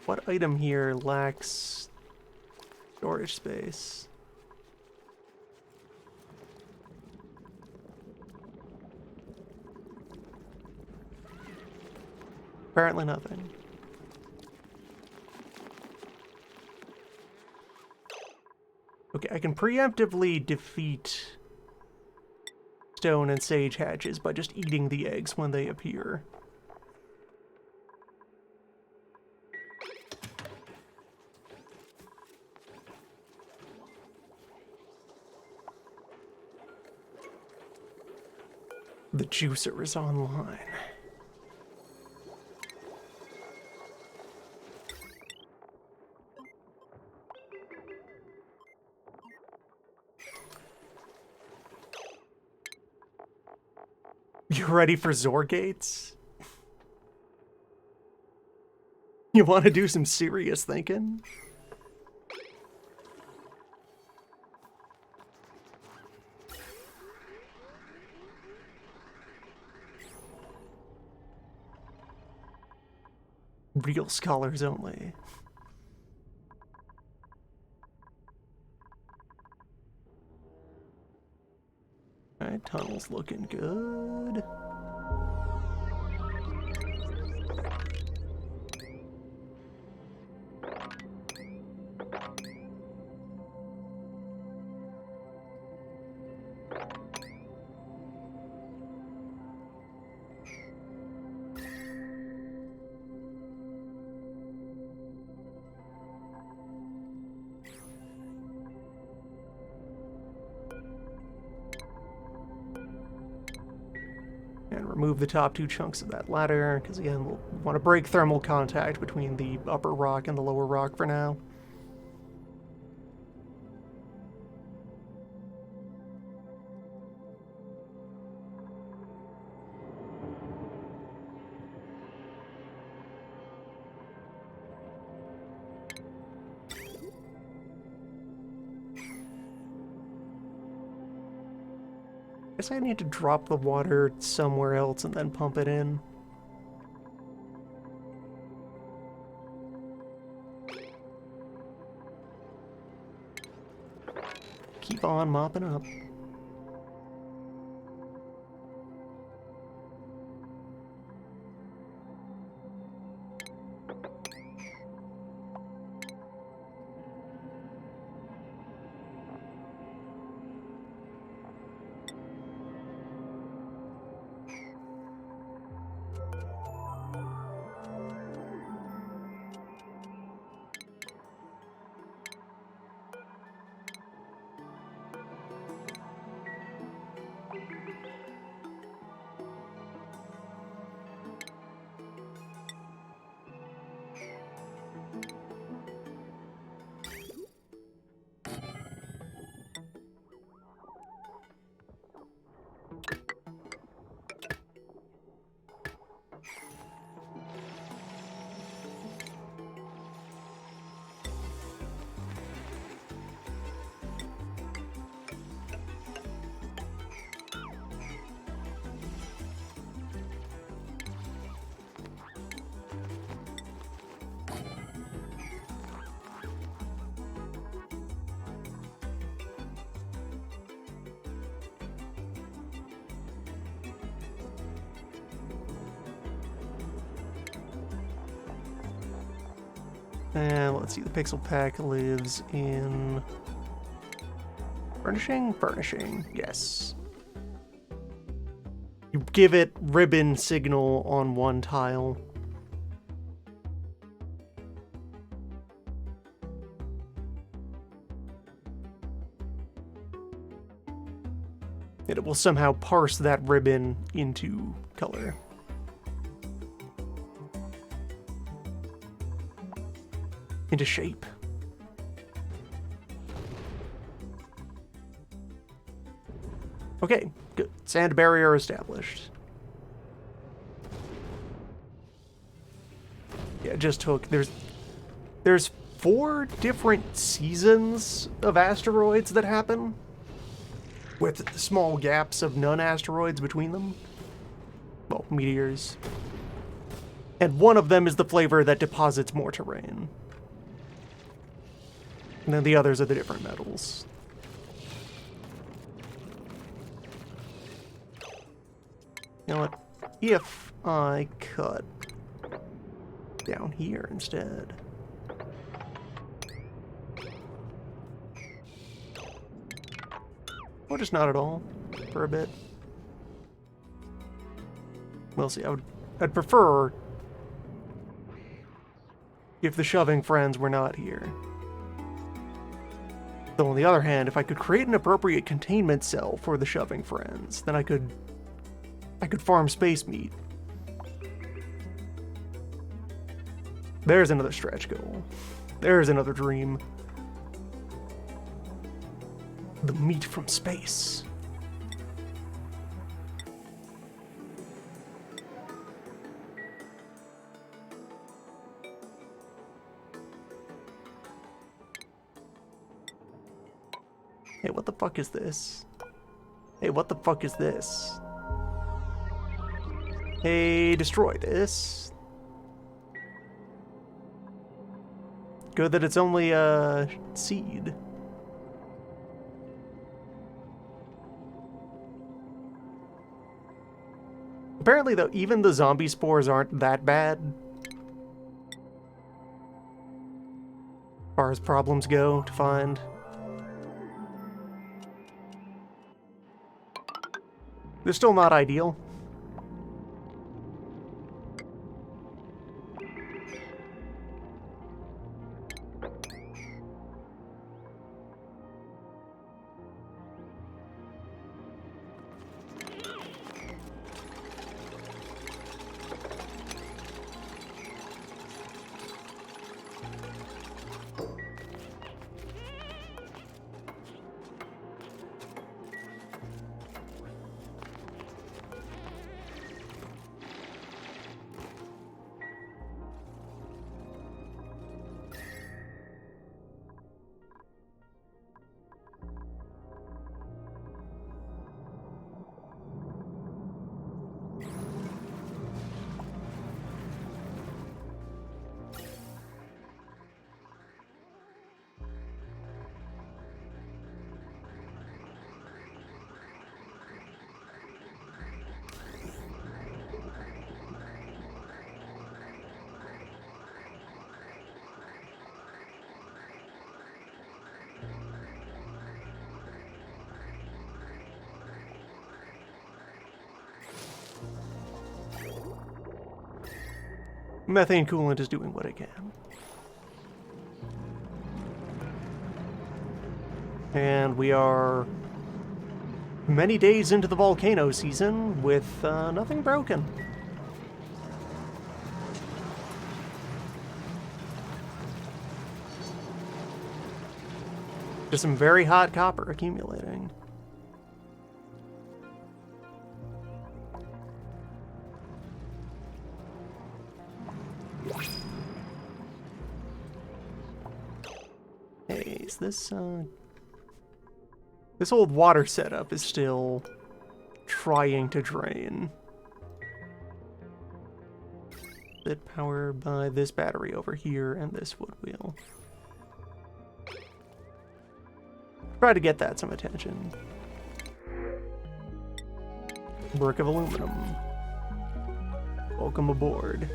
What item here lacks storage space? Apparently nothing. Okay, I can preemptively defeat stone and sage hatches by just eating the eggs when they appear. The juicer is online. You ready for Zorgates? You want to do some serious thinking? Real scholars only. Alright, tunnel's looking good. And remove the top two chunks of that ladder, because again, we'll want to break thermal contact between the upper rock and the lower rock for now. Guess I need to drop the water somewhere else and then pump it in. Keep on mopping up. And let's see, the pixel pack lives in furnishing? Furnishing, yes. You give it ribbon signal on one tile. And it will somehow parse that ribbon into color. Into shape. Okay, good. Sand barrier established. Yeah, it just took... There's 4 different seasons of asteroids that happen, with small gaps of non-asteroids between them. Well, meteors. And one of them is the flavor that deposits more terrain. And then the others are the different metals. You know what? If I cut down here instead. Or just not at all for a bit. We'll see. I'd prefer if the shoving friends were not here. Though on the other hand, if I could create an appropriate containment cell for the shoving friends, then I could farm space meat. There's another stretch goal. There's another dream. The meat from space. Hey, what the fuck is this? Hey, what the fuck is this? Hey, destroy this. Good that it's only a seed. Apparently, though, even the zombie spores aren't that bad. As far as problems go to find. They're still not ideal. Methane coolant is doing what it can. And we are many days into the volcano season with nothing broken. Just some very hot copper accumulating. Hey, is this this old water setup is still trying to drain. Bit power by this battery over here and this wood wheel. Try to get that some attention. Brick of aluminum. Welcome aboard.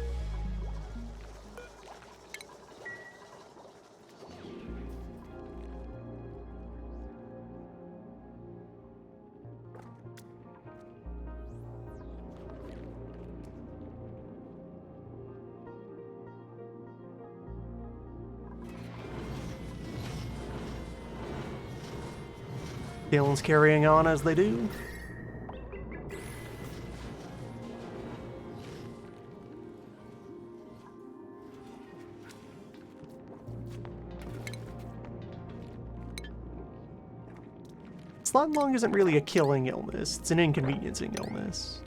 Kilns carrying on as they do. Slot lung isn't really a killing illness, it's an inconveniencing illness.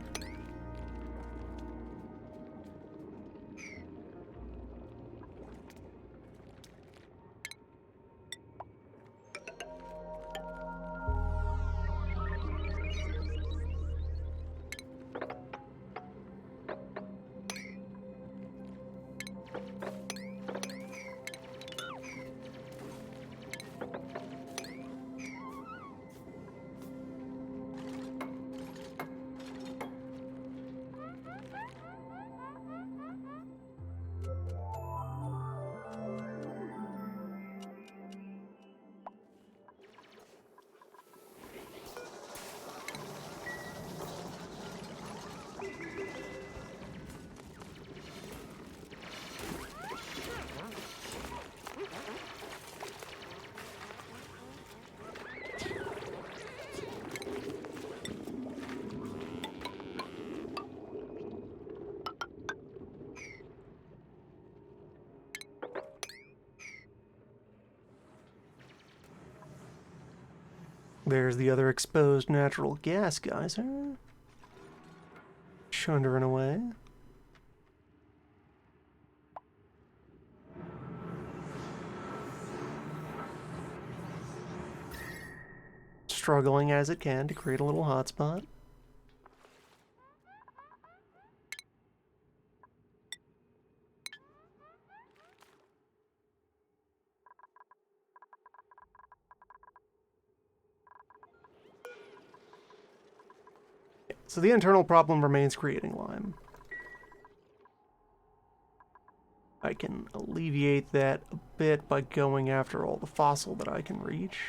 There's the other exposed natural gas geyser. Chundering away. Struggling as it can to create a little hotspot. So the internal problem remains creating lime. I can alleviate that a bit by going after all the fossil that I can reach.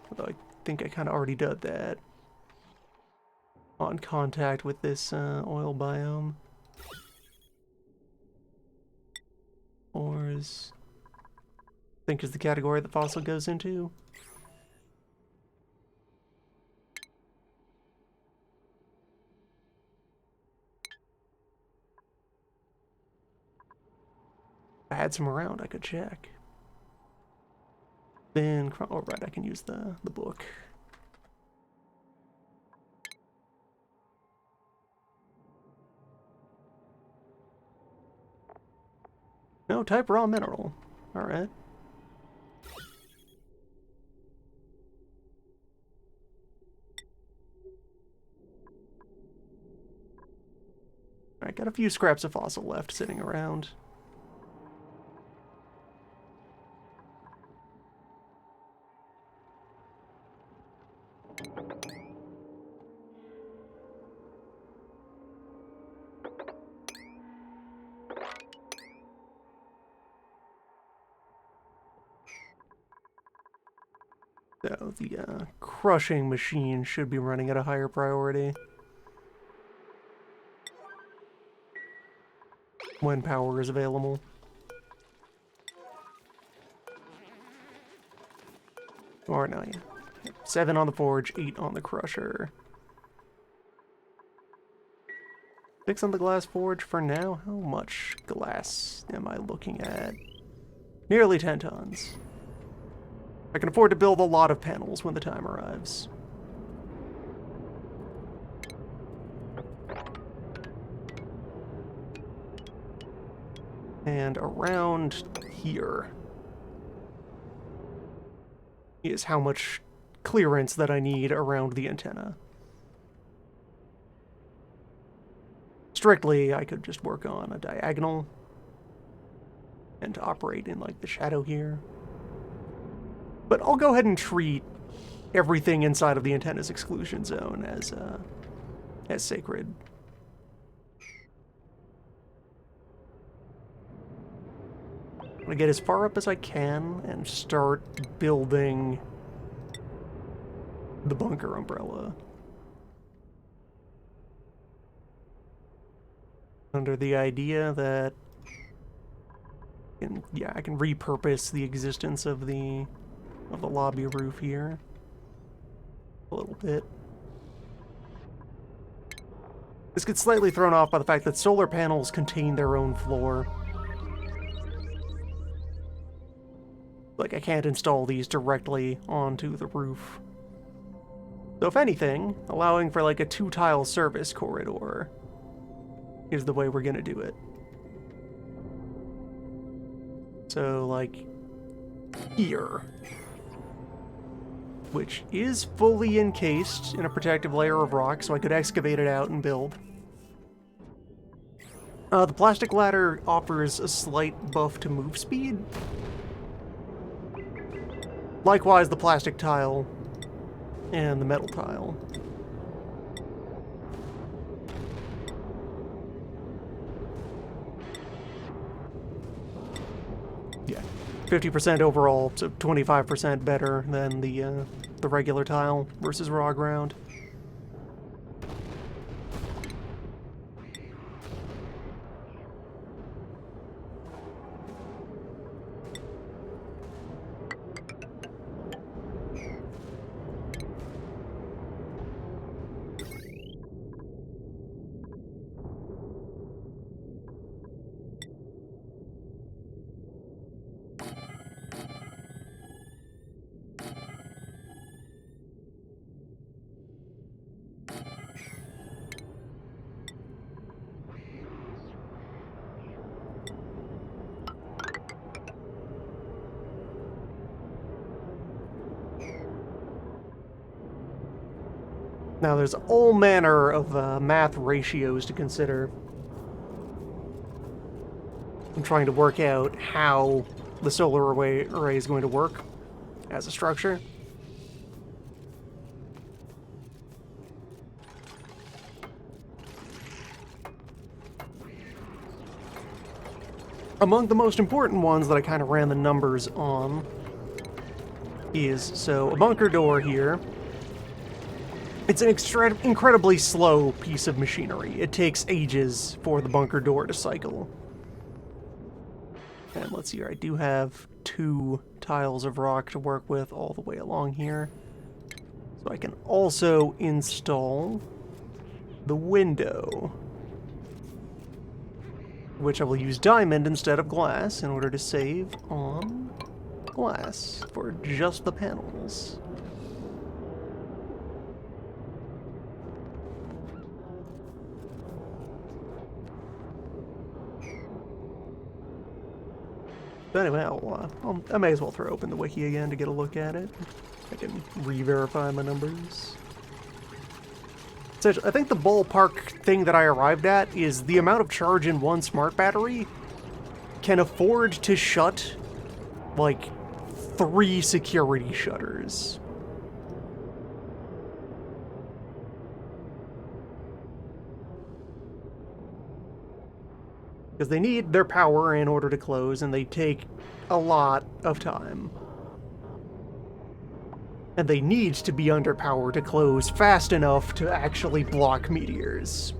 Although I think I kind of already did that. On contact with this oil biome. Ores. I think is the category the fossil goes into. If I had some around, I could check. Then, oh right, I can use the book. No, type raw mineral. Alright. Alright, got a few scraps of fossil left sitting around. So the crushing machine should be running at a higher priority when power is available. Or no, yeah. 7 on the forge, 8 on the crusher. 6 on the glass forge for now. How much glass am I looking at? Nearly 10 tons. I can afford to build a lot of panels when the time arrives. And around here is how much clearance that I need around the antenna. Strictly, I could just work on a diagonal and operate in like the shadow here. But I'll go ahead and treat everything inside of the antenna's exclusion zone as sacred. I'm gonna get as far up as I can and start building the bunker umbrella. Under the idea that I can repurpose the existence of the lobby roof here. a little bit. This gets slightly thrown off by the fact that solar panels contain their own floor. Like, I can't install these directly onto the roof. So if anything, allowing for like a 2-tile service corridor is the way we're gonna do it. So, like, here. Which is fully encased in a protective layer of rock, so I could excavate it out and build. The plastic ladder offers a slight buff to move speed. Likewise, the plastic tile and the metal tile. Yeah, 50% overall, so 25% better than the regular tile versus raw ground. Now, there's all manner of math ratios to consider. I'm trying to work out how the solar array is going to work as a structure. Among the most important ones that I kind of ran the numbers on is, so, a bunker door here. It's an incredibly slow piece of machinery. It takes ages for the bunker door to cycle. And let's see here, I do have 2 tiles of rock to work with all the way along here. So I can also install the window, which I will use diamond instead of glass in order to save on glass for just the panels. But anyway, I may as well throw open the wiki again to get a look at it. I can re-verify my numbers. So I think the ballpark thing that I arrived at is the amount of charge in one smart battery can afford to shut, like, 3 security shutters. Because they need their power in order to close, and they take a lot of time. And they need to be under power to close fast enough to actually block meteors.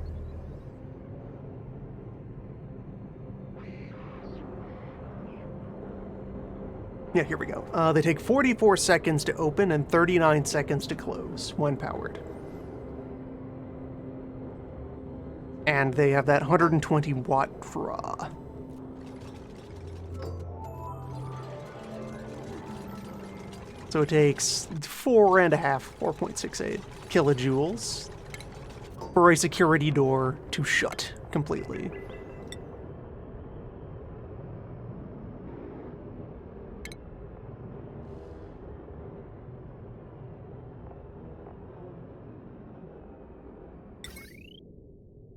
Yeah, here we go. They take 44 seconds to open and 39 seconds to close when powered. And they have that 120 watt draw. So it takes 4.68 kilojoules for a security door to shut completely.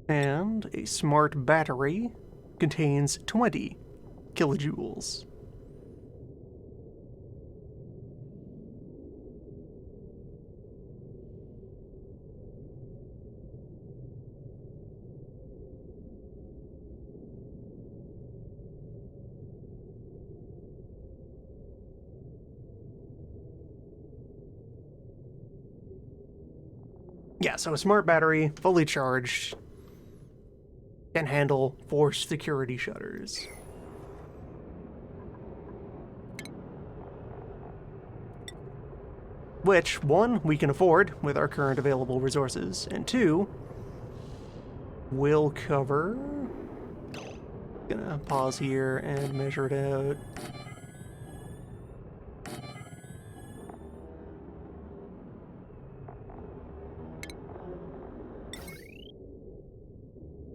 And a smart battery contains 20 kilojoules. Yeah, so a smart battery, fully charged, can handle 4 security shutters. which, one, we can afford with our current available resources, and two, will cover... Gonna pause here and measure it out.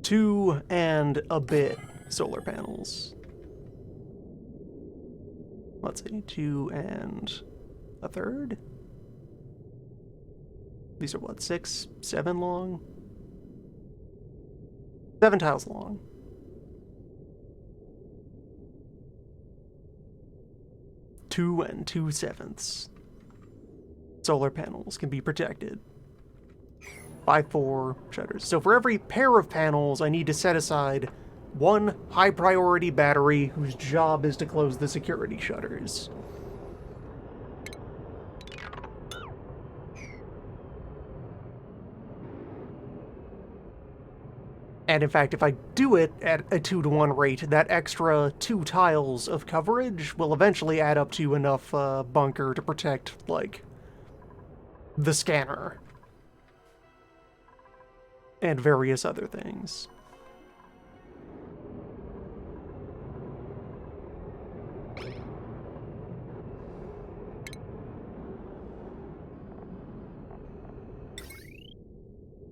Two and a bit solar panels. Let's see, 2 and a third? These are what, 6, 7 long? 7 tiles long. Two and 2/7 solar panels can be protected by 4 shutters. So for every pair of panels, I need to set aside 1 high-priority battery whose job is to close the security shutters. And in fact, if I do it at a 2-to-1 rate, that extra 2 tiles of coverage will eventually add up to enough bunker to protect, like, the scanner. And various other things.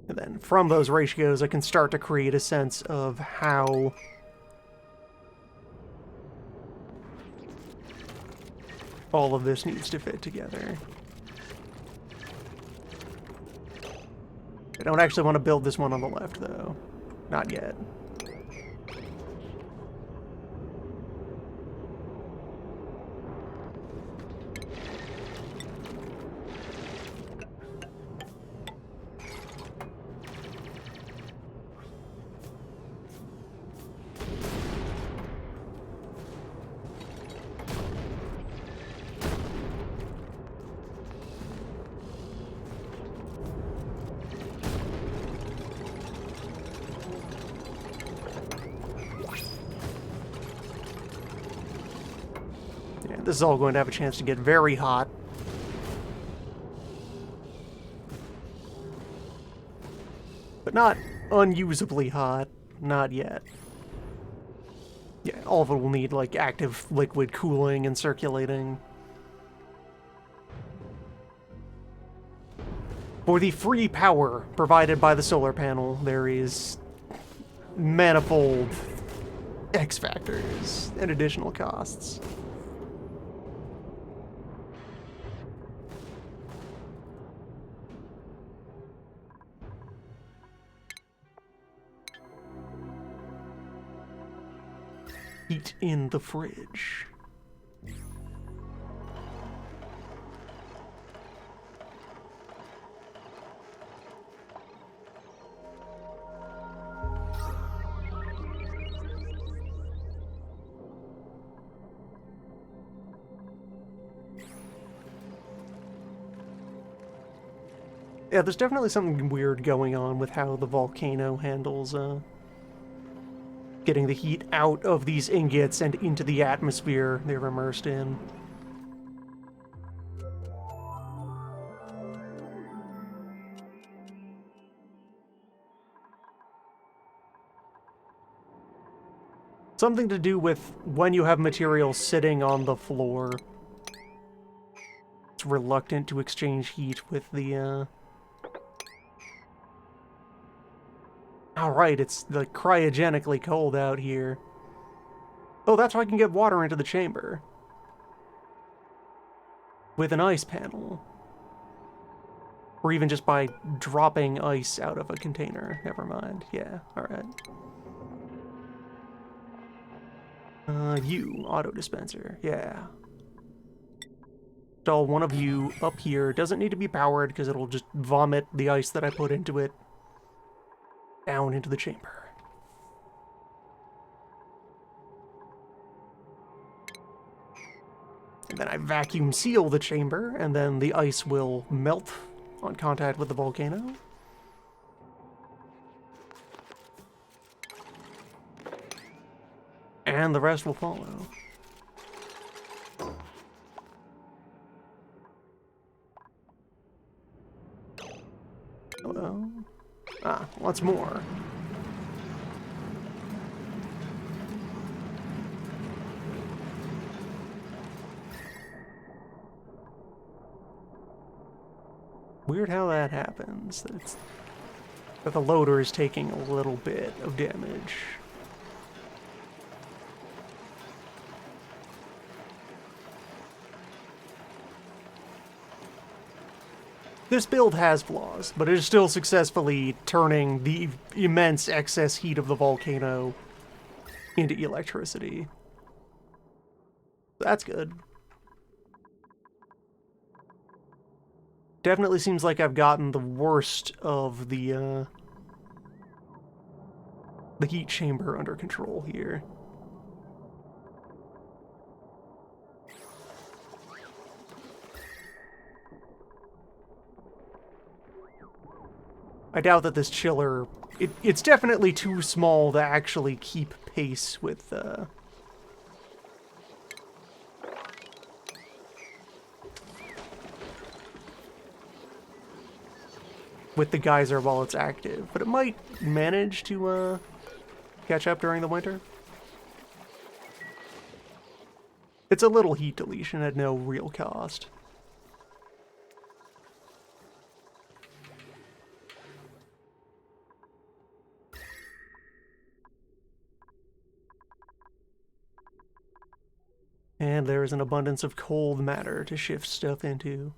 And then from those ratios, I can start to create a sense of how all of this needs to fit together. I don't actually want to build this one on the left, though. Not yet. This is all going to have a chance to get very hot. But not unusably hot. Not yet. Yeah, all of it will need, like, active liquid cooling and circulating. For the free power provided by the solar panel, there is manifold X factors and additional costs. Heat in the fridge. Yeah, there's definitely something weird going on with how the volcano handles, getting the heat out of these ingots and into the atmosphere they're immersed in. Something to do with when you have material sitting on the floor. It's reluctant to exchange heat with the, Alright, it's like cryogenically cold out here. Oh, that's how I can get water into the chamber. With an ice panel. Or even just by dropping ice out of a container. Never mind. Yeah, alright. You, auto dispenser. Yeah. Install one of you up here. Doesn't need to be powered because it'll just vomit the ice that I put into it down into the chamber. And then I vacuum seal the chamber, and then the ice will melt on contact with the volcano. And the rest will follow. Hello? Ah, what's more? Weird how that happens. That the loader is taking a little bit of damage. This build has flaws, but it is still successfully turning the immense excess heat of the volcano into electricity. That's good. Definitely seems like I've gotten the worst of the heat chamber under control here. I doubt that this chiller... It's definitely too small to actually keep pace with the geyser while it's active, but it might manage to catch up during the winter. It's a little heat deletion at no real cost. And there is an abundance of cold matter to shift stuff into.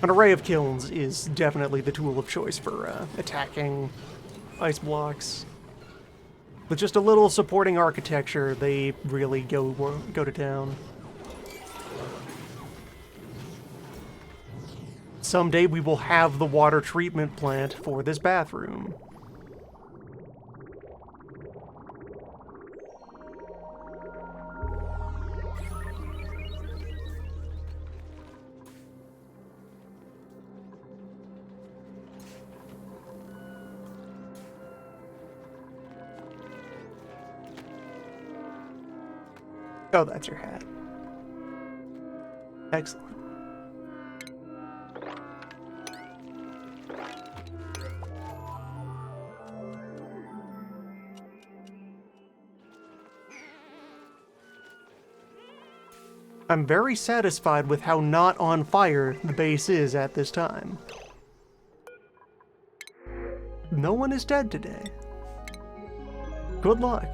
An array of kilns is definitely the tool of choice for attacking ice blocks. With just a little supporting architecture, they really go to town. Someday we will have the water treatment plant for this bathroom. Oh, that's your hat. Excellent. I'm very satisfied with how not on fire the base is at this time. No one is dead today. Good luck.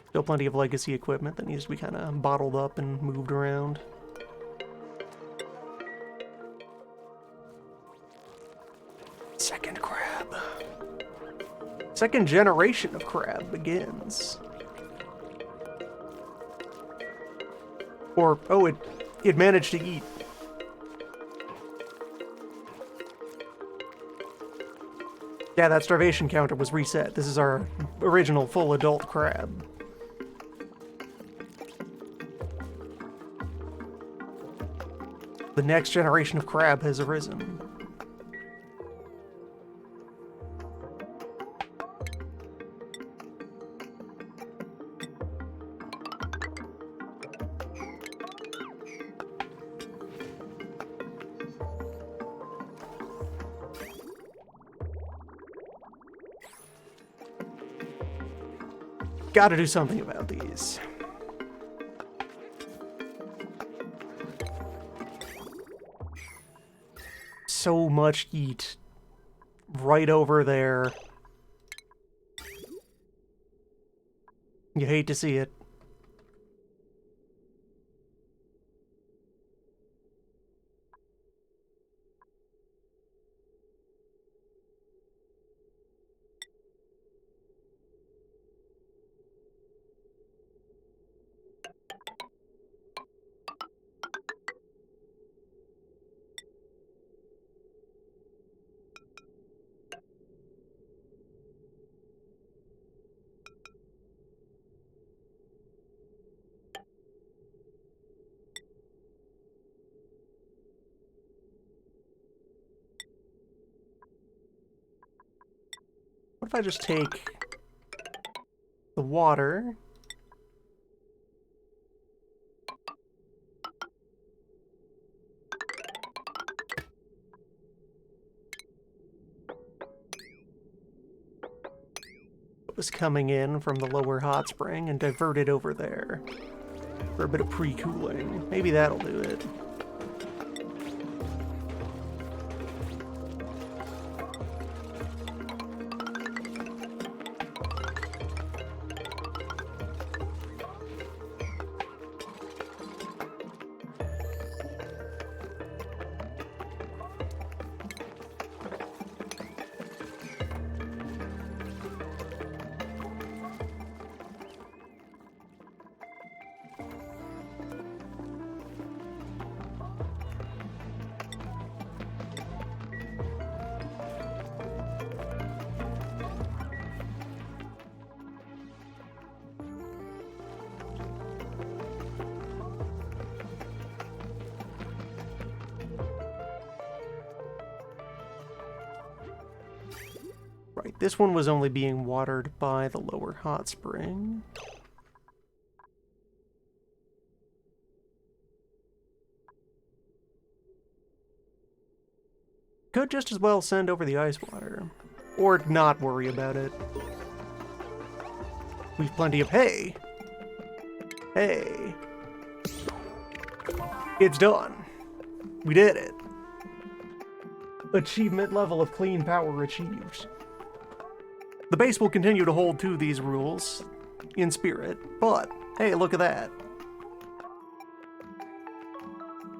Still plenty of legacy equipment that needs to be kind of bottled up and moved around. Second crab. Second generation of crab begins. Or, oh, it managed to eat. Yeah, that starvation counter was reset. This is our original full adult crab. The next generation of crab has arisen. Gotta do something about these. So much heat right over there. You hate to see it. if I just take the water... was coming in from the lower hot spring and divert it over there for a bit of pre-cooling. Maybe that'll do it. Right, this one was only being watered by the lower hot spring. Could just as well send over the ice water. Or not worry about it. We've plenty of hay. Hey. It's done. We did it. Achievement level of clean power achieved. The base will continue to hold to these rules in spirit, but hey, look at that.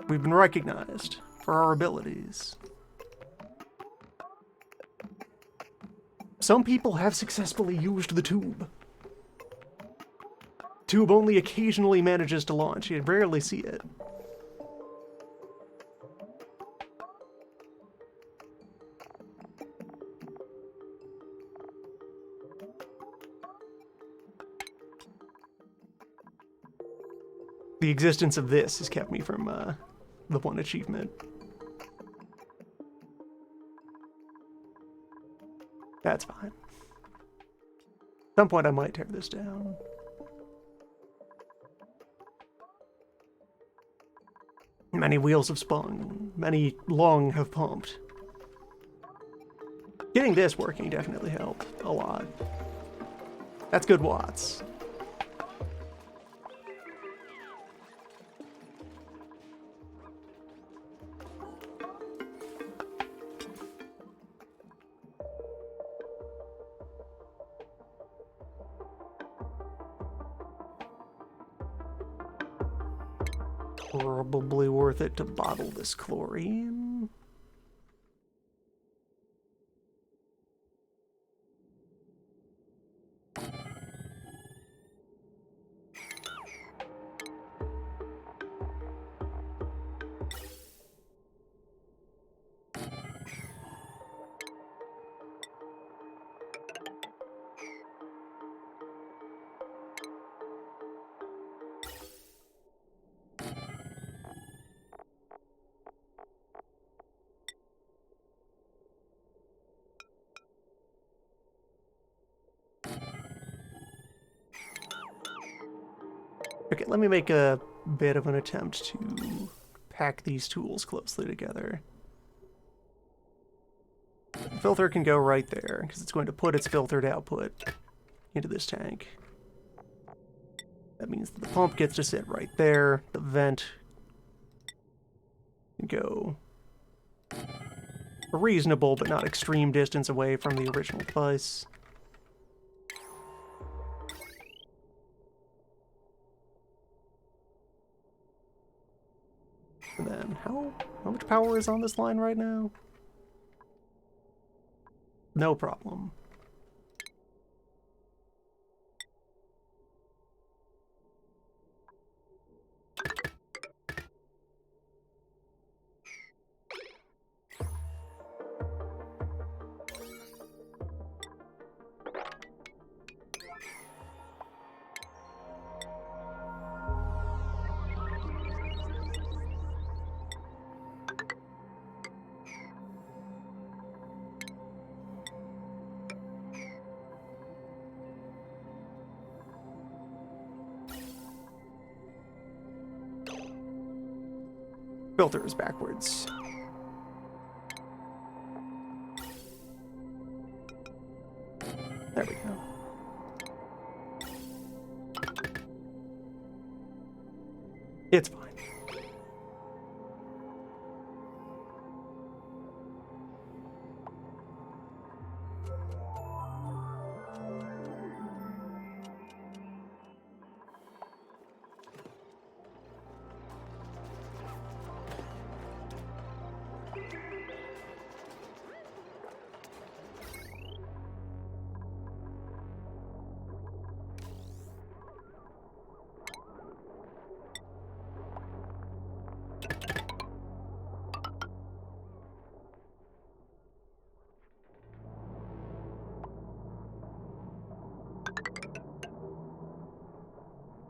We've been recognized for our abilities. Some people have successfully used the tube. Tube only occasionally manages to launch. You rarely see it. The existence of this has kept me from the one achievement. That's fine. At some point I might tear this down. Many wheels have spun, many long have pumped. Getting this working definitely helped a lot. That's good watts. Probably worth it to bottle this chlorine. Okay, let me make a bit of an attempt to pack these tools closely together. The filter can go right there, because it's going to put its filtered output into this tank. That means that the pump gets to sit right there, the vent can go a reasonable but not extreme distance away from the original device. And then, how much power is on this line right now? No problem. Filter is backwards. There we go. It's fine.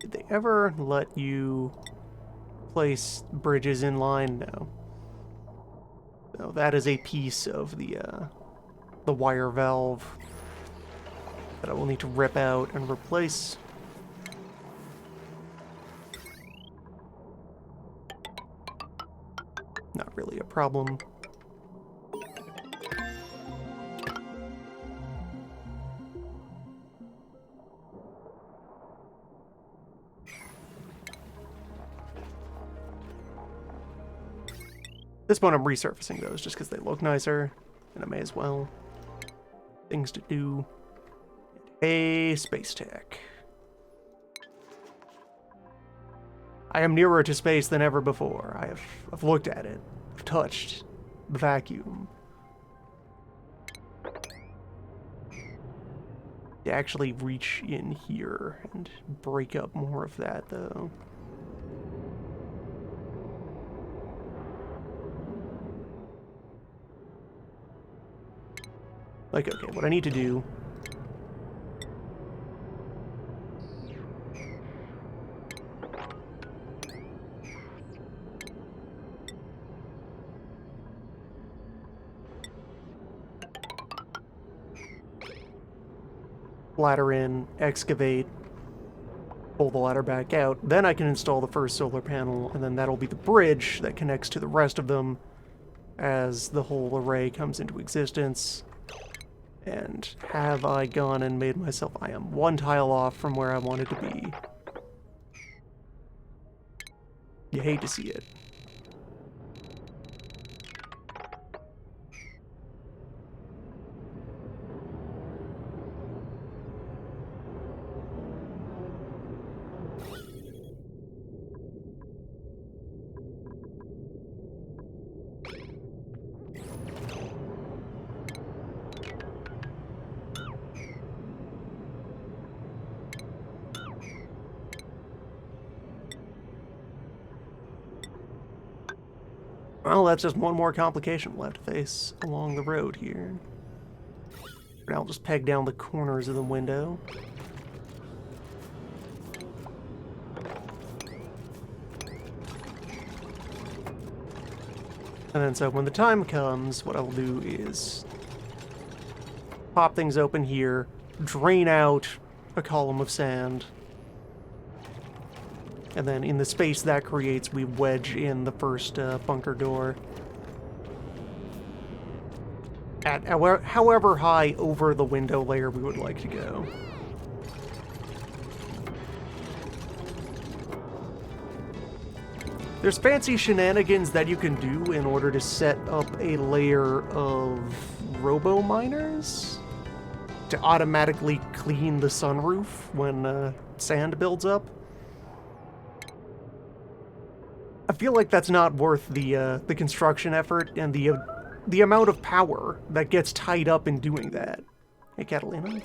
Did they ever let you place bridges in line? No. No, that is a piece of the wire valve that I will need to rip out and replace. Not really a problem. At this point, I'm resurfacing those just because they look nicer, and I may as well. Things to do. Hey, space tech. I am nearer to space than ever before. I've looked at it. I've touched the vacuum. To actually reach in here and break up more of that, though. Like, okay, what I need to do... ladder in, excavate, pull the ladder back out, then I can install the first solar panel, and then that'll be the bridge that connects to the rest of them as the whole array comes into existence. And have I gone and made myself... I am one tile off from where I wanted to be. You hate to see it. Well, that's just one more complication we'll have to face along the road here. For now, I'll just peg down the corners of the window. And then so when the time comes, what I'll do is pop things open here, drain out a column of sand, and then in the space that creates, we wedge in the first bunker door. At however high over the window layer we would like to go. There's fancy shenanigans that you can do in order to set up a layer of robo-miners to automatically clean the sunroof when sand builds up. I feel like that's not worth the construction effort and the amount of power that gets tied up in doing that. Hey, Catalina.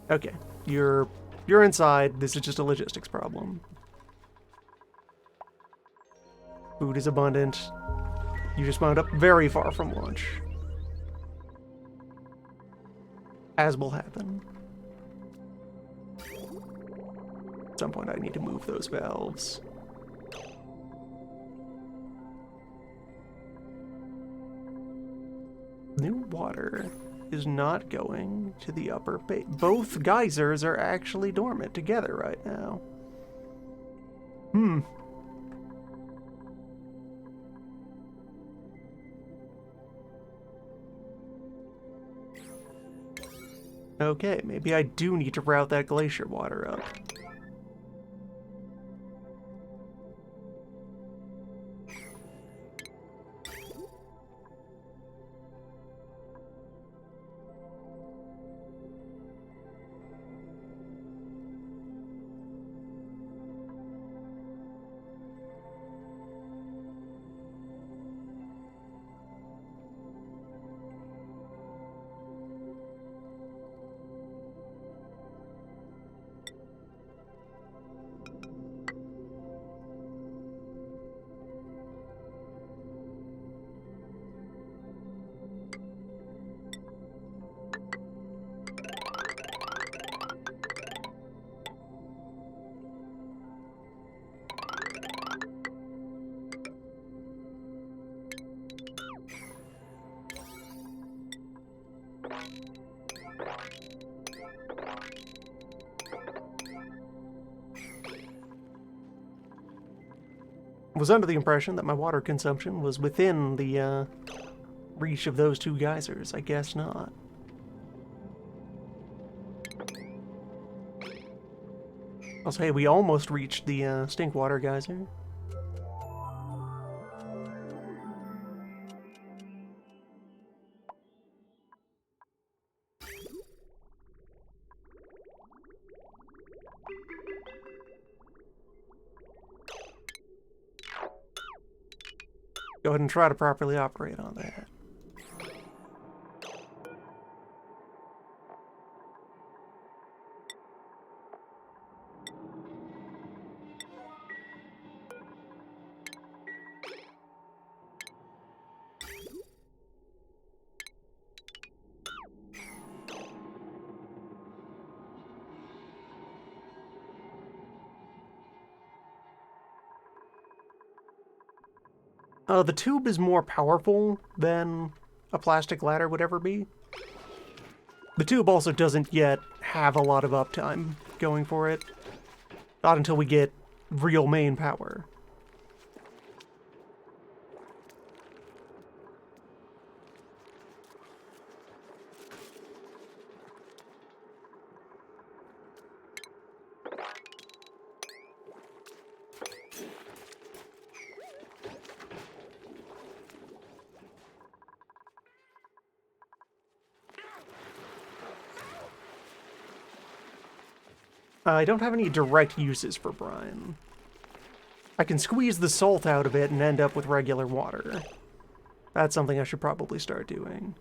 Okay, you're inside. This is just a logistics problem. Food is abundant. You just wound up very far from lunch. As will happen. At some point I need to move those valves. New water is not going to the upper bay. Both geysers are actually dormant together right now. Okay, maybe I do need to route that glacier water up. Was under the impression that my water consumption was within the reach of those two geysers. I guess not. Also, hey, we almost reached the Stinkwater geyser. Go ahead and try to properly operate on that. The tube is more powerful than a plastic ladder would ever be. The tube also doesn't yet have a lot of uptime going for it. Not until we get real main power. I don't have any direct uses for brine. I can squeeze the salt out of it and end up with regular water. That's something I should probably start doing.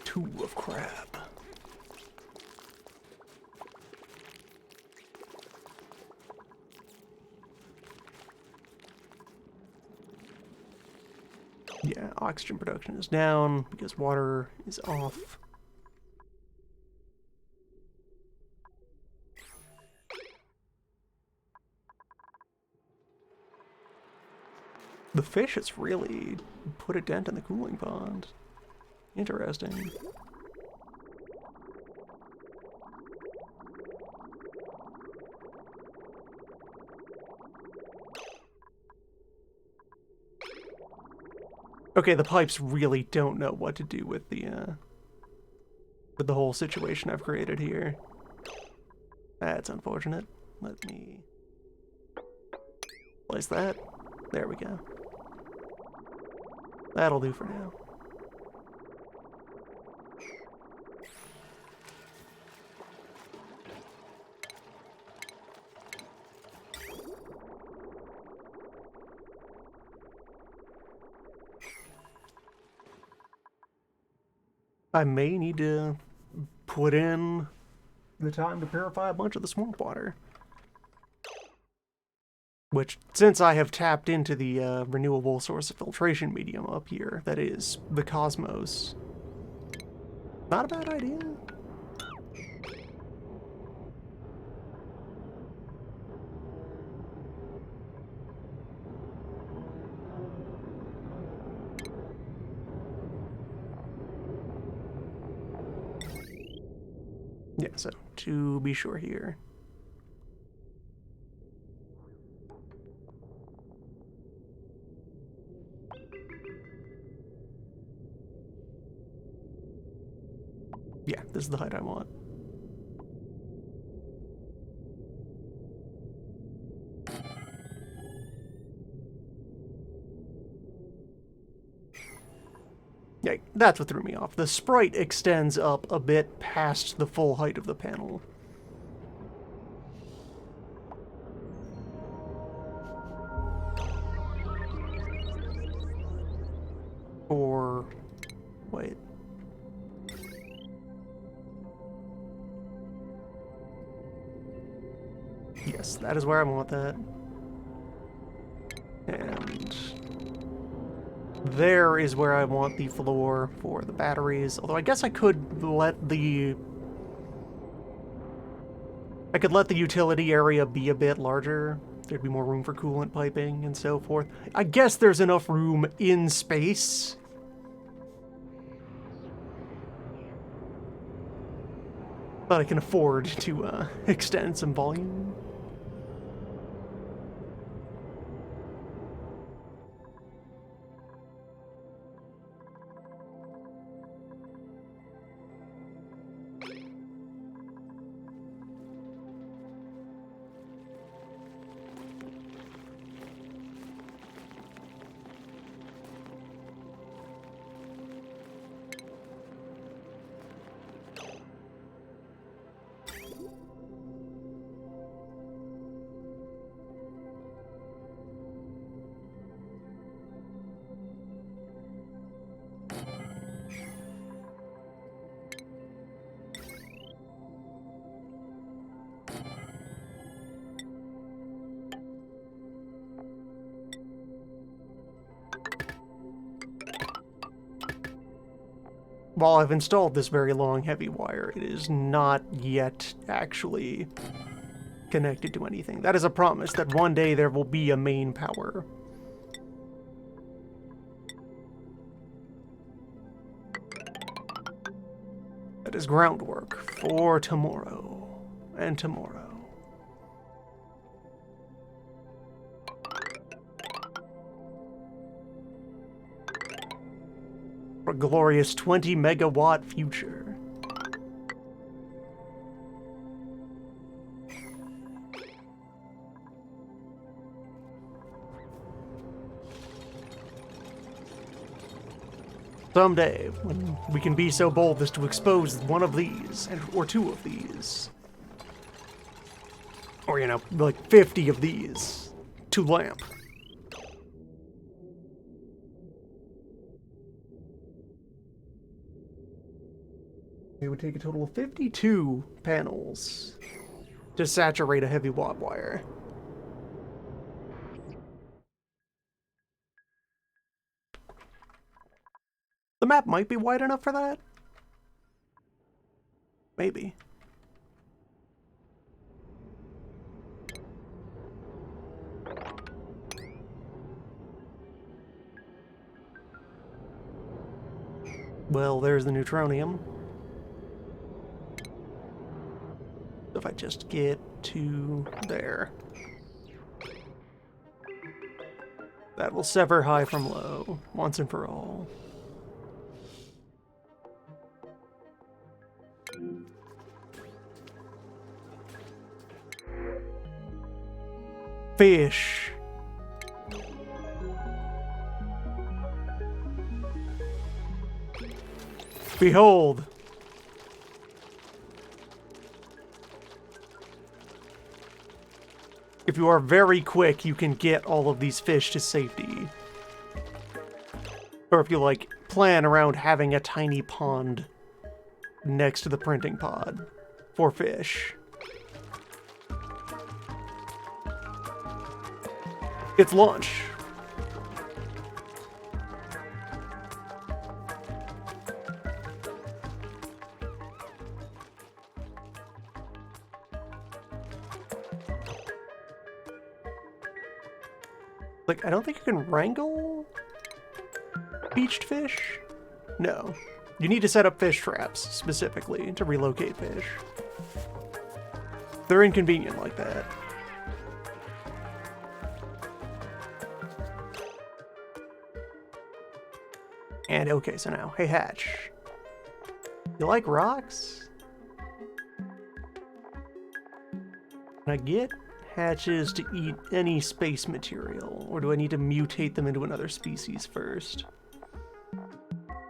Two of crab. Yeah, oxygen production is down because water is off. The fish has really put a dent in the cooling pond. Interesting. Okay, the pipes really don't know what to do with the whole situation I've created here. That's unfortunate. Let me place that. There we go. That'll do for now. I may need to put in the time to purify a bunch of the swamp water. Which, since I have tapped into the renewable source of filtration medium up here, that is the cosmos, not a bad idea. Yeah, so to be sure here. Yeah, this is the height I want. Yeah, that's what threw me off. The sprite extends up a bit past the full height of the panel. Or... wait. Yes, that is where I want that. And... there is where I want the floor for the batteries. Although I guess I could let the... I could let the utility area be a bit larger. There'd be more room for coolant piping and so forth. I guess there's enough room in space. But I can afford to extend some volume. While I've installed this very long heavy wire, it is not yet actually connected to anything. That is a promise that one day there will be a main power. That is groundwork for tomorrow and tomorrow. For a glorious 20 megawatt future. Someday, when we can be so bold as to expose one of these, or two of these. Or, you know, like 50 of these to lamp. It would take a total of 52 panels to saturate a heavy watt wire. The map might be wide enough for that. Maybe. Well, there's the neutronium. If I just get to there. That will sever high from low, once and for all. Fish. Behold. If you are very quick, you can get all of these fish to safety. Or if you, like, plan around having a tiny pond next to the printing pod for fish. It's lunch. Like, I don't think you can wrangle beached fish? No. You need to set up fish traps, specifically, to relocate fish. They're inconvenient like that. And okay, so now, hey Hatch. You like rocks? Can I get hatches to eat any space material, or do I need to mutate them into another species first?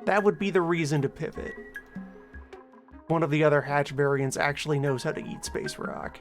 That would be the reason to pivot. One of the other hatch variants actually knows how to eat space rock.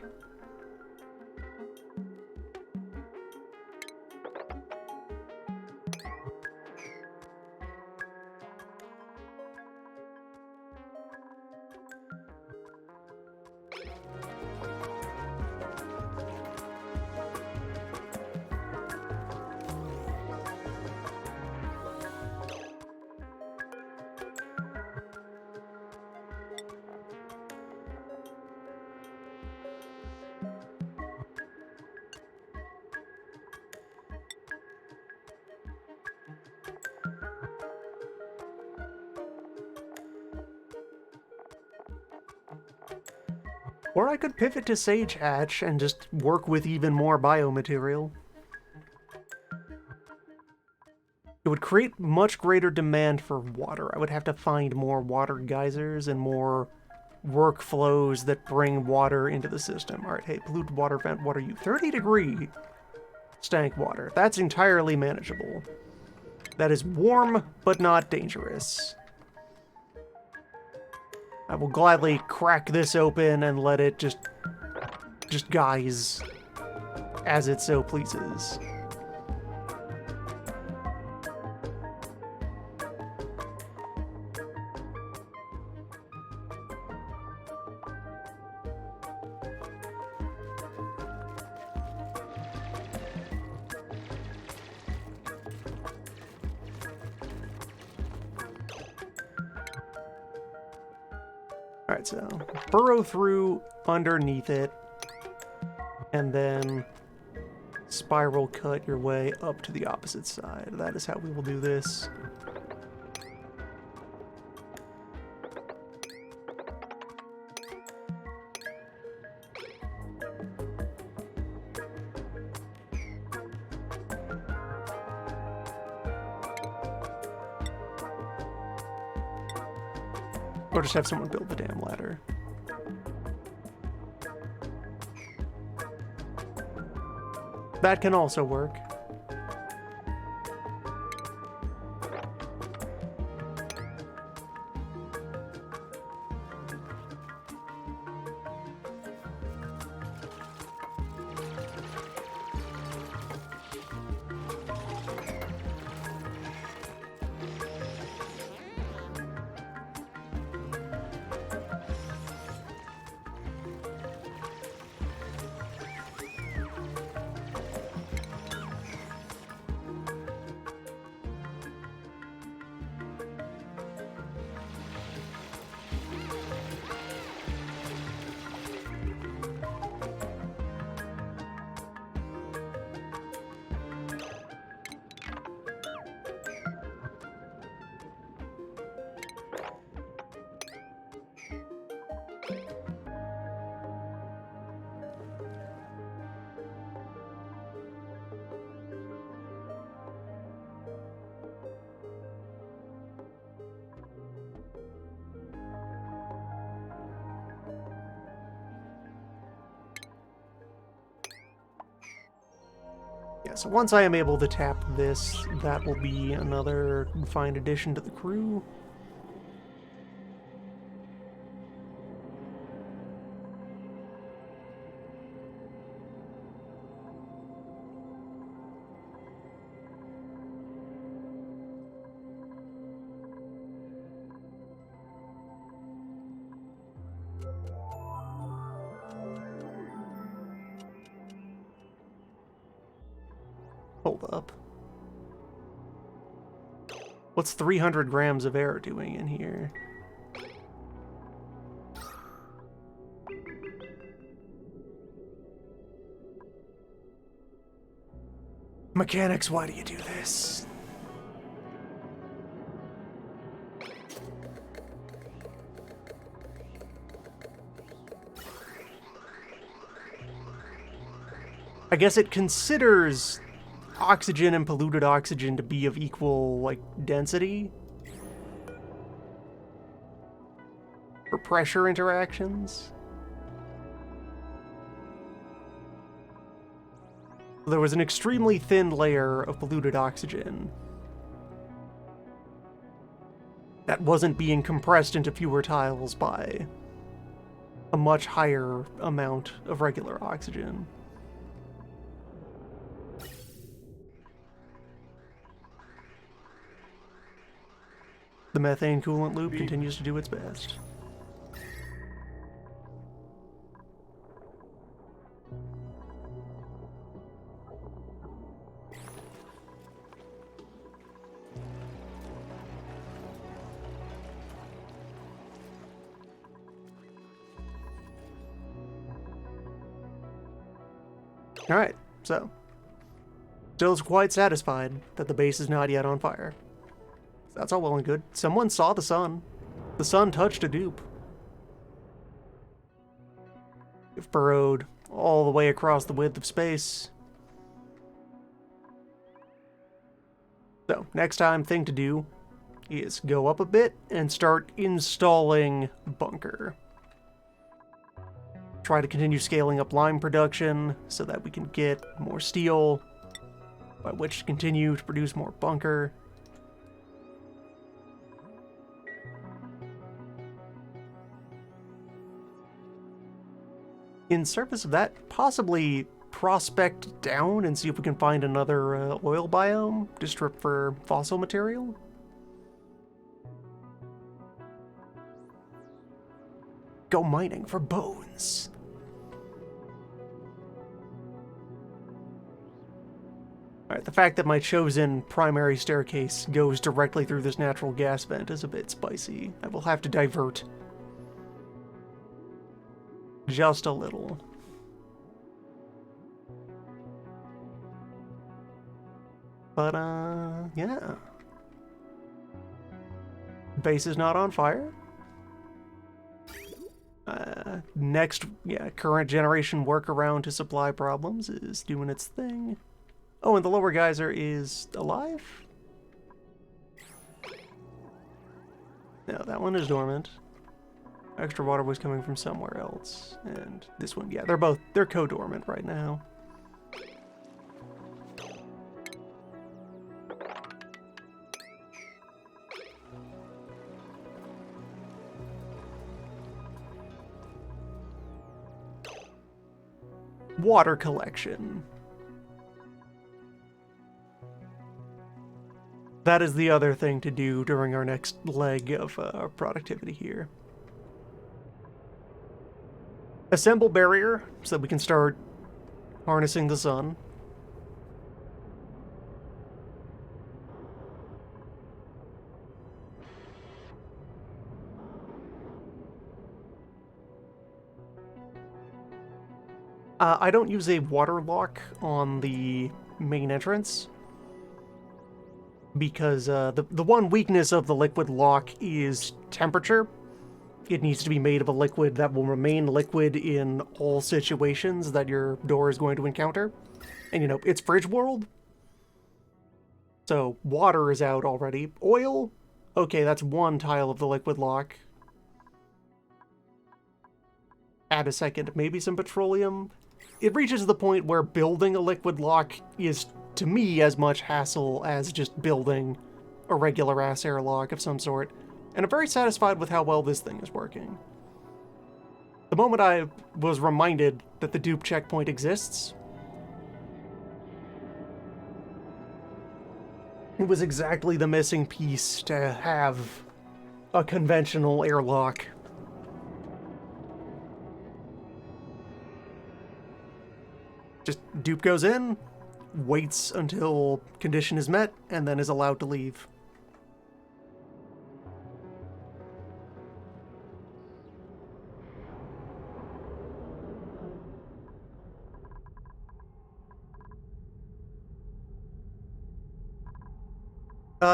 Or I could pivot to Sage Hatch and just work with even more biomaterial. It would create much greater demand for water. I would have to find more water geysers and more workflows that bring water into the system. Alright, hey, polluted water vent, what are you? 30-degree stank water. That's entirely manageable. That is warm, but not dangerous. I will gladly crack this open and let it just guys as it so pleases. Alright, so burrow through underneath it, and then spiral cut your way up to the opposite side. That is how we will do this. Or just have someone build the damn ladder. That can also work. Yeah, so once I am able to tap this, that will be another fine addition to the crew. Hold up. What's 300 grams of air doing in here? Mechanics, why do you do this? I guess it considers oxygen and polluted oxygen to be of equal, like, density. for pressure interactions. There was an extremely thin layer of polluted oxygen that wasn't being compressed into fewer tiles by a much higher amount of regular oxygen. The methane coolant loop continues to do its best. Alright, so. Still quite satisfied that the base is not yet on fire. That's all well and good. Someone saw the sun. The sun touched a dupe. It burrowed all the way across the width of space. So, next thing to do is go up a bit and start installing bunker. Try to continue scaling up lime production so that we can get more steel, by which to continue to produce more bunker. In service of that, possibly prospect down and see if we can find another oil biome to strip for fossil material. Go mining for bones. Alright, the fact that my chosen primary staircase goes directly through this natural gas vent is a bit spicy. I will have to divert. Just a little. But, yeah. Base is not on fire. Next, current generation workaround to supply problems is doing its thing. Oh, and the lower geyser is alive? No, that one is dormant. Extra water was coming from somewhere else. And this one, yeah, they're co-dormant right now. Water collection. That is the other thing to do during our next leg of productivity here. Assemble barrier so that we can start harnessing the sun. I don't use a water lock on the main entrance, because the one weakness of the liquid lock is temperature. It needs to be made of a liquid that will remain liquid in all situations that your door is going to encounter. And you know, it's FridgeWorld. So water is out already. Oil? Okay, that's one tile of the liquid lock. Add a second, maybe some petroleum. It reaches the point where building a liquid lock is, to me, as much hassle as just building a regular-ass airlock of some sort. And I'm very satisfied with how well this thing is working. The moment I was reminded that the dupe checkpoint exists, it was exactly the missing piece to have a conventional airlock. Just dupe goes in, waits until condition is met, and then is allowed to leave.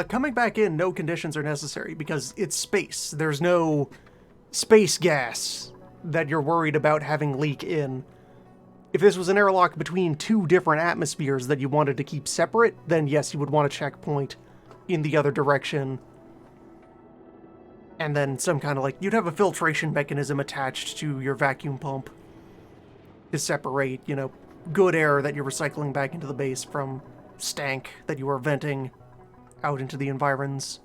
Coming back in, no conditions are necessary because it's space. There's no space gas that you're worried about having leak in. If this was an airlock between two different atmospheres that you wanted to keep separate, then yes, you would want a checkpoint in the other direction. And then some kind of like, you'd have a filtration mechanism attached to your vacuum pump to separate, you know, good air that you're recycling back into the base from stank that you are venting out into the environs.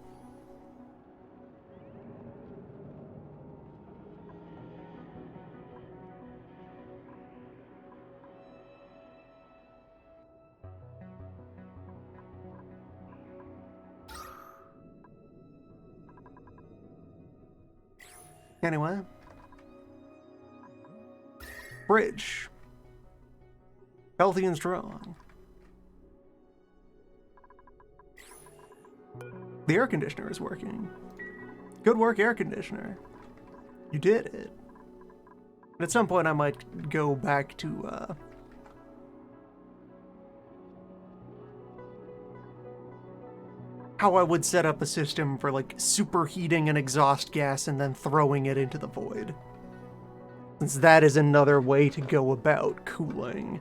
Anyway. Fridge. Healthy and strong. The air conditioner is working. Good work, air conditioner. You did it. And at some point I might go back to, how I would set up a system for, like, superheating an exhaust gas and then throwing it into the void. Since that is another way to go about cooling.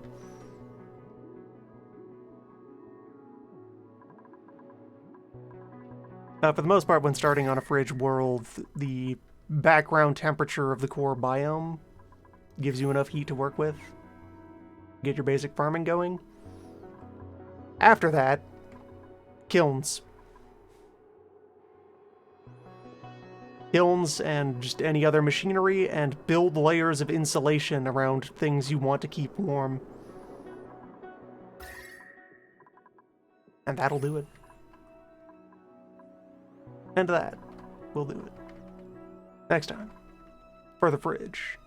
For the most part, when starting on a FridgeWorld, the background temperature of the core biome gives you enough heat to work with. Get your basic farming going. After that, kilns. Kilns and just any other machinery, and build layers of insulation around things you want to keep warm. And that'll do it. And that will do it. Next time, for the fridge.